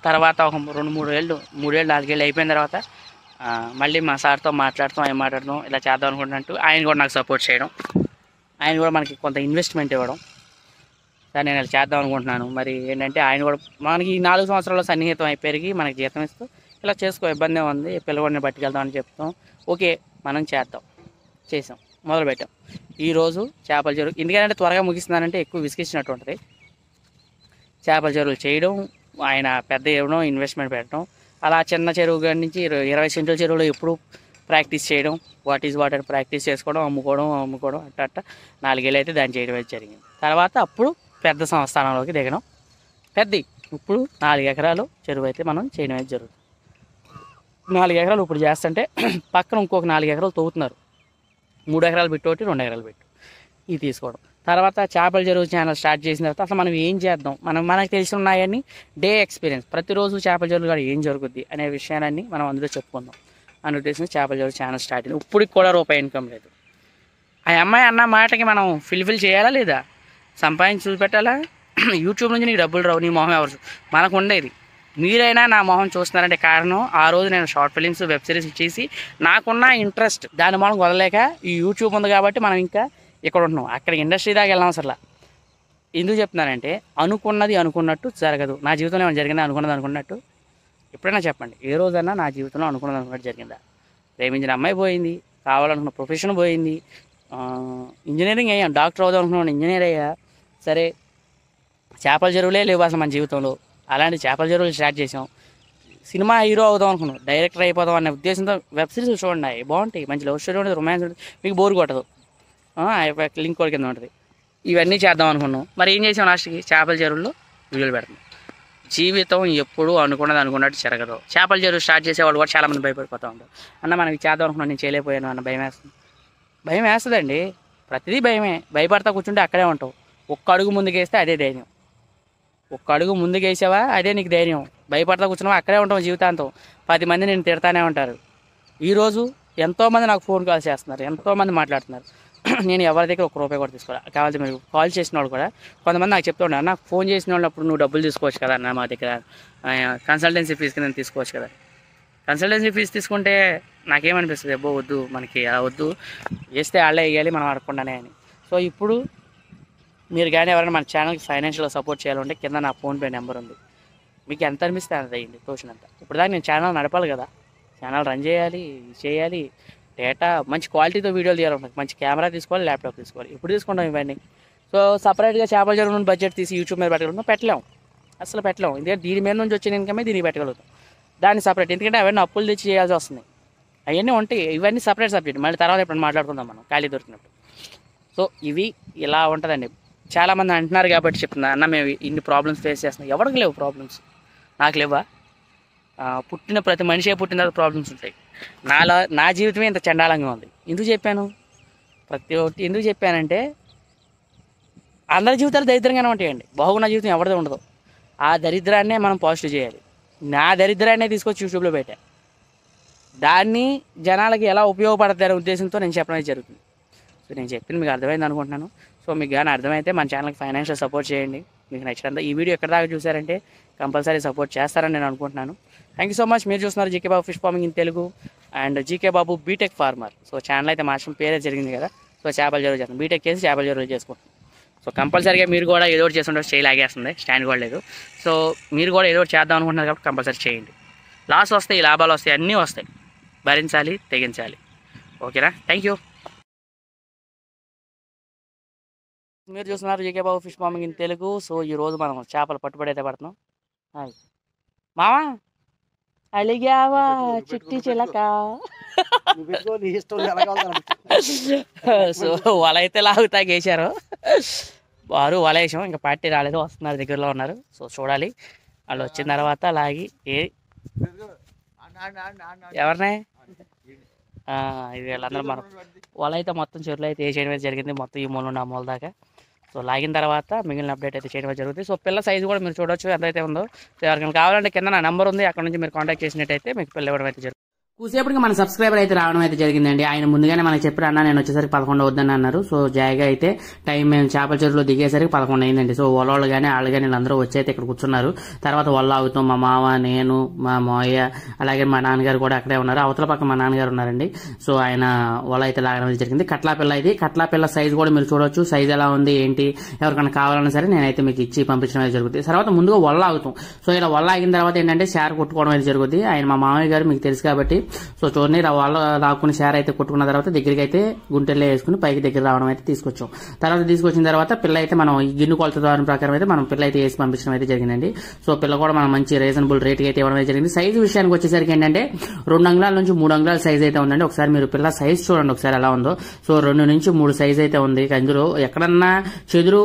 తర్వాత ఒక 2-3 ఏళ్ళు 4 ఏళ్ళు అయిపోయిన తర్వాత మళ్ళీ మా సార్తో మాట్లాడతాం, ఏం మాట్లాడతాం, ఇలా చేద్దాం అనుకుంటున్నట్టు ఆయన కూడా నాకు సపోర్ట్ చేయడం, ఆయన కూడా మనకి కొంత ఇన్వెస్ట్మెంట్ ఇవ్వడం. సార్ నేను ఇలా చేద్దాం అనుకుంటున్నాను. మరి ఏంటంటే ఆయన కూడా మనకి 4 సంవత్సరాల్లో సన్నిహితం పెరిగి మనకి జీతం ఇస్తూ ఇలా చేసుకో, ఇబ్బంది ఉంది, పిల్లవాడిని పట్టుకెళ్తాం అని చెప్తాం. ఓకే మనం చేసాం, మొదలుపెట్టాం. ఈరోజు చేపల చెరువు ఎందుకంటే త్వరగా ముగిస్తున్నానంటే ఎక్కువ విసిగించినట్టు ఉంటుంది. చేపల చెరువులు చేయడం, ఆయన పెద్ద ఇవ్వడం, ఇన్వెస్ట్మెంట్ పెట్టడం, అలా చిన్న చెరువు కాడి నుంచి 20 సెంట్ల చెరువులో ఎప్పుడు ప్రాక్టీస్ చేయడం, వాట్ ఈజ్ వాట్ అని ప్రాక్టీస్ చేసుకోవడం, అమ్ముకోవడం అట్ట 4 ఏళ్ళు అయితే దాన్ని చేయడం అయితే జరిగింది. తర్వాత అప్పుడు పెద్ద స్థానంలోకి దిగడం, ఇప్పుడు 4 ఎకరాలు చెరువు అయితే మనం చేయడం అయితే జరుగుతుంది. 4 ఎకరాలు ఇప్పుడు చేస్తుంటే పక్కన ఇంకొక 4 ఎకరాలు తవ్వుతున్నారు. 3 ఎకరాలు పెట్టి 2 ఎకరాలు పెట్టి ఇది తీసుకోవడం. తర్వాత చేపల చెరువు ఛానల్ స్టార్ట్ చేసిన తర్వాత అసలు మనం ఏం చేద్దాం, మనకు తెలిసి ఉన్నాయని డే ఎక్స్పీరియన్స్, ప్రతిరోజు చేపల చెరువు కూడా ఏం జరుగుద్ది అనే విషయాన్ని మనం అందులో చెప్పుకుందాం అని ఉద్దేశం చేపల చెరువు ఛానల్ స్టార్ట్ అయింది. ఇప్పటికి కూడా రూపాయి ఇన్కమ్ లేదు. ఆ అమ్మాయి అన్న మాటకి మనం ఫిల్ఫిల్ చేయాలా లేదా, సంపాదించి చూపెట్టాలా? యూట్యూబ్ నుంచి నీకు డబ్బులు రావు, నీ మొహం ఎవరు మనకు ఉండేది. మీరైనా నా మొహం చూస్తున్నారంటే కారణం ఆ రోజు నేను షార్ట్ ఫిలిమ్స్, వెబ్ సిరీస్ చేసి నాకున్న ఇంట్రెస్ట్ దాని మూలం వదలేక ఈ యూట్యూబ్ ఉంది కాబట్టి మనం ఇంకా ఇక్కడ ఉంటున్నాం. అక్కడ ఇండస్ట్రీ దాకా వెళ్ళాం. అసలు ఎందుకు చెప్తున్నానంటే అనుకున్నది అనుకున్నట్టు జరగదు. నా జీవితంలో ఏమైనా జరిగిందా అనుకున్నది అనుకున్నట్టు? ఎప్పుడైనా చెప్పండి, ఏ రోజైనా నా జీవితంలో అనుకున్నది అనుకున్నట్టు జరిగిందా? ప్రేమించిన అమ్మాయి పోయింది, కావాలనుకున్న ప్రొఫెషన్ పోయింది, ఇంజనీరింగ్ అయ్యాం, డాక్టర్ అవుదాం అనుకున్నాను, ఇంజనీర్ అయ్యా. సరే చేపల చెరువులే లేవు అసలు మన జీవితంలో. అలాంటి చేపల చెరువులు స్టార్ట్ చేసాం. సినిమా హీరో అవుదాం అనుకున్నాం, డైరెక్టర్ అయిపోదాం అనే ఉద్దేశంతో వెబ్ సిరీస్ చూడండి, బాగుంటాయి, మంచి లవ్ స్టోరీ ఉంటుంది, రొమాన్స్ ఉంటుంది, మీకు బోర్ కొట్టదు, లింక్ కూడా కింద ఉంటుంది. ఇవన్నీ చేద్దాం అనుకున్నాం. మరి ఏం చేసాం, లాస్ట్కి చేపల చెరువుల్లో వీడియోలు పెడతాం. జీవితం ఎప్పుడు అనుకున్నది అనుకున్నట్టు జరగదు. చేపల చెరువు స్టార్ట్ చేసేవాళ్ళు కూడా చాలామంది భయపడిపోతూ ఉంటారు. అన్న మనం ఇది చేద్దాం అనుకున్నాను, నేను చేయలేకపోయాను అన్న భయం వేస్తుందండి. ప్రతిదీ భయమే. భయపడతా కూర్చుంటే అక్కడే ఉంటావు. ఒక్క అడుగు ముందుకేస్తే అదే ధైర్యం. ఒక్క అడుగు ముందుకేసావా అదే నీకు ధైర్యం. భయపడతా కూర్చున్నావా అక్కడే ఉంటాం జీవితాంతం. 10 మంది నేను తిడతానే ఉంటారు. ఈరోజు ఎంతోమంది నాకు ఫోన్ కాల్ చేస్తున్నారు, ఎంతోమంది మాట్లాడుతున్నారు. నేను ఎవరి దగ్గర ₹1 కూడా తీసుకోవాలి. కావాల్సి మీరు కాల్ చేసిన వాళ్ళు కూడా కొంతమంది నాకు చెప్తూ ఉన్నారు, నాకు ఫోన్ చేసిన వాళ్ళప్పుడు నువ్వు డబ్బులు తీసుకోవచ్చు కదా అన్న, మా దగ్గర కన్సల్టెన్సీ ఫీజు కింద తీసుకోవచ్చు కదా. కన్సల్టెన్సీ ఫీజు తీసుకుంటే నాకేమనిపిస్తుంది, అబ్బో వద్దు, మనకి అలా వద్దు, వేస్తే వాళ్ళే వేయాలి మనం అడగకుండానే అని. సో ఇప్పుడు మీరు కానీ ఎవరైనా మన ఛానల్కి ఫైనాన్షియల్గా సపోర్ట్ చేయాలంటే కింద నా ఫోన్పే నెంబర్ ఉంది, మీకు ఎంత అనిపిస్తే అంత అయ్యింది తోచినంత. ఇప్పుడు దాకా నేను ఛానల్ నడపాలి కదా, ఛానల్ రన్ చేయాలి, డేటా మంచి క్వాలిటీతో వీడియోలు తీయాలి, మంచి కెమెరా తీసుకోవాలి, ల్యాప్టాప్ తీసుకోవాలి. ఇప్పుడు తీసుకుంటాం ఇవన్నీ. సో సపరేట్గా చేపల చెరువు నుండి బడ్జెట్ తీసి యూట్యూబ్ మీద పెట్టగలుగుతాం, అసలు పెట్టలేము. ఎందుకంటే దీని మీద నుంచి వచ్చిన ఇన్కమే దీనికి పెట్టగలుగుతాం, దాన్ని సపరేట్. ఎందుకంటే అవన్నీ అప్పులు తెచ్చి చేయాల్సి వస్తుంది, అవన్నీ ఉంటాయి. ఇవన్నీ సపరేట్ సబ్జెక్ట్, మళ్ళీ తర్వాత ఎప్పుడు మాట్లాడుకుందాం మనం ఖాళీ దొరికినప్పుడు. సో ఇవి ఇలా ఉంటుందండి. చాలామంది అంటున్నారు కాబట్టి చెప్తున్నా, అన్న మేము ఇన్ని ప్రాబ్లమ్స్ ఫేస్ చేస్తున్నాం. ఎవరికి లేవు ప్రాబ్లమ్స్, నాకు లేవా? పుట్టిన ప్రతి మనిషే పుట్టిన తర్వాత ప్రాబ్లమ్స్ ఉంటాయి. నా జీవితమే ఇంత చండాలంగా ఉంది. ఎందుకు చెప్పాను, ప్రతి ఒక్కటి ఎందుకు చెప్పానంటే అందరి జీవితాలు దరిద్రంగానే ఉంటాయండి. బాగున్న జీవితం ఎవరిదో ఉండదు. ఆ దరిద్రాన్నే మనం పాజిటివ్ చేయాలి. నా దరిద్రాన్నే తీసుకొచ్చి యూట్యూబ్లో పెట్టా, దాన్ని జనాలకి ఎలా ఉపయోగపడతారనే ఉద్దేశంతో నేను చెప్పడం జరుగుతుంది. సో నేను చెప్పింది మీకు అర్థమైంది అనుకుంటున్నాను. సో మీకు కానీ అర్థమైతే మన ఛానల్కి ఫైనాన్షియల్ సపోర్ట్ చేయండి. మీకు నచ్చినంత ఈ వీడియో ఎక్కడ దాకా చూసారంటే కంపల్సరీ సపోర్ట్ చేస్తారని నేను అనుకుంటున్నాను. Thank you so much. మీరు చూస్తున్నారు GK Babu fish farming in Telugu and GK Babu BTech farmer. So channel అయితే మార్చడం పేరే జరిగింది కదా. సో చేపల చెరువు చేస్తాను, బీటెక్ చేసి చేపల చెరువు చేసుకుంటాను. సో కంపల్సరీగా మీరు కూడా ఏదో ఒకటి చేస్తుంటే చేయలాగేస్తుంది, స్టాండ్ కూడా లేదు. సో మీరు కూడా ఏదో ఒకటి చేద్దాం అనుకుంటున్నారు కాబట్టి కంపల్సరీ చేయండి. లాస్ వస్తాయి, లాభాలు వస్తాయి, అన్నీ వస్తాయి, భరించాలి, తెగించాలి. ఓకేనా? Thank you. మీరు చూస్తున్నారు GK Babu fish farming in Telugu. So ఈరోజు మనం చేపలు పట్టుబడి అయితే పడుతున్నాం. హాయ్ మామా, అలిగావా చిట్టి చిలక. సో వల అయితే లాగుతాకి వేసారు, వారు వల వేసాం, ఇంకా పార్టీ రాలేదు, వస్తున్నారు, దగ్గరలో ఉన్నారు. సో చూడాలి, వాళ్ళు వచ్చిన తర్వాత లాగి ఎవరినే ఇది వీళ్ళందరూ మనం వల అయితే మొత్తం చెరువులు అయితే వేసేయడం జరిగింది, మొత్తం ఈ మూల నుండి ఆ మూల దాకా. సో లాగిన తర్వాత మిగిలిన అప్డేట్ అయితే చేయడం జరుగుతుంది. సో పిల్ల సైజు కూడా మీరు చూడొచ్చు ఎంతైతే ఉందో. సో ఎవరికైనా కావాలంటే కింద నా నెంబర్ ఉంది, అక్కడ నుంచి మీరు కాంటాక్ట్ చేసినట్టయితే మీకు పిల్ల ఇవ్వడం అయితే జరుగుతుంది. కూసేపటికి మన సబ్స్క్రైబర్ అయితే రావడం అయితే జరిగిందండి. ఆయన ముందుగానే మనకి చెప్పారు, అన్న నేను వచ్చేసరికి 11 అవుద్దని అన్నారు. సో జాయిగా అయితే టైం మేము చేపల చెరువులో దిగేసరికి 11 అయిందండి. సో వాళ్ళు కానీ వాళ్ళు కానీ వీళ్ళందరూ వచ్చి అయితే ఇక్కడ కూర్చున్నారు. తర్వాత వల్ల ఆగుతాం మా మామ, నేను, మా మావయ్య, అలాగే మా నాన్నగారు కూడా అక్కడే ఉన్నారు. అవతల పక్క మా నాన్నగారు ఉన్నారండి. సో ఆయన వల్ల అయితే లాగడం అయితే జరిగింది. కట్లా పిల్ల ఇది. కట్లా పిల్ల సైజ్ కూడా మీరు చూడొచ్చు. సైజ్ ఎలా ఉంది ఏంటి ఎవరికైనా కావాలన్నా సరే నేనైతే మీకు ఇచ్చి పంపించడం అయితే జరుగుతుంది. తర్వాత ముందుగా వల్ల ఆగుతాం. సో ఇలా వల్ల ఆగిన తర్వాత ఏంటంటే షేర్ కొట్టుకోవడం అయితే జరుగుతుంది. ఆయన మా మామయ్య గారు మీకు తెలుసు కాబట్టి సో చూడండి వాళ్ళ లాక్కుని షేర్ అయితే కొట్టుకున్న తర్వాత దగ్గరికి అయితే గుంటెల్లో వేసుకుని పైకి దగ్గర రావడం అయితే తీసుకొచ్చాం. తర్వాత తీసుకొచ్చిన తర్వాత పిల్ల అయితే మనం ఈ గిన్నె కొలత ద్వారా ప్రకారం అయితే మనం పిల్ల అయితే వేసి పంపించడం అయితే జరిగిందండి. సో పిల్ల కూడా మనం మంచి రీజనబుల్ రేట్ అయితే ఇవ్వడం అయితే జరిగింది. సైజు విషయానికి వచ్చేసరికి ఏంటంటే 2 అంగుళాల నుంచి 3 అంగుళాల సైజ్ అయితే ఉందండి. ఒకసారి మీరు పిల్ల సైజ్ చూడండి ఒకసారి ఎలా ఉందో. సో 2 నుంచి 3 సైజ్ అయితే ఉంది. అందులో ఎక్కడన్నా చెదురు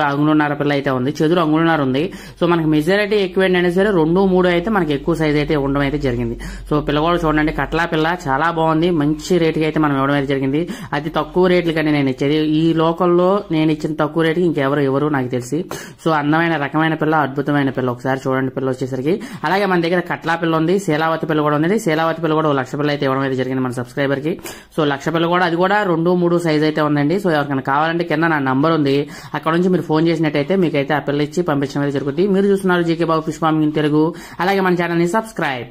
అంగుళన్నర పిల్ల అయితే ఉంది, చెదురు అంగుళన్నర ఉంది. సో మనకి మెజారిటీ ఎక్కువ ఏంటంటే సరే 2, 3 అయితే మనకి ఎక్కువ సైజ్ అయితే ఉండడం అయితే జరిగింది. సో పిల్ల కూడా చూడండి కట్లా పిల్ల చాలా బాగుంది. మంచి రేటుకి అయితే మనం ఇవ్వడం అయితే జరిగింది. అతి తక్కువ రేట్లు కానీ నేను ఇచ్చేది ఈ లోకల్లో నేను ఇచ్చిన తక్కువ రేటుకి ఇంకెవరు నాకు తెలిసి. సో అందమైన రకమైన పిల్ల, అద్భుతమైన పిల్ల. ఒకసారి చూడండి పిల్ల వచ్చేసరికి. అలాగే మన దగ్గర కట్లా పిల్ల ఉంది, శీలావతి పిల్ల కూడా ఉంది. శీలావతి పిల్ల కూడా 1 లక్ష పిల్ల అయితే ఇవ్వడం అయితే జరిగింది మన సబ్స్క్రైబర్ కి. సో 1 లక్ష పిల్ల కూడా అది కూడా 2, 3 సైజ్ అయితే ఉందండి. సో ఎవరికైనా కావాలంటే కింద నా నంబర్ ఉంది, అక్కడ నుంచి మీరు ఫోన్ చేసినట్టయితే మీకైతే ఆ పిల్ల ఇచ్చి పంపించడం అయితే జరుగుతుంది. మీరు చూస్తున్నారు GK Babu fish farming in Telugu. అలాగే మన ఛానల్ ని సబ్స్క్రైబ్.